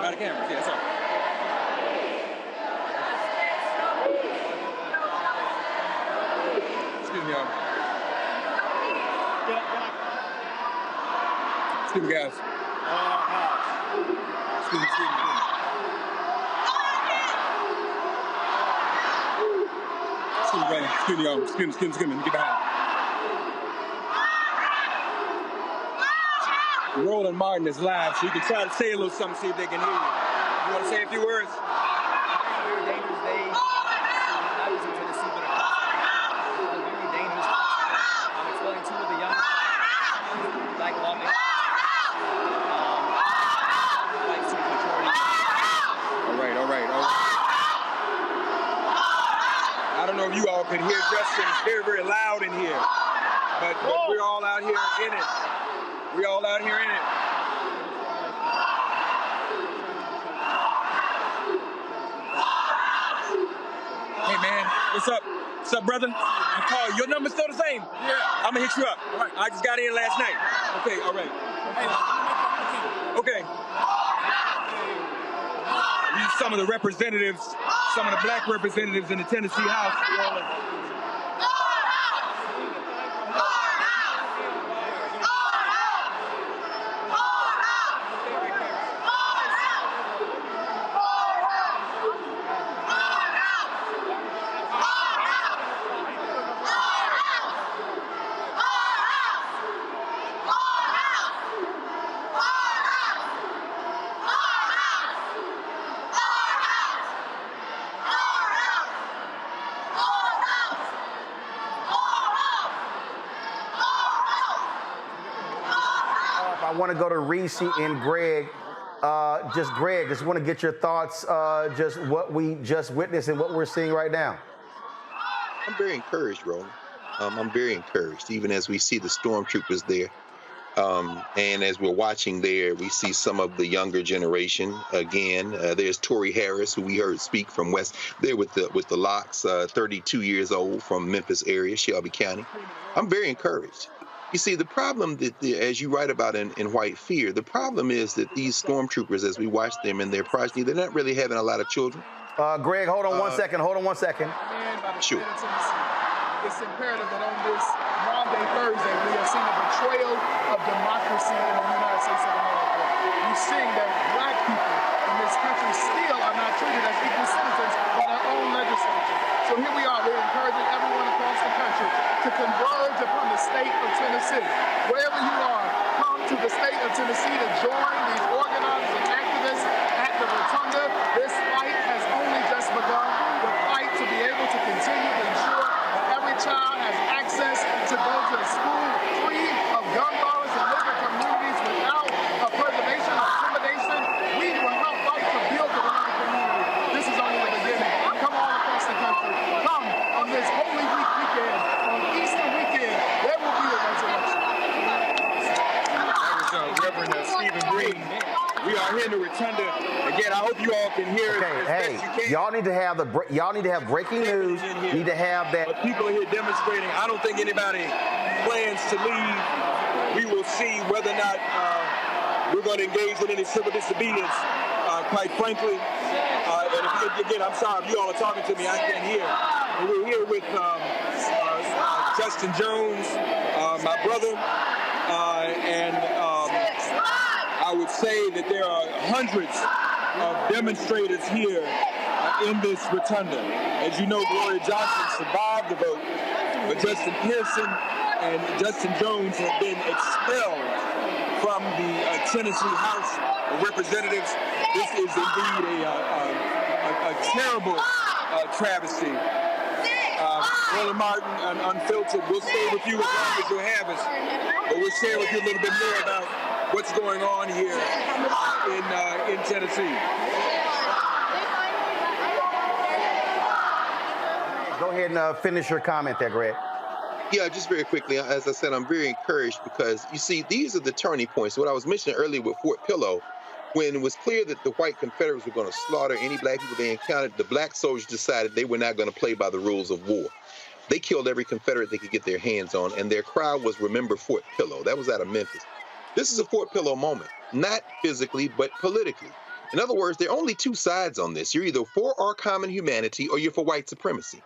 S4: By the cameras, yeah, sorry. Excuse me, y'all. Excuse me, guys. Excuse me. Excuse me, brother. Excuse me, y'all. Excuse me. Let me get behind. Roland Martin is live, so you can try to say a little something, see if they can hear you. You want to say a few words?
S7: Very dangerous day. I was in Tennessee, but a very dangerous place. I'm expelling two of the young black lawmakers.
S4: All right. I don't know if you all could hear Justin. It's very, very loud in here. But we're all out here in it. We're all out here in it. Hey, man. What's up? What's up, brother? I'm calling. Your number's still the same? Yeah. I'm going to hit you up. All right. I just got in last night. Okay, all right. Okay. These are some of the representatives, some of the black representatives in the Tennessee House.
S1: I want to go to Reese and Greg. Greg, just want to get your thoughts, just what we just witnessed and what we're seeing right now.
S19: I'm very encouraged, Roland. I'm very encouraged, even as we see the stormtroopers there. And as we're watching there, we see some of the younger generation again. There's Tori Harris, who we heard speak from West, there with the locks, 32 years old from Memphis area, Shelby County. I'm very encouraged. You see, the problem that, as you write about in White Fear, the problem is that these stormtroopers, as we watch them and their progeny, they're not really having a lot of children.
S1: Greg, hold on 1 second.
S19: Sure.
S5: It's imperative that on this Monday, Thursday, we have seen a betrayal of democracy in the United States of America. We're seeing that black people in this country still are not treated as equal citizens by their own legislature. So here we are, we're encouraging everyone across the country to converge upon the state of Tennessee. Wherever you are, come to the state of Tennessee to join these organizers and activists at the Rotunda. This fight has only just begun. The fight to be able to continue to ensure that every child has access to go to a school free of gun violence and live in communities without a preservation of intimidation. We will help fight to build the American community. This is only the beginning. Come all across the country. Come on this Holy Week weekend, on Easter weekend, there will be a resurrection.
S4: That was Reverend Stephen Green. We are here in the Rotunda. Again, I hope you all can hear it as best you can.
S1: Y'all need to have breaking news. Need to have that.
S4: But people are here demonstrating. I don't think anybody plans to leave. We will see whether or not we're going to engage in any civil disobedience, quite frankly. And again, I'm sorry if you all are talking to me. I can't hear. But we're here with Justin Jones, my brother, and I would say that there are hundreds of demonstrators here in this rotunda. As you know, Gloria Johnson survived the vote, but Justin Pearson and Justin Jones have been expelled from the Tennessee House of Representatives. This is indeed a terrible travesty. Roland Martin, Unfiltered, we'll stay with you as long as you'll have us, but we'll share with you a little bit more about what's going on here in Tennessee.
S1: Go ahead and finish your comment there, Greg.
S19: Yeah, just very quickly. As I said, I'm very encouraged because, you see, these are the turning points. What I was mentioning earlier with Fort Pillow, when it was clear that the white Confederates were going to slaughter any black people they encountered, the black soldiers decided they were not going to play by the rules of war. They killed every Confederate they could get their hands on, and their crowd was Remember Fort Pillow. That was out of Memphis. This is a Fort Pillow moment, not physically, but politically. In other words, there are only two sides on this. You're either for our common humanity or you're for white supremacy.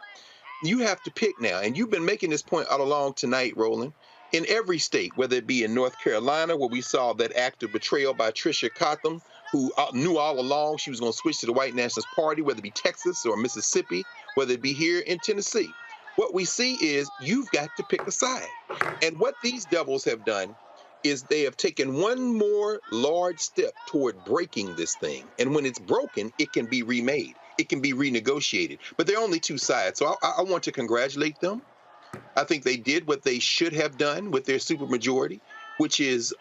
S19: You have to pick now, and you've been making this point all along tonight, Roland. in every state, whether it be in North Carolina, where we saw that act of betrayal by Tricia Cotham, who knew all along she was going to switch to the white nationalist party, whether it be Texas or Mississippi, whether it be here in Tennessee. What we see is you've got to pick a side. And what these devils have done is they have taken one more large step toward breaking this thing. And when it's broken, it can be remade. It can be renegotiated. But there are only two sides. So I want to congratulate them. I think they did what they should have done with their supermajority, which is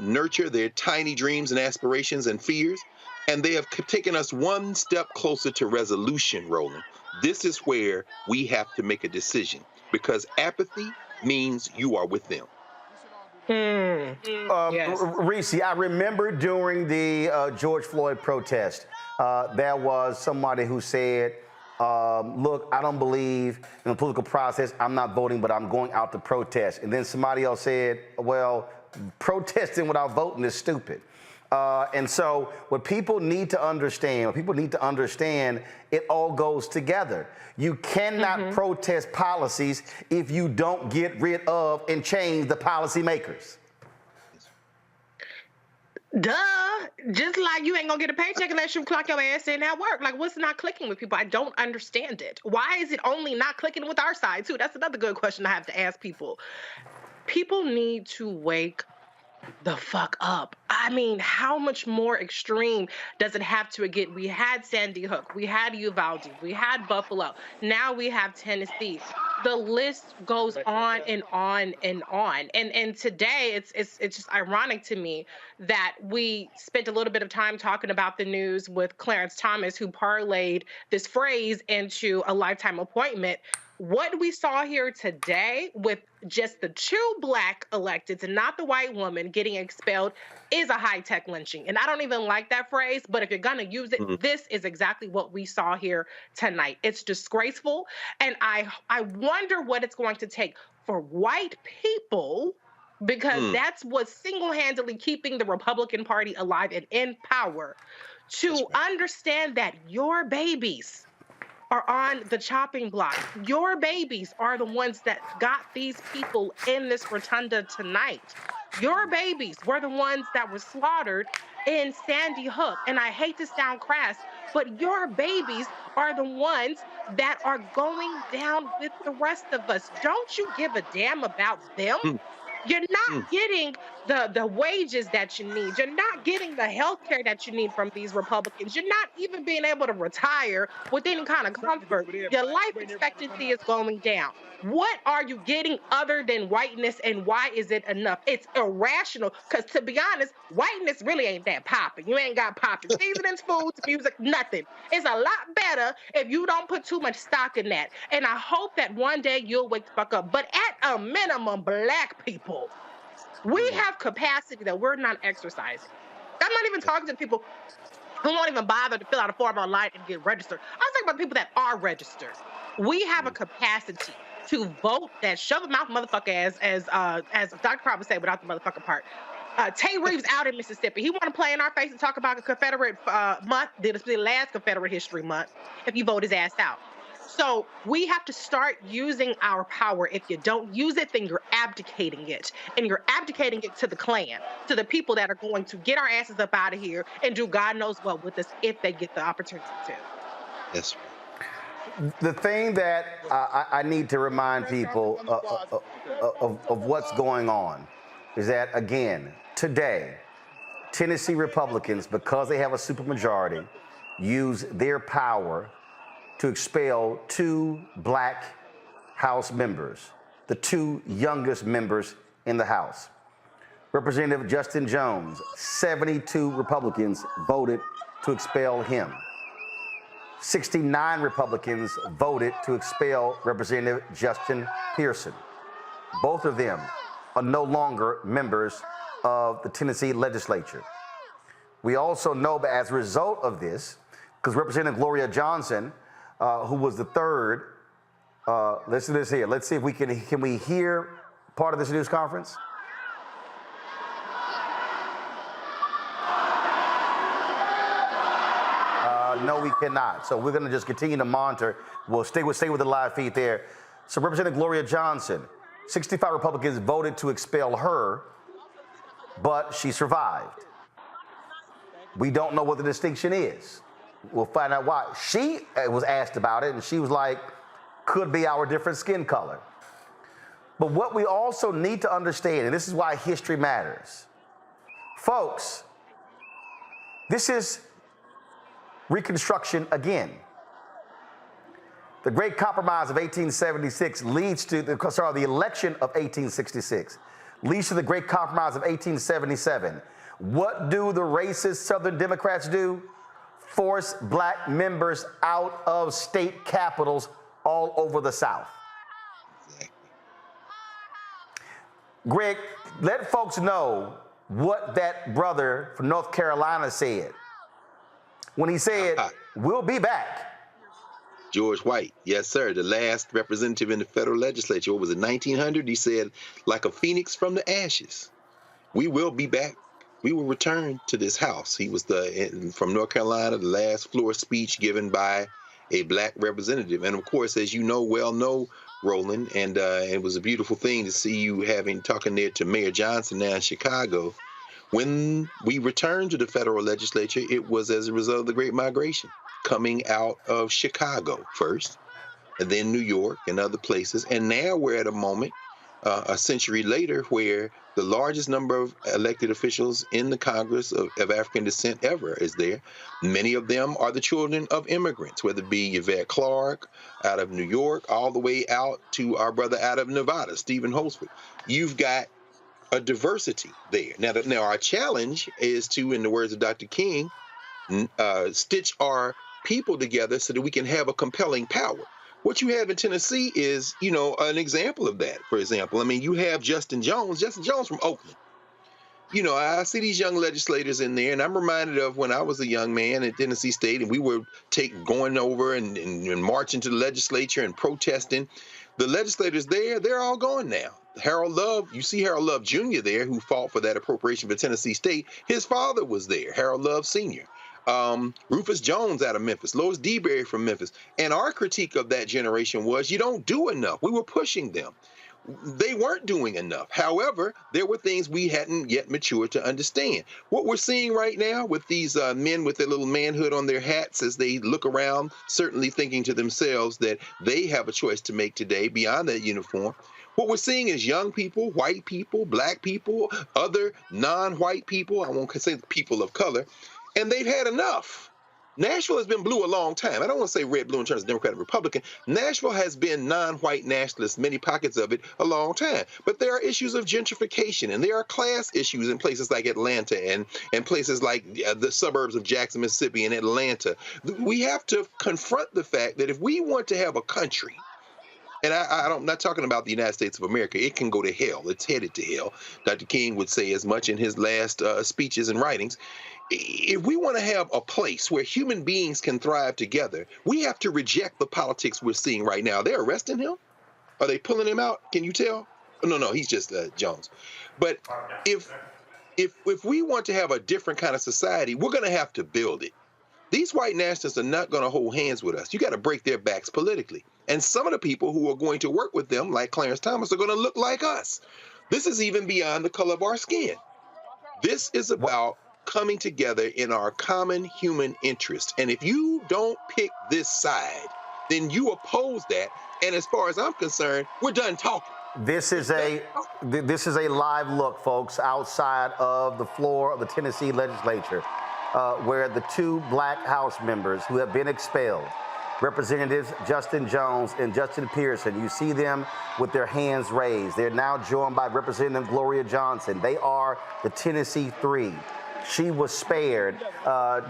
S19: nurture their tiny dreams and aspirations and fears. And they have taken us one step closer to resolution, Roland. This is where we have to make a decision, because apathy means you are with them.
S8: Yes.
S1: Reese, I remember during the George Floyd protest, there was somebody who said, look, I don't believe in the political process. I'm not voting, but I'm going out to protest. And then somebody else said, well, protesting without voting is stupid. And so what people need to understand, it all goes together. You cannot protest policies if you don't get rid of and change the policymakers.
S8: Duh. Just like you ain't gonna get a paycheck unless you clock your ass in at work. Like, what's not clicking with people? I don't understand it. Why is it only not clicking with our side, too? That's another good question I have to ask people. People need to wake the fuck up. I mean, how much more extreme does it have to get? We had Sandy Hook, we had Uvalde, we had Buffalo, now we have Tennessee. The list goes on and on and on. And today it's just ironic to me that we spent a little bit of time talking about the news with Clarence Thomas, who parlayed this phrase into a lifetime appointment. What we saw here today with just the two black electeds and not the white woman getting expelled is a high-tech lynching. And I don't even like that phrase, but if you're going to use it, this is exactly what we saw here tonight. It's disgraceful, and I wonder what it's going to take for white people, because that's what's single-handedly keeping the Republican Party alive and in power, to understand that your babies are on the chopping block. Your babies are the ones that got these people in this rotunda tonight. Your babies were the ones that were slaughtered in Sandy Hook. And I hate to sound crass, but your babies are the ones that are going down with the rest of us. Don't you give a damn about them? You're not getting the wages that you need. You're not getting the health care that you need from these Republicans. You're not even being able to retire with any kind of comfort. Your life expectancy is going down. What are you getting other than whiteness, and why is it enough? It's irrational, because to be honest, whiteness really ain't that popping. You ain't got popping seasonings, foods, music, nothing. It's a lot better if you don't put too much stock in that. And I hope that one day you'll wake the fuck up. But at a minimum, black people, we have capacity that we're not exercising. I'm not even talking to people who won't even bother to fill out a form online and get registered. I'm talking about people that are registered. We have a capacity to vote that shove a mouth motherfucker, as Dr. Crowd would say without the motherfucking part. Tay Reeves out in Mississippi. He want to play in our face and talk about a Confederate month. This is the last Confederate History Month if you vote his ass out. So we have to start using our power. If you don't use it, then you're abdicating it. And you're abdicating it to the Klan, to the people that are going to get our asses up out of here and do God knows what with us if they get the opportunity to.
S19: Yes.
S1: The thing that I need to remind people of what's going on is that, again, today, Tennessee Republicans, because they have a supermajority, use their power to expel two black House members, the two youngest members in the House. Representative Justin Jones, 72 Republicans voted to expel him. 69 Republicans voted to expel Representative Justin Pearson. Both of them are no longer members of the Tennessee Legislature. We also know that as a result of this, because Representative Gloria Johnson, who was the third, listen to this here. Let's see if we can we hear part of this news conference? No, we cannot. So we're going to just continue to monitor. We'll stay with the live feed there. So Representative Gloria Johnson, 65 Republicans voted to expel her, but she survived. We don't know what the distinction is. We'll find out why. She was asked about it, and she was like, could be our different skin color. But what we also need to understand, and this is why history matters, folks, this is Reconstruction again. The Great Compromise of 1876 leads to the election of 1866 leads to the Great Compromise of 1877. What do the racist Southern Democrats do? Force black members out of state capitals all over the South. Greg, let folks know what that brother from North Carolina said when he said, we'll be back.
S19: George White, yes, sir, the last representative in the federal legislature. What was it, 1900? He said, like a phoenix from the ashes, we will be back. We will return to this house. He was from North Carolina, the last floor speech given by a black representative. And of course, as you know, Roland, and it was a beautiful thing to see you talking there to Mayor Johnson now in Chicago. When we returned to the federal legislature, it was as a result of the Great Migration, coming out of Chicago first, and then New York and other places. And now we're at a moment, a century later, where the largest number of elected officials in the Congress of African descent ever is there. Many of them are the children of immigrants, whether it be Yvette Clarke out of New York, all the way out to our brother out of Nevada, Stephen Holsford. You've got a diversity there. Now our challenge is to, in the words of Dr. King, stitch our people together so that we can have a compelling power. What you have in Tennessee is, an example of that. For example, I mean, you have Justin Jones from Oakland. I see these young legislators in there, and I'm reminded of when I was a young man at Tennessee State, and we were going over and marching to the legislature and protesting. The legislators there, they're all gone now. Harold Love, you see Harold Love Jr. there, who fought for that appropriation for Tennessee State. His father was there, Harold Love Sr. Rufus Jones out of Memphis, Lois DeBerry from Memphis. And our critique of that generation was, you don't do enough. We were pushing them. They weren't doing enough. However, there were things we hadn't yet matured to understand. What we're seeing right now with these men with their little manhood on their hats as they look around, certainly thinking to themselves that they have a choice to make today beyond that uniform. What we're seeing is young people, white people, black people, other non-white people, I won't say people of color, and they've had enough. Nashville has been blue a long time. I don't want to say red, blue in terms of Democrat and Republican. Nashville has been non-white nationalist, many pockets of it, a long time. But there are issues of gentrification, and there are class issues in places like Atlanta and places like the suburbs of Jackson, Mississippi, and Atlanta. We have to confront the fact that if we want to have a country, and I'm not talking about the United States of America. It can go to hell. It's headed to hell. Dr. King would say as much in his last speeches and writings. If we want to have a place where human beings can thrive together, we have to reject the politics we're seeing right now. They're arresting him? Are they pulling him out? Can you tell? No, he's just Jones. But if we want to have a different kind of society, we're going to have to build it. These white nationalists are not going to hold hands with us. You got to break their backs politically. And some of the people who are going to work with them, like Clarence Thomas, are going to look like us. This is even beyond the color of our skin. This is about coming together in our common human interest. And if you don't pick this side, then you oppose that. And as far as I'm concerned, we're done talking.
S1: This is a live look, folks, outside of the floor of the Tennessee legislature, where the two black House members who have been expelled, Representatives Justin Jones and Justin Pearson, you see them with their hands raised. They're now joined by Representative Gloria Johnson. They are the Tennessee Three. She was spared.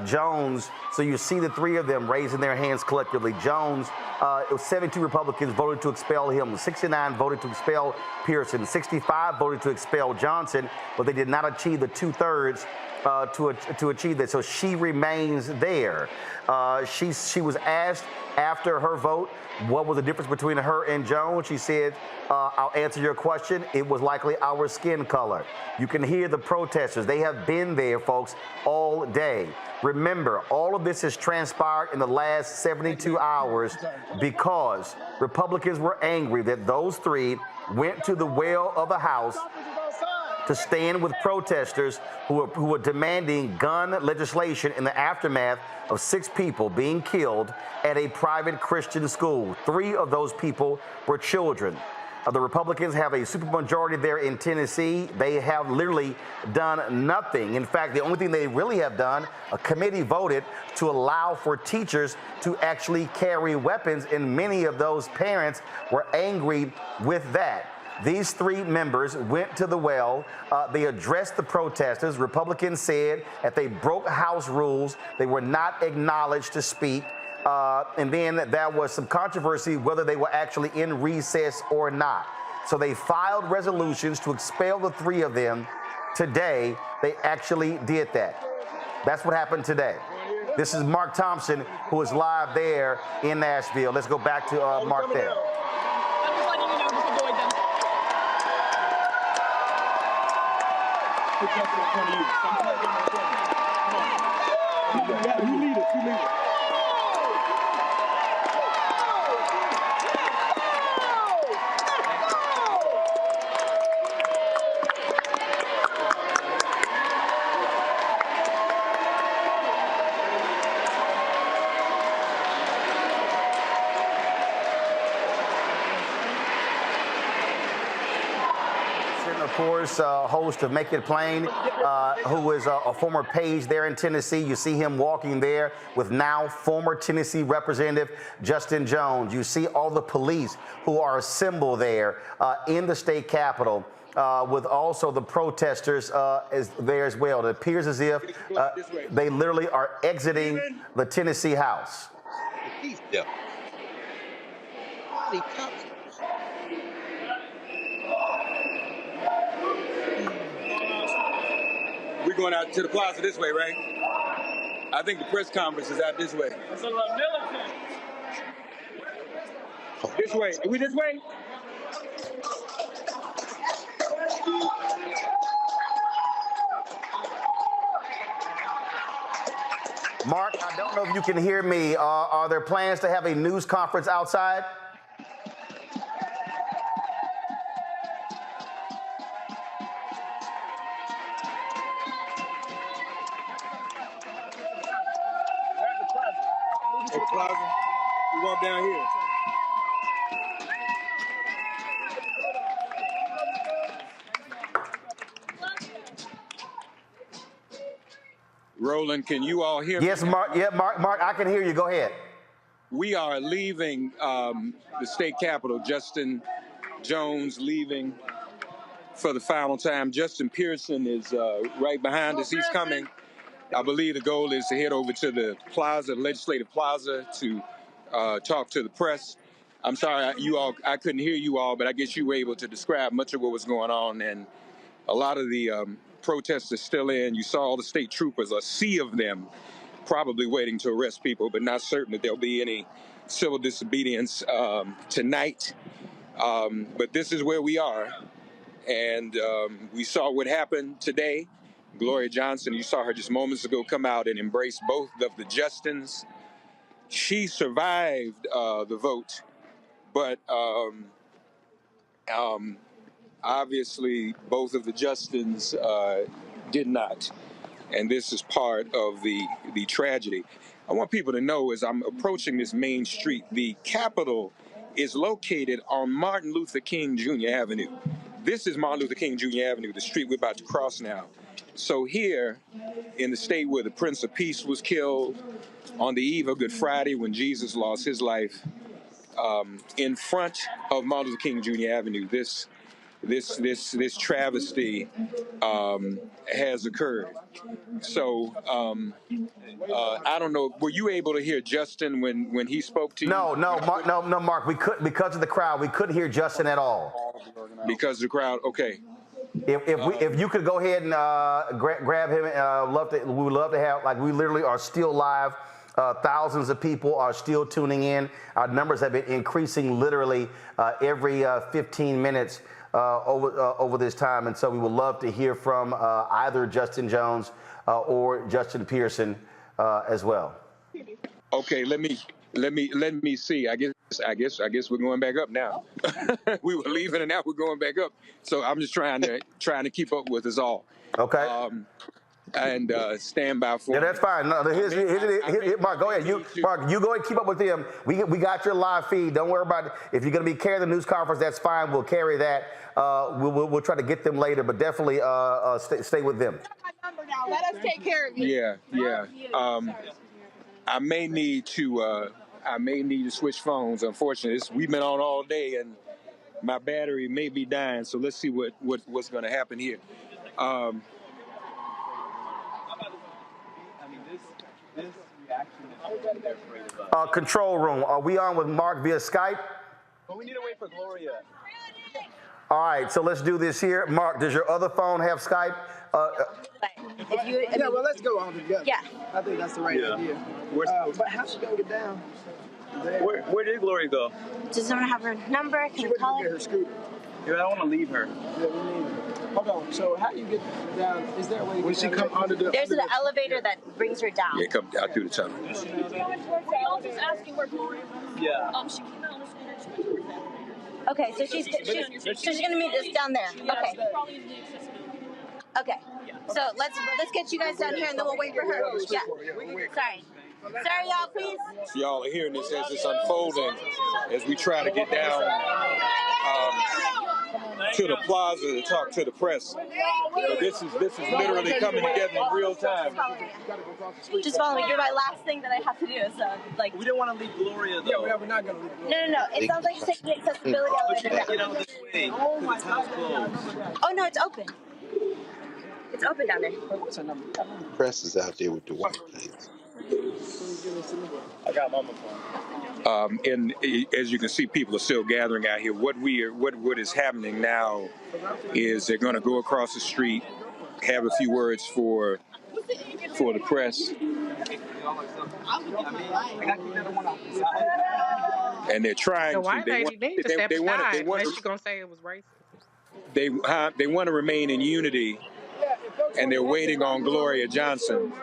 S1: Jones, so you see the three of them raising their hands collectively. Jones, it was 72 Republicans voted to expel him. 69 voted to expel Pearson. 65 voted to expel Johnson, but they did not achieve the 2/3 to achieve that. So she remains there. She was asked after her vote what was the difference between her and Jones. She said, I'll answer your question. It was likely our skin color. You can hear the protesters. They have been there, folks, all day. Remember, all of this has transpired in the last 72 hours because Republicans were angry that those three went to the well of the House to stand with protesters who were demanding gun legislation in the aftermath of 6 people being killed at a private Christian school. 3 of those people were children. The Republicans have a supermajority there in Tennessee. They have literally done nothing. In fact, the only thing they really have done, a committee voted to allow for teachers to actually carry weapons, and many of those parents were angry with that. These 3 members went to the well. They addressed the protesters. Republicans said that they broke House rules. They were not acknowledged to speak. And then there was some controversy whether they were actually in recess or not. So they filed resolutions to expel the 3 of them. Today, they actually did that. That's what happened today. This is Mark Thompson, who is live there in Nashville. Let's go back to Mark there.
S4: You lead it.
S1: Of course, host of Make It Plain, who is a former page there in Tennessee. You see him walking there with now former Tennessee Representative Justin Jones. You see all the police who are assembled there in the state capitol. With also the protesters is there as well. It appears as if they literally are exiting the Tennessee House.
S19: Yeah.
S4: We're going out to the plaza this way, right? I think the press conference is out this way. It's a little militant. This way. Are we this way?
S1: Mark, I don't know if you can hear me. Are there plans to have a news conference outside?
S4: Plaza. We walk down here. Roland, can you all hear me?
S1: Yes, Mark. Yeah, Mark, I can hear you. Go ahead.
S4: We are leaving the state capitol. Justin Jones leaving for the final time. Justin Pearson is right behind us. He's coming. I believe the goal is to head over to the plaza, Legislative Plaza, to talk to the press. I'm sorry, I couldn't hear you all, but I guess you were able to describe much of what was going on. And a lot of the protesters still in. You saw all the state troopers, a sea of them, probably waiting to arrest people, but not certain that there'll be any civil disobedience tonight. But this is where we are. And we saw what happened today. Gloria Johnson, you saw her just moments ago come out and embrace both of the Justins. She survived the vote, but obviously both of the Justins did not. And this is part of the tragedy. I want people to know as I'm approaching this main street, the Capitol is located on Martin Luther King Jr. Avenue. This is Martin Luther King Jr. Avenue, the street we're about to cross now. So here in the state where the Prince of Peace was killed on the eve of Good Friday when Jesus lost his life, in front of Martin Luther King Jr. Avenue, this travesty has occurred. So I don't know. Were you able to hear Justin when he spoke to you?
S1: No, Mark. We couldn't because of the crowd. We couldn't hear Justin at all.
S4: Because of the crowd. Okay.
S1: If you could go ahead and grab him, we would love to have. Like, we literally are still live. Thousands of people are still tuning in. Our numbers have been increasing literally every 15 minutes over this time, and so we would love to hear from either Justin Jones or Justin Pearson as well.
S4: Okay, let me see. I guess.
S11: I guess we're going back up now. We were leaving and now we're going back up. So I'm just trying to keep up with us all.
S1: Okay.
S11: And stand by for.
S1: Yeah, that's fine. No, Mark, go ahead. Mark, you go ahead and keep up with them. We got your live feed. Don't worry about it. If you're going to be carrying the news conference, that's fine. We'll carry that. We'll try to get them later, but definitely stay with them.
S9: Let us take care of you.
S11: Yeah. I may need to switch phones. Unfortunately, we've been on all day, and my battery may be dying. So let's see what's going to happen here.
S1: Control room. Are we on with Mark via Skype?
S7: But we need to wait for Gloria.
S1: All right, so let's do this here. Mark, does your other phone have Skype?
S18: Yeah, well, let's go on together.
S9: Yeah.
S18: I think that's the right idea. But how's she gonna get down?
S7: Where did Gloria go?
S9: Does someone have her number? Can you call her?
S18: Her scooter.
S7: Yeah, I don't want to leave her.
S18: Yeah, we need her. Hold on. So how do you get down? Is there a way to
S3: When
S18: get
S3: she
S18: down
S3: come under the
S9: There's an elevator that brings her down.
S11: Yeah, come down through the tunnel.
S9: Were y'all just asking where Gloria was?
S7: Yeah.
S9: She came out on the scooter. She went towards the elevator. Okay, so she's gonna meet us down there. Okay. Okay. So let's get you guys down here and then we'll wait for her. Yeah. Sorry, y'all, please.
S11: So y'all are hearing this as it's unfolding, as we try to get down to the plaza to talk to the press. But this is literally coming together in real time.
S9: Just follow me. You're my last thing that I have to do. So like.
S7: We didn't want to leave Gloria though.
S18: Yeah, we're not gonna leave
S9: No.
S18: Gloria.
S9: It sounds like she's taking the accessibility elevator down.
S7: Get out this way.
S9: Oh my God. Oh no, it's open. It's open down there.
S18: What's her number?
S19: Press is out there with the white kids.
S7: I got mama phone.
S11: And as you can see, people are still gathering out here. What is happening now is they're going to go across the street, have a few words for the press, and they're trying
S8: The white lady needs to step aside unless she's gonna say it was racist.
S11: They want to remain in unity, and they're waiting on Gloria Johnson.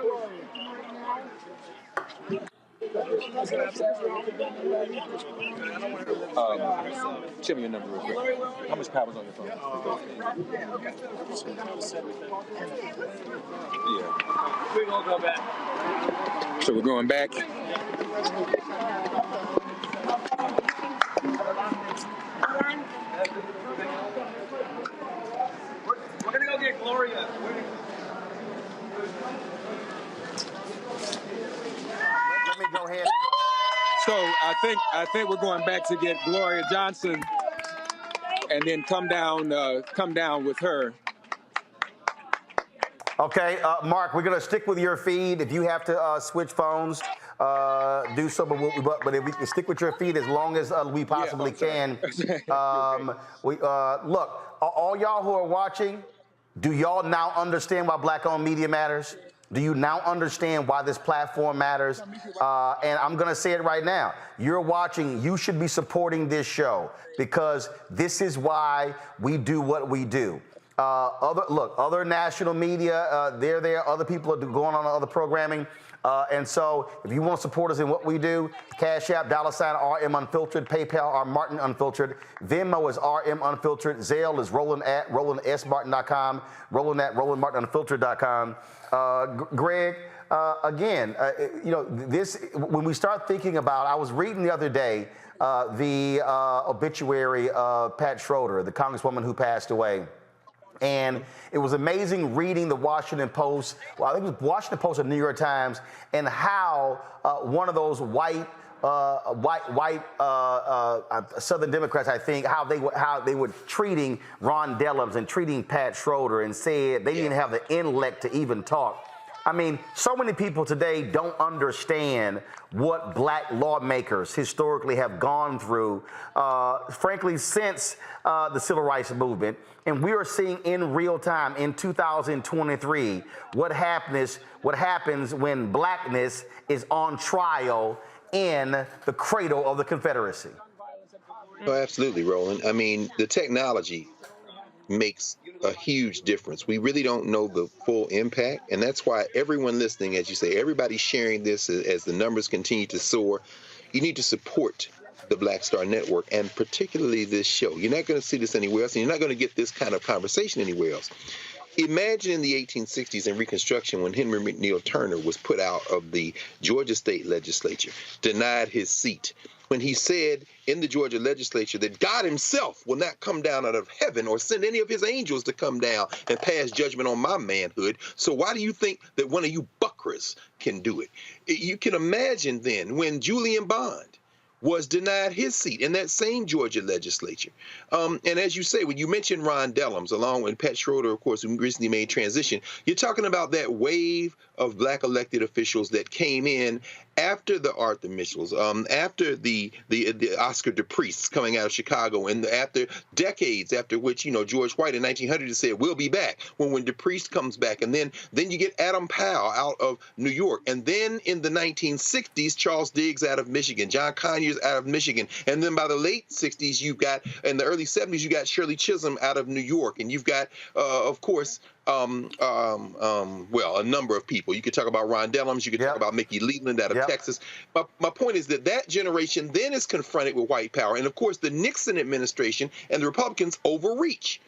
S11: Tell me your number real quick. How much power's on your phone?
S7: Yeah. We're gonna go back.
S11: So we're going back.
S7: We're gonna go get Gloria.
S1: Let me go ahead.
S11: So I think we're going back to get Gloria Johnson, and then come down with her.
S1: Okay, Mark, we're going to stick with your feed. If you have to switch phones, do so. But if we can stick with your feed as long as we possibly can. Look, all y'all who are watching, do y'all now understand why Black-owned media matters? Do you now understand why this platform matters? And I'm going to say it right now. You're watching. You should be supporting this show because this is why we do what we do. Other national media, they're there. Other people are going on other programming. And so if you want to support us in what we do, Cash App, $RM Unfiltered, PayPal, R Martin Unfiltered, Venmo is RM Unfiltered, Zelle is Roland at RolandSMartin.com, Roland at RolandMartinUnfiltered.com. Greg, again, this, when we start thinking about, I was reading the other day the obituary of Pat Schroeder, the congresswoman who passed away. And it was amazing reading the Washington Post, well, I think it was Washington Post or New York Times, and how one of those white Southern Democrats, I think, how they were treating Ron Dellums and treating Pat Schroeder, and said they didn't have the intellect to even talk. I mean, so many people today don't understand what black lawmakers historically have gone through, frankly, since the Civil Rights Movement. And we are seeing in real time, in 2023, what happens when blackness is on trial in the cradle of the Confederacy.
S19: Oh, absolutely, Roland. I mean, the technology makes a huge difference. We really don't know the full impact, and that's why everyone listening, as you say, everybody's sharing this as the numbers continue to soar. You need to support the Black Star Network, and particularly this show. You're not going to see this anywhere else, and you're not going to get this kind of conversation anywhere else. Imagine in the 1860s in Reconstruction when Henry McNeil Turner was put out of the Georgia State Legislature, denied his seat, when he said in the Georgia legislature that God himself will not come down out of heaven or send any of his angels to come down and pass judgment on my manhood. So why do you think that one of you buckras can do it? You can imagine then when Julian Bond was denied his seat in that same Georgia legislature. And as you say, when you mention Ron Dellums, along with Pat Schroeder, of course, who recently made transition, you're talking about that wave of Black elected officials that came in after the Arthur Mitchells, after the Oscar DePriest coming out of Chicago, and after decades after which, George White in 1900 said, we'll be back, when DePriest comes back. And then you get Adam Powell out of New York. And then in the 1960s, Charles Diggs out of Michigan, John Conyers out of Michigan. And then by the late 60s, in the early 70s, you got Shirley Chisholm out of New York. And you've got, of course, a number of people. You could talk about Ron Dellums. You could talk about Mickey Leland out of Texas. My point is that generation then is confronted with white power. And, of course, the Nixon administration and the Republicans overreach.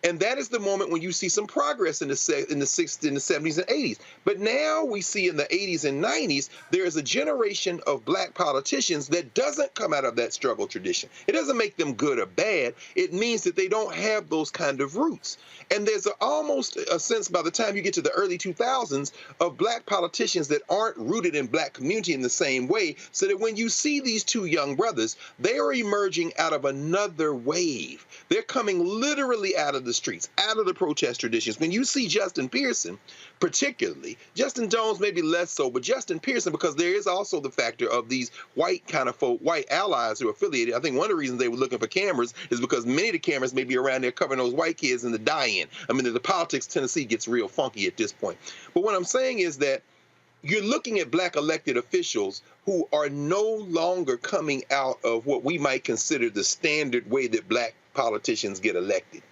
S19: And that is the moment when you see some progress in the 60s, in the 70s and 80s. But now we see in the 80s and 90s, there is a generation of Black politicians that doesn't come out of that struggle tradition. It doesn't make them good or bad. It means that they don't have those kind of roots. And there's almost a sense by the time you get to the early 2000s of Black politicians that aren't rooted in Black community in the same way, so that when you see these two young brothers, they are emerging out of another wave. They're coming literally out of the streets, out of the protest traditions. When you see Justin Pearson, particularly, Justin Jones maybe less so, but Justin Pearson, because there is also the factor of these white kind of folk, white allies who are affiliated. I think one of the reasons they were looking for cameras is because many of the cameras may be around there covering those white kids in the die-in. I mean, the politics Tennessee gets real funky at this point. But what I'm saying is that you're looking at Black elected officials who are no longer coming out of what we might consider the standard way that Black politicians get elected.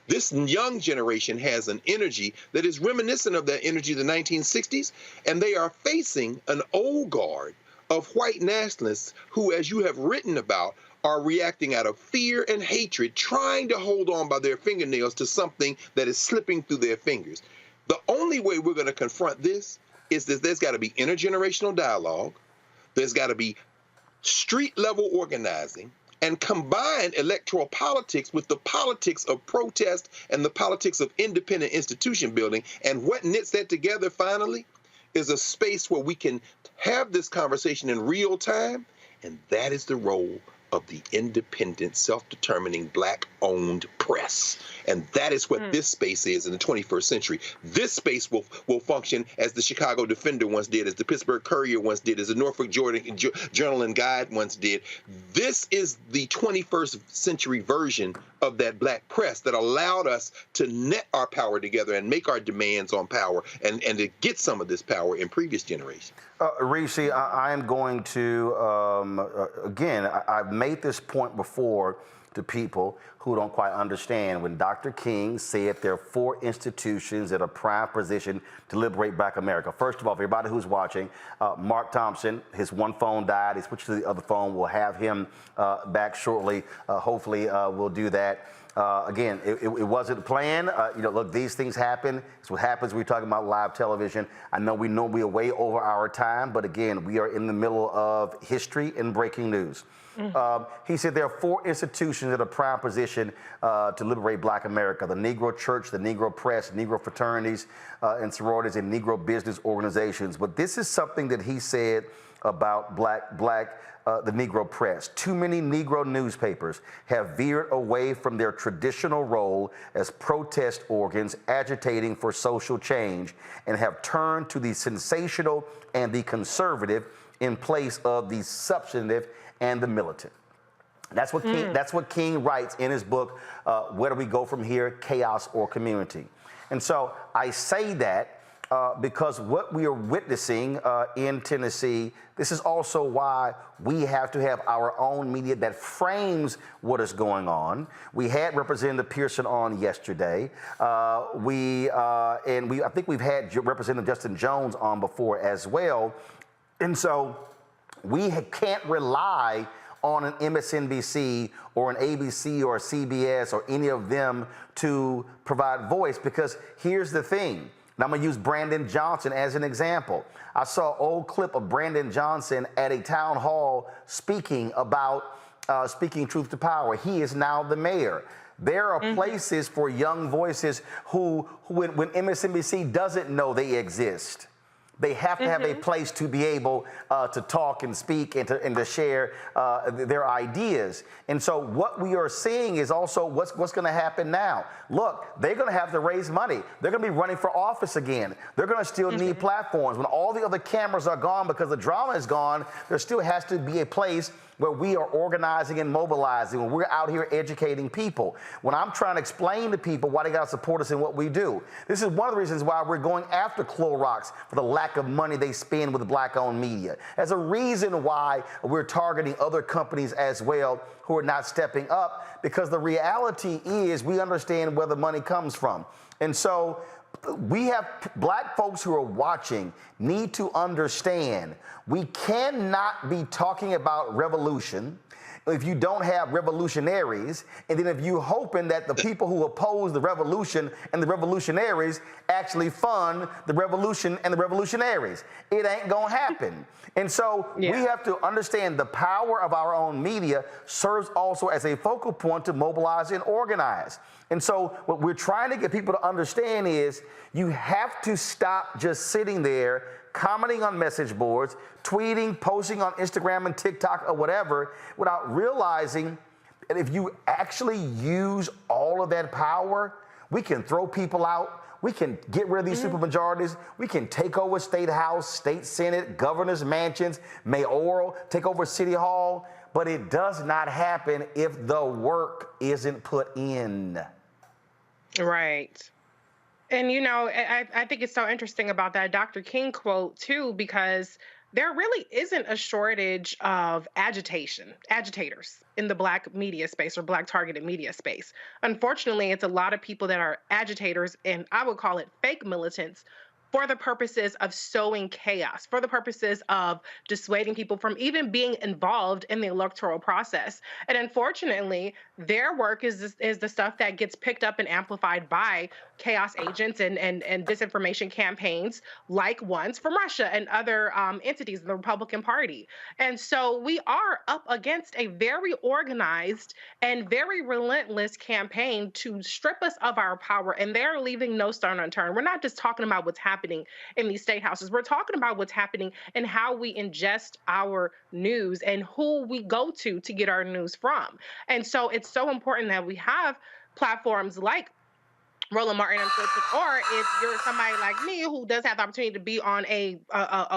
S19: This young generation has an energy that is reminiscent of that energy of the 1960s, and they are facing an old guard of white nationalists who, as you have written about, are reacting out of fear and hatred, trying to hold on by their fingernails to something that is slipping through their fingers. The only way we're going to confront this is that there's got to be intergenerational dialogue, there's got to be street-level organizing, and combine electoral politics with the politics of protest and the politics of independent institution building. And what knits that together finally is a space where we can have this conversation in real time, and that is the role of the independent, self-determining, Black-owned press. And that is what this space is in the 21st century. This space will function as the Chicago Defender once did, as the Pittsburgh Courier once did, as the Norfolk Journal and Guide once did. This is the 21st century version of that Black press that allowed us to net our power together and make our demands on power and to get some of this power in previous generations.
S1: Reese, I am going to, again, I've made this point before to people who don't quite understand. When Dr. King said there are 4 institutions that are prime position to liberate Black America. First of all, for everybody who's watching, Mark Thompson, his one phone died. He switched to the other phone. We'll have him back shortly. Hopefully we'll do that. Again, it wasn't planned. Look, these things happen. It's what happens when we're talking about live television. I know we are way over our time, but again, we are in the middle of history and breaking news. He said there are 4 institutions that are prime position to liberate Black America: the Negro Church, the Negro Press, Negro fraternities and sororities, and Negro business organizations. But this is something that he said about the Negro press. Too many Negro newspapers have veered away from their traditional role as protest organs agitating for social change and have turned to the sensational and the conservative in place of the substantive and the militant. That's what King writes in his book, Where Do We Go From Here, Chaos or Community? And so I say that because what we are witnessing in Tennessee, this is also why we have to have our own media that frames what is going on. We had Representative Pearson on yesterday. I think we've had Representative Justin Jones on before as well. And so we can't rely on an MSNBC or an ABC or a CBS or any of them to provide voice, because here's the thing. And I'm going to use Brandon Johnson as an example. I saw an old clip of Brandon Johnson at a town hall speaking about speaking truth to power. He is now the mayor. There are places for young voices who when MSNBC doesn't know they exist, they have to have a place to be able to talk and speak and to share their ideas. And so what we are seeing is also what's going to happen now. Look, they're going to have to raise money. They're going to be running for office again. They're going to still need platforms. When all the other cameras are gone because the drama is gone, there still has to be a place where we are organizing and mobilizing, when we're out here educating people, when I'm trying to explain to people why they got to support us in what we do. This is one of the reasons why we're going after Clorox for the lack of money they spend with black-owned media. There's a reason why we're targeting other companies as well who are not stepping up, because the reality is we understand where the money comes from. And so we have black folks who are watching need to understand we cannot be talking about revolution if you don't have revolutionaries, and then if you're hoping that the people who oppose the revolution and the revolutionaries actually fund the revolution and the revolutionaries. It ain't gonna happen. And so we have to understand the power of our own media serves also as a focal point to mobilize and organize. And so what we're trying to get people to understand is you have to stop just sitting there commenting on message boards, tweeting, posting on Instagram and TikTok or whatever, without realizing that if you actually use all of that power, we can throw people out, we can get rid of these supermajorities, we can take over state house, state senate, governor's mansions, mayoral, take over city hall, but it does not happen if the work isn't put in.
S8: Right. And, you know, I think it's so interesting about that Dr. King quote, too, because there really isn't a shortage of agitators in the black media space or black targeted media space. Unfortunately, it's a lot of people that are agitators, and I would call it fake militants, for the purposes of sowing chaos, for the purposes of dissuading people from even being involved in the electoral process. And unfortunately, their work is the stuff that gets picked up and amplified by chaos agents and disinformation campaigns like ones from Russia and other entities in the Republican Party. And so we are up against a very organized and very relentless campaign to strip us of our power, and they're leaving no stone unturned. We're not just talking about what's happening in these state houses. We're talking about what's happening and how we ingest our news and who we go to get our news from. And so it's so important that we have platforms like Roland Martin, or if you're somebody like me who does have the opportunity to be on a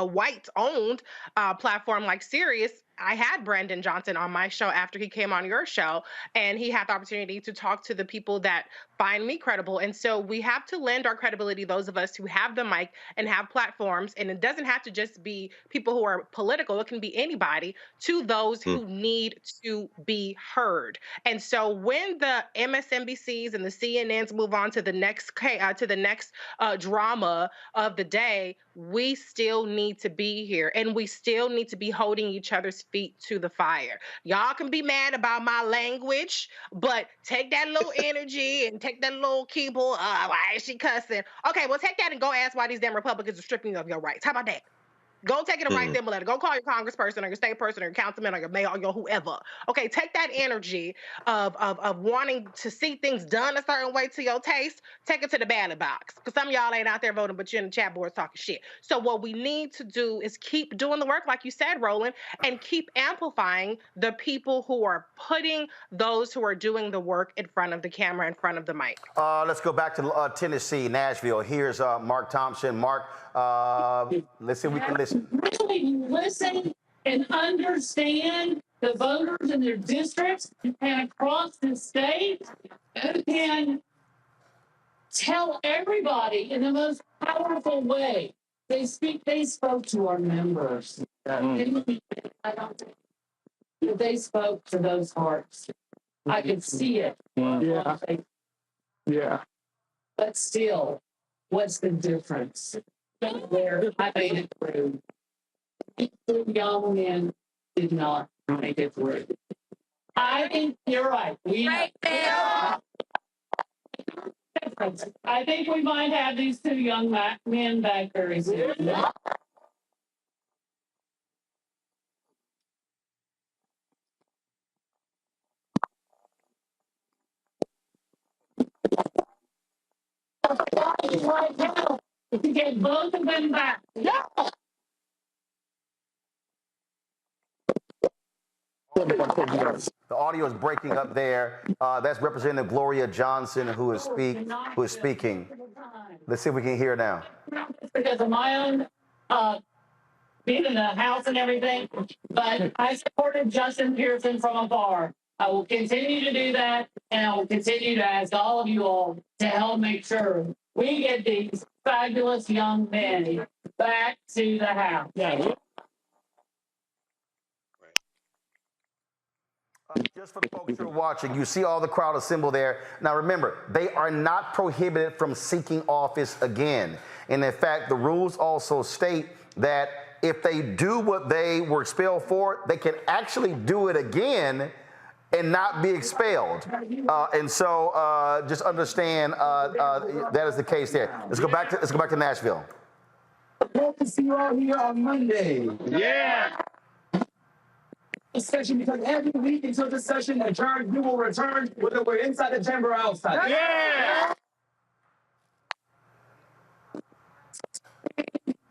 S8: white-owned platform like Sirius. I had Brandon Johnson on my show after he came on your show, and he had the opportunity to talk to the people that find me credible. And so we have to lend our credibility, those of us who have the mic and have platforms, and it doesn't have to just be people who are political, it can be anybody, to those who need to be heard. And so when the MSNBCs and the CNNs move on to the next drama of the day, we still need to be here, and we still need to be holding each other's feet to the fire. Y'all can be mad about my language, but take that little energy and take that little keyboard. Why is she cussing? Okay, well, take that and go ask why these damn Republicans are stripping you of your rights. How about that? Go take it and write them a letter. Go call your congressperson or your state person or your councilman or your mayor or your whoever. Okay, take that energy of wanting to see things done a certain way to your taste, take it to the ballot box. Because some of y'all ain't out there voting, but you're in the chat boards talking shit. So what we need to do is keep doing the work, like you said, Roland, and keep amplifying the people who are putting those who are doing the work in front of the camera, in front of the mic.
S1: Let's go back to Tennessee, Nashville. Here's Mark Thompson. Mark, let's see if we can listen.
S6: Really listen and understand the voters in their districts and across the state, and tell everybody in the most powerful way. They spoke to our members. I don't think they spoke to those hearts. I could see it. Yeah. But still, what's the difference? Where I made it through. The young men did not. make it through. I think you're right. I think we might have these two young men back very soon. Right now, to get both of them back. Yeah.
S1: The audio is breaking up there. That's Representative Gloria Johnson who is speaking. Let's see if we can hear now.
S6: Because of my own being in the House and everything, but I supported Justin Pearson from afar. I will continue to do that, and I will continue to ask all of you all to help make sure we get these fabulous young men back to the House. Yeah.
S1: Just for the folks who are watching, you see all the crowd assembled there. Now remember, they are not prohibited from seeking office again. And in fact, the rules also state that if they do what they were expelled for, they can actually do it again and not be expelled. And so just understand that is the case there. Let's go back to Nashville.
S12: Hope to see you all here on Monday. Yeah. Session, because every week until the session adjourns, we will return whether we're inside the chamber or outside. Yeah.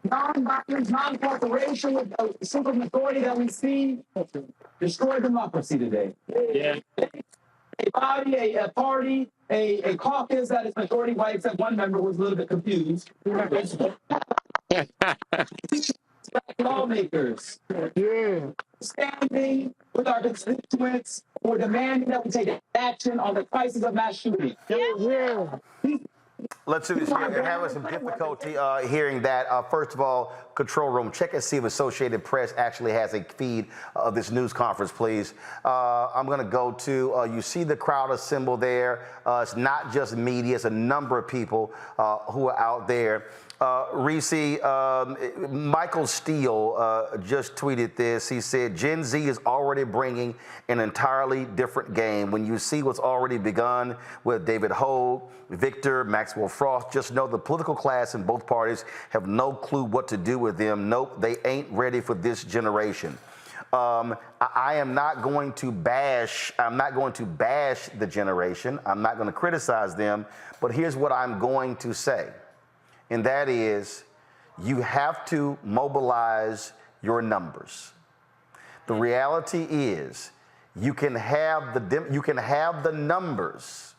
S12: Non-violence, non-cooperation with a simple majority that we see destroy democracy today. Yeah. A body, a party, a caucus that is majority white, except one member who's a little bit confused. Lawmakers. Yeah. Standing with our constituents, we're demanding that we take action on the crisis of mass shooting. Yeah.
S1: Let's do this here. You're having some difficulty hearing that. First of all, control room, check and see if Associated Press actually has a feed of this news conference, please. I'm going to go to, you see the crowd assembled there. It's not just media, it's a number of people who are out there. Reese, Michael Steele just tweeted this. He said, Gen Z is already bringing an entirely different game. When you see what's already begun with David Hogue, Victor, Maxwell Frost, just know the political class in both parties have no clue what to do with them. Nope, they ain't ready for this generation. I am not going to bash the generation. I'm not going to criticize them, but here's what I'm going to say. And that is, you have to mobilize your numbers. The reality is, you can have the numbers,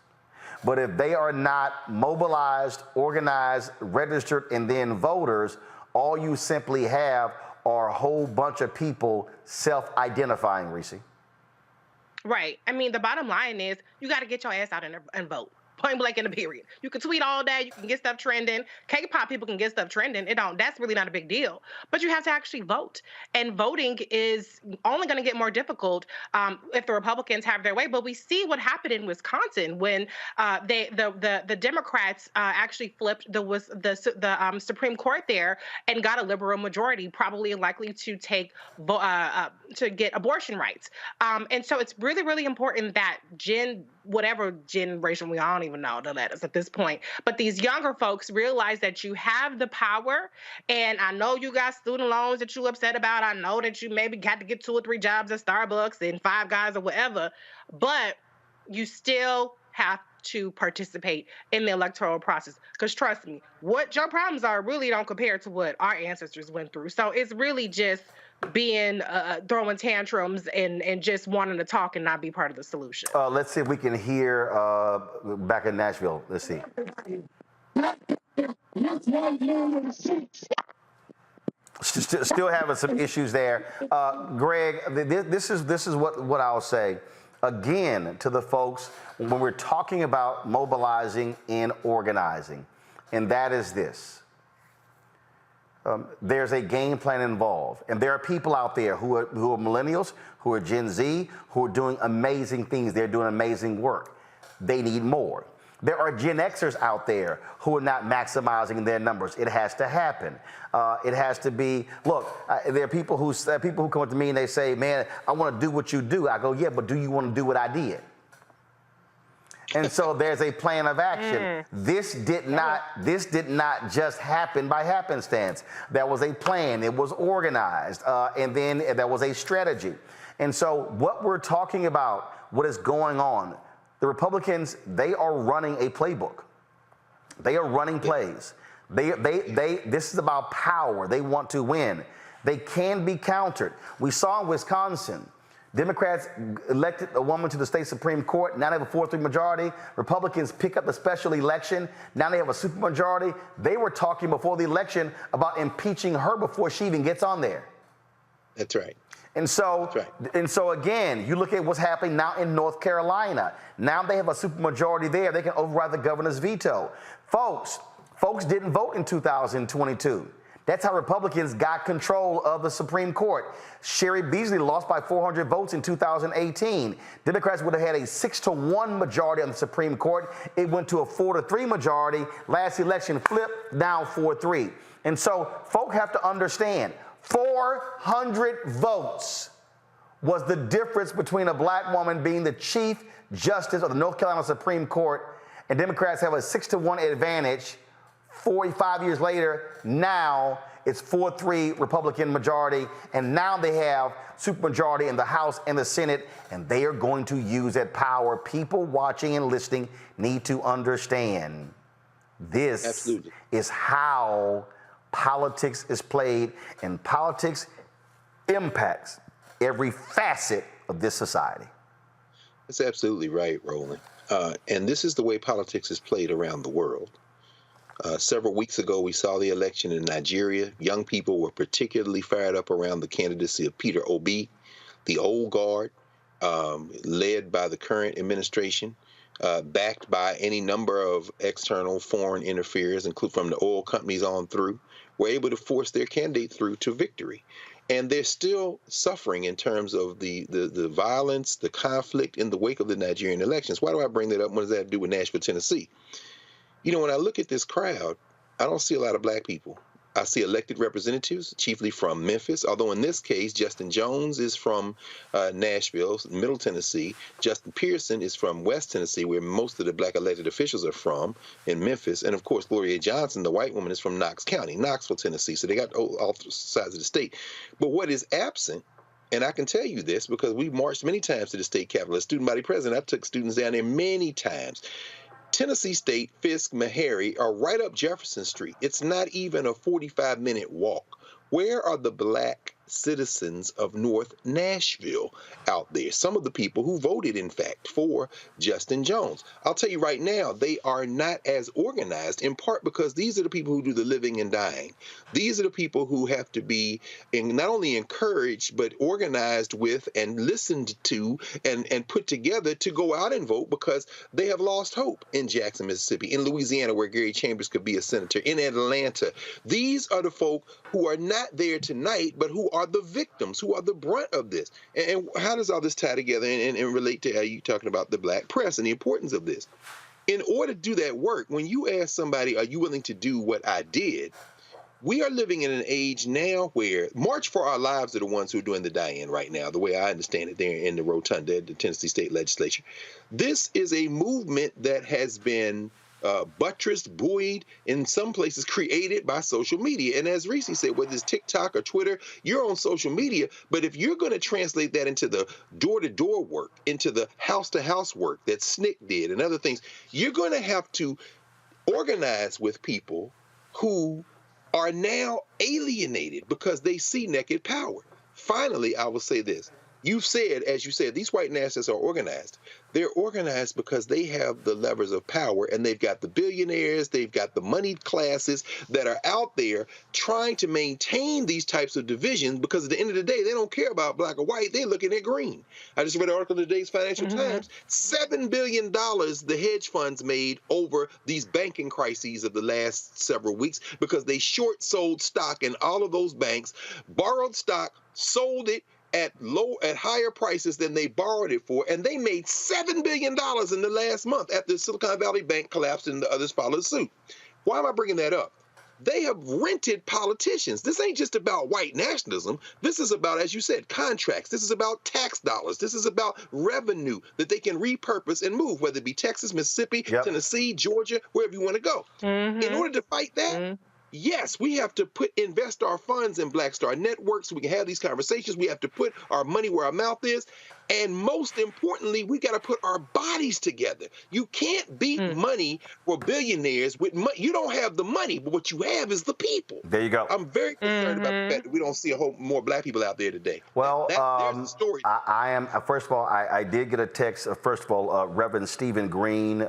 S1: but if they are not mobilized, organized, registered, and then voters, all you simply have are a whole bunch of people self-identifying, Reese.
S8: Right. I mean, the bottom line is, you got to get your ass out and vote. Point blank in the period. You can tweet all day. You can get stuff trending. K-pop people can get stuff trending. That's really not a big deal. But you have to actually vote. And voting is only going to get more difficult if the Republicans have their way. But we see what happened in Wisconsin when the Democrats actually flipped the Supreme Court there and got a liberal majority, probably likely to to get abortion rights. And so it's really, really important that whatever generation, I don't even know the letters at this point, but these younger folks realize that you have the power. And I know you got student loans that you're upset about. I know that you maybe got to get 2 or 3 jobs at Starbucks and 5 guys or whatever, but you still have to participate in the electoral process. Because trust me, what your problems are really don't compare to what our ancestors went through. So it's really just being throwing tantrums and just wanting to talk and not be part of the solution.
S1: Let's see if we can hear back in Nashville. Let's see. Still having some issues there. Greg, this is what I'll say. Again, to the folks, when we're talking about mobilizing and organizing, and that is this. There's a game plan involved. And there are people out there who are millennials, who are Gen Z, who are doing amazing things. They're doing amazing work. They need more. There are Gen Xers out there who are not maximizing their numbers. It has to happen. It has to be, look, there are people who come up to me and they say, man, I want to do what you do. I go, yeah, but do you want to do what I did? And so there's a plan of action. This did not just happen by happenstance. There was a plan. It was organized. And then there was a strategy. And so what we're talking about, what is going on, the Republicans, they are running a playbook. They are running plays. This is about power. They want to win. They can be countered. We saw in Wisconsin, Democrats elected a woman to the state Supreme Court. Now they have a 4-3 majority. Republicans pick up a special election. Now they have a supermajority. They were talking before the election about impeaching her before she even gets on there.
S19: That's right.
S1: And so again, you look at what's happening now in North Carolina. Now they have a supermajority there. They can override the governor's veto. Folks didn't vote in 2022. That's how Republicans got control of the Supreme Court. Sherry Beasley lost by 400 votes in 2018. Democrats would have had a 6-1 majority on the Supreme Court. It went to a 4-3 majority. Last election flipped, now 4-3. And so folk have to understand, 400 votes was the difference between a black woman being the Chief Justice of the North Carolina Supreme Court, and Democrats have a 6-1 advantage. 45 years later, now it's 4-3 Republican majority, and now they have supermajority in the House and the Senate, and they are going to use that power. People watching and listening need to understand this is how politics is played, and politics impacts every facet of this society.
S19: That's absolutely right, Roland. And this is the way politics is played around the world. Several weeks ago, we saw the election in Nigeria. Young people were particularly fired up around the candidacy of Peter Obi, the old guard, led by the current administration, backed by any number of external foreign interferers, including from the oil companies on through, were able to force their candidate through to victory. And they're still suffering in terms of the violence, the conflict in the wake of the Nigerian elections. Why do I bring that up? What does that have to do with Nashville, Tennessee? You know, when I look at this crowd, I don't see a lot of black people. I see elected representatives, chiefly from Memphis, although in this case, Justin Jones is from Nashville, Middle Tennessee. Justin Pearson is from West Tennessee, where most of the black elected officials are from, in Memphis. And of course, Gloria Johnson, the white woman, is from Knox County, Knoxville, Tennessee. So they got all sides of the state. But what is absent, and I can tell you this because we've marched many times to the state capitol as student body president. I took students down there many times. Tennessee State, Fisk, Meharry are right up Jefferson Street. It's not even a 45-minute walk. Where are the black citizens of North Nashville out there? Some of the people who voted, in fact, for Justin Jones. I'll tell you right now, they are not as organized, in part because these are the people who do the living and dying. These are the people who have to be not only encouraged, but organized with and listened to and put together to go out and vote because they have lost hope in Jackson, Mississippi, in Louisiana, where Gary Chambers could be a senator, in Atlanta. These are the folk who are not there tonight, but who are the victims, who are the brunt of this. And how does all this tie together and relate to how you talking about the black press and the importance of this? In order to do that work, when you ask somebody, are you willing to do what I did? We are living in an age now where March for Our Lives are the ones who are doing the die-in right now, the way I understand it, they're in the rotunda at the Tennessee State Legislature. This is a movement that has been buttressed, buoyed, in some places created by social media. And as Reese said, whether it's TikTok or Twitter, you're on social media. But if you're going to translate that into the door-to-door work, into the house-to-house work that SNCC did and other things, you're going to have to organize with people who are now alienated because they see naked power. Finally, I will say this. You've said, as you said, these white nationalists are organized. They're organized because they have the levers of power, and they've got the billionaires, they've got the moneyed classes that are out there trying to maintain these types of divisions because at the end of the day, they don't care about black or white. They're looking at green. I just read an article in today's Financial Times, $7 billion the hedge funds made over these banking crises of the last several weeks because they short sold stock in all of those banks, borrowed stock, sold it, at higher prices than they borrowed it for, and they made $7 billion in the last month after Silicon Valley Bank collapsed and the others followed suit. Why am I bringing that up? They have rented politicians. This ain't just about white nationalism. This is about, as you said, contracts. This is about tax dollars. This is about revenue that they can repurpose and move, whether it be Texas, Mississippi, Tennessee, Georgia, wherever you want to go. In order to fight that, yes, we have to invest our funds in Black Star Network so we can have these conversations. We have to put our money where our mouth is. And most importantly, we got to put our bodies together. You can't beat money for billionaires with money. You don't have the money, but what you have is the people.
S1: There you go.
S19: I'm very concerned about the fact that we don't see a whole more Black people out there today.
S1: Well,
S19: there's the story.
S1: I am, first of all, I did get a text. First of all, Reverend Stephen Green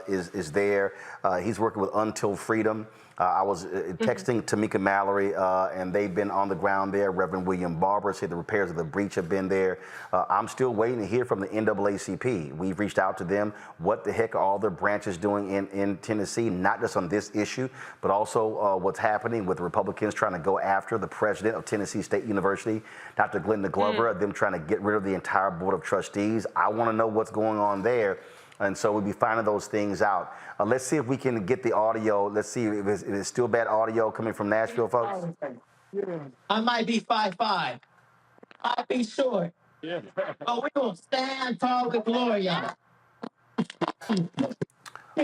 S1: is there. He's working with Until Freedom. I was texting Tamika Mallory, and they've been on the ground there. Reverend William Barber said the repairs of the breach have been there. I'm still waiting to hear from the NAACP. We've reached out to them. What the heck are all their branches doing in Tennessee, not just on this issue, but also what's happening with Republicans trying to go after the president of Tennessee State University, Dr. Glenda Glover, them trying to get rid of the entire board of trustees. I want to know what's going on there. And so we'll be finding those things out. Let's see if we can get the audio. Let's see if it's still bad audio coming from Nashville, folks.
S12: I might be 5'5". I'll be short. But we're going to stand tall with Gloria.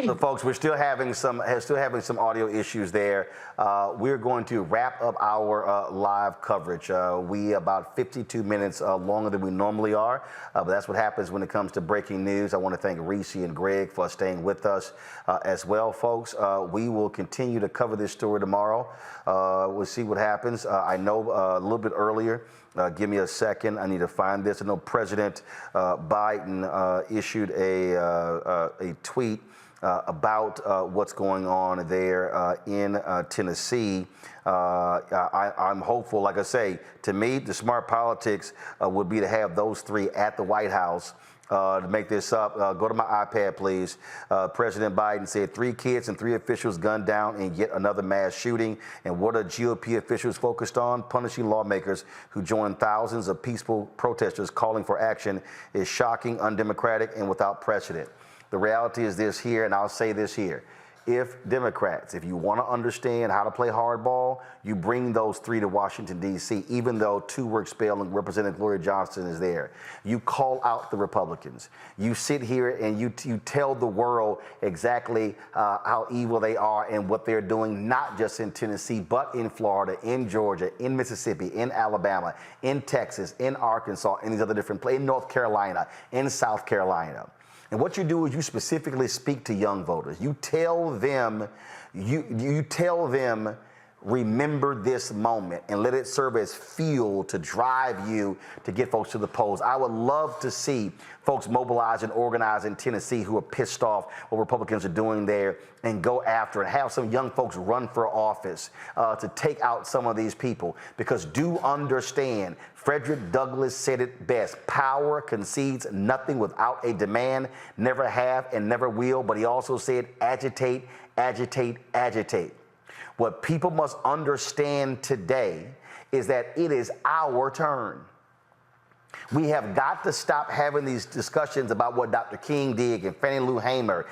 S1: So, folks, we're still having some audio issues there. We're going to wrap up our live coverage. We about 52 minutes longer than we normally are, but that's what happens when it comes to breaking news. I want to thank Reese and Greg for staying with us as well, folks. We will continue to cover this story tomorrow. We'll see what happens. I know a little bit earlier. Give me a second. I need to find this. I know President Biden issued a tweet about what's going on there in Tennessee. I'm hopeful, like I say, to me, the smart politics would be to have those three at the White House. To make this up, go to my iPad, please. President Biden said 3 kids and 3 officials gunned down in yet another mass shooting. And what are GOP officials focused on? Punishing lawmakers who joined thousands of peaceful protesters calling for action is shocking, undemocratic, and without precedent. The reality is this here, and I'll say this here. If Democrats, if you want to understand how to play hardball, you bring those 3 to Washington, D.C., even though 2 were expelled and Representative Gloria Johnson is there. You call out the Republicans. You sit here and you tell the world exactly how evil they are and what they're doing, not just in Tennessee, but in Florida, in Georgia, in Mississippi, in Alabama, in Texas, in Arkansas, in these other different places, in North Carolina, in South Carolina. And what you do is you specifically speak to young voters. You tell them, remember this moment and let it serve as fuel to drive you to get folks to the polls. I would love to see folks mobilize and organize in Tennessee who are pissed off what Republicans are doing there and go after it. Have some young folks run for office to take out some of these people. Because do understand, Frederick Douglass said it best, power concedes nothing without a demand, never have and never will. But he also said agitate, agitate, agitate. What people must understand today is that it is our turn. We have got to stop having these discussions about what Dr. King did and Fannie Lou Hamer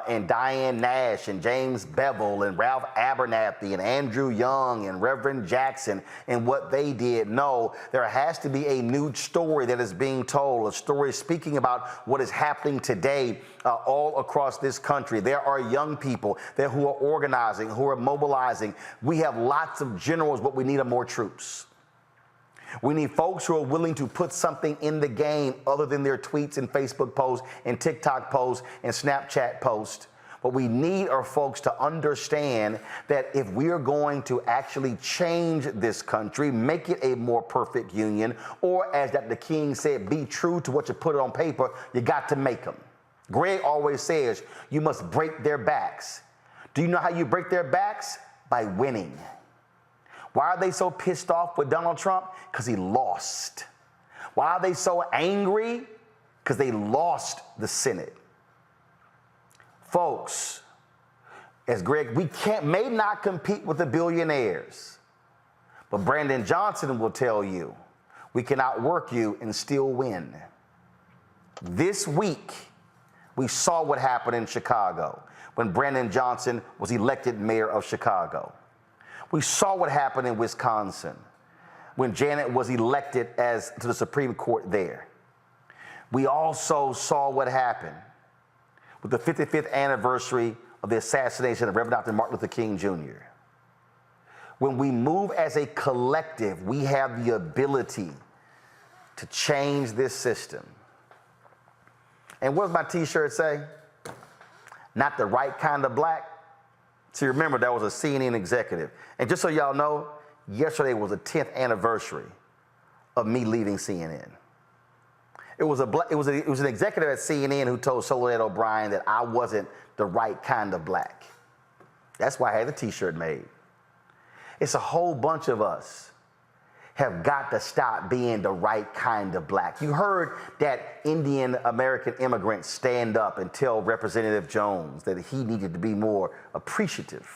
S1: and Diane Nash and James Bevel and Ralph Abernathy and Andrew Young and Reverend Jackson and what they did. No, there has to be a new story that is being told, a story speaking about what is happening today all across this country. There are young people there who are organizing, who are mobilizing. We have lots of generals, but we need more troops. We need folks who are willing to put something in the game other than their tweets and Facebook posts and TikTok posts and Snapchat posts. What we need are folks to understand that if we are going to actually change this country, make it a more perfect union, or as Dr. King said, be true to what you put on paper, you got to make them. Greg always says you must break their backs. Do you know how you break their backs? By winning. Why are they so pissed off with Donald Trump? Because he lost. Why are they so angry? Because they lost the Senate. Folks, as Greg, we may not compete with the billionaires, but Brandon Johnson will tell you, We can outwork you and still win. This week, we saw what happened in Chicago when Brandon Johnson was elected mayor of Chicago. We saw what happened in Wisconsin when Janet was elected to the Supreme Court there. We also saw what happened with the 55th anniversary of the assassination of Reverend Dr. Martin Luther King Jr. When we move as a collective, we have the ability to change this system. And what does my t-shirt say? Not the right kind of black. See, remember, that was a CNN executive. And just so y'all know, yesterday was the 10th anniversary of me leaving CNN. It was an executive at CNN who told Soledad O'Brien that I wasn't the right kind of black. That's why I had the t-shirt made. It's a whole bunch of us have got to stop being the right kind of black. You heard that Indian American immigrant stand up and tell Representative Jones that he needed to be more appreciative.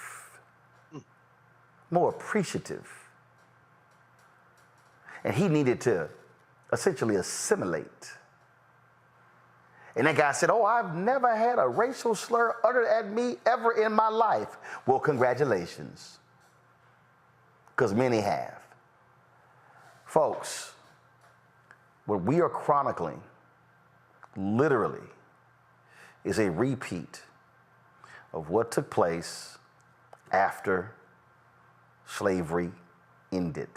S1: More appreciative. And he needed to essentially assimilate. And that guy said, oh, I've never had a racial slur uttered at me ever in my life. Well, congratulations. Because many have. Folks, what we are chronicling, literally, is a repeat of what took place after slavery ended.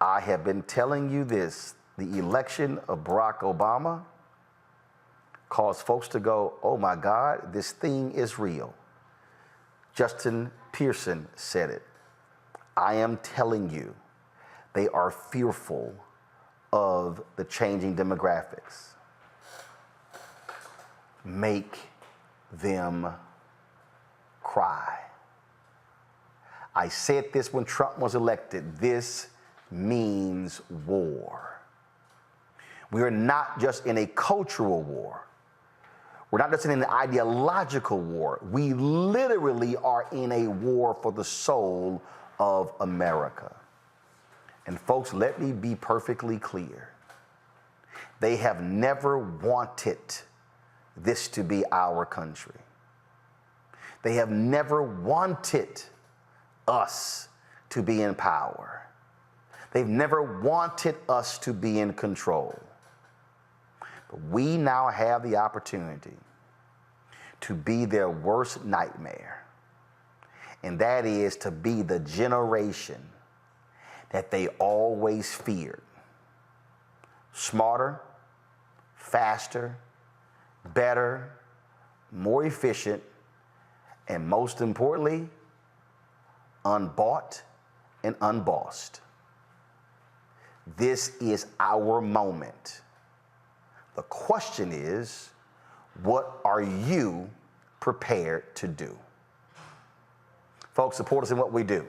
S1: I have been telling you this. The election of Barack Obama caused folks to go, oh my God, this thing is real. Justin Pearson said it. I am telling you, they are fearful of the changing demographics. Make them cry. I said this when Trump was elected. This means war. We are not just in a cultural war. We're not just in an ideological war. We literally are in a war for the soul of America. And folks, let me be perfectly clear. They have never wanted this to be our country. They have never wanted us to be in power. They've never wanted us to be in control. But we now have the opportunity to be their worst nightmare. And that is to be the generation that they always feared. Smarter, faster, better, more efficient, and most importantly, unbought and unbossed. This is our moment. The question is, what are you prepared to do? Folks, support us in what we do.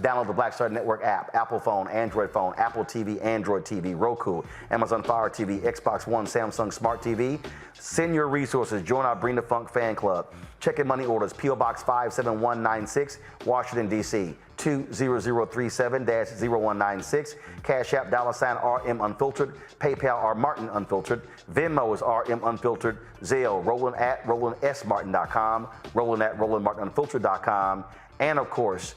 S1: Download the Black Star Network app, Apple phone, Android phone, Apple TV, Android TV, Roku, Amazon Fire TV, Xbox One, Samsung Smart TV. Send your resources. Join our Bring the Funk fan club. Check in money orders, P.O. Box 57196, Washington, D.C. 20037-0196. Cash App, $RM Unfiltered. PayPal, R Martin Unfiltered. Venmo is RM Unfiltered. Zelle, Roland at RolandSMartin.com. Roland at RolandMartinUnfiltered.com. And of course,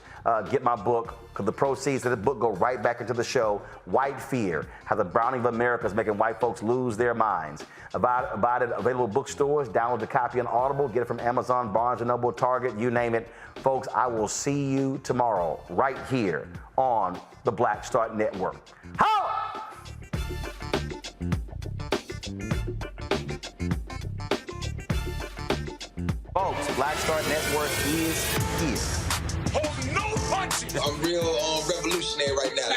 S1: get my book, because the proceeds of the book go right back into the show, White Fear, How the Browning of America is Making White Folks Lose Their Minds. About it, available bookstores, download the copy on Audible, get it from Amazon, Barnes & Noble, Target, you name it. Folks, I will see you tomorrow right here on the Black Star Network. Holla! Folks, Black Star Network is here.
S17: I'm real revolutionary right now.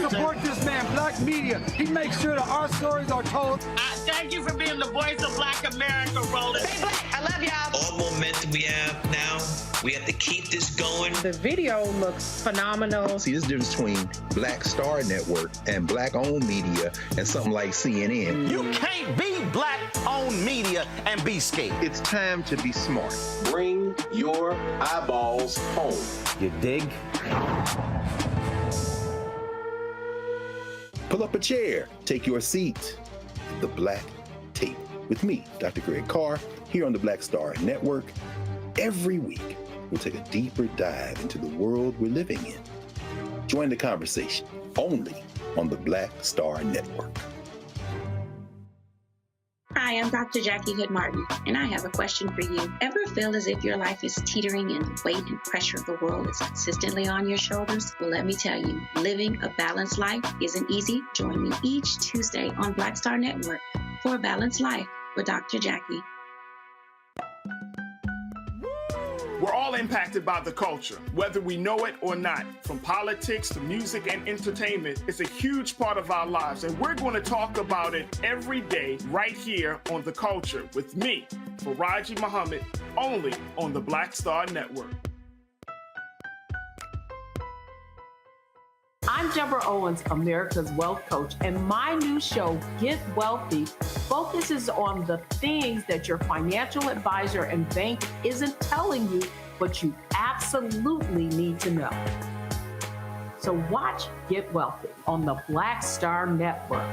S22: Support this man, Black Media. He makes sure that our stories are told.
S23: Thank you for being the voice of Black America, Roland. Stay black. I love y'all.
S24: All momentum we have now, we have to keep this going.
S8: The video looks phenomenal.
S19: See, this difference between Black Star Network and black-owned media and something like CNN.
S1: You can't be black-owned media and be scared.
S19: It's time to be smart.
S17: Bring your eyeballs home.
S1: You dig?
S2: Pull up a chair, take your seat. The Black Tape with me, Dr. Greg Carr, here on the Black Star Network. Every week, we'll take a deeper dive into the world we're living in. Join the conversation only on the Black Star Network.
S13: Hi, I'm Dr. Jackie Hood Martin, and I have a question for you. Ever feel as if your life is teetering and the weight and pressure of the world is consistently on your shoulders? Well, let me tell you, living a balanced life isn't easy. Join me each Tuesday on Black Star Network for A Balanced Life with Dr. Jackie.
S16: We're all impacted by the culture, whether we know it or not. From politics to music and entertainment, it's a huge part of our lives, and we're going to talk about it every day right here on The Culture with me, Faraji Muhammad, only on the Black Star Network.
S21: I'm Deborah Owens, America's Wealth Coach, and my new show, Get Wealthy, focuses on the things that your financial advisor and bank isn't telling you, but you absolutely need to know. So watch Get Wealthy on the Black Star Network.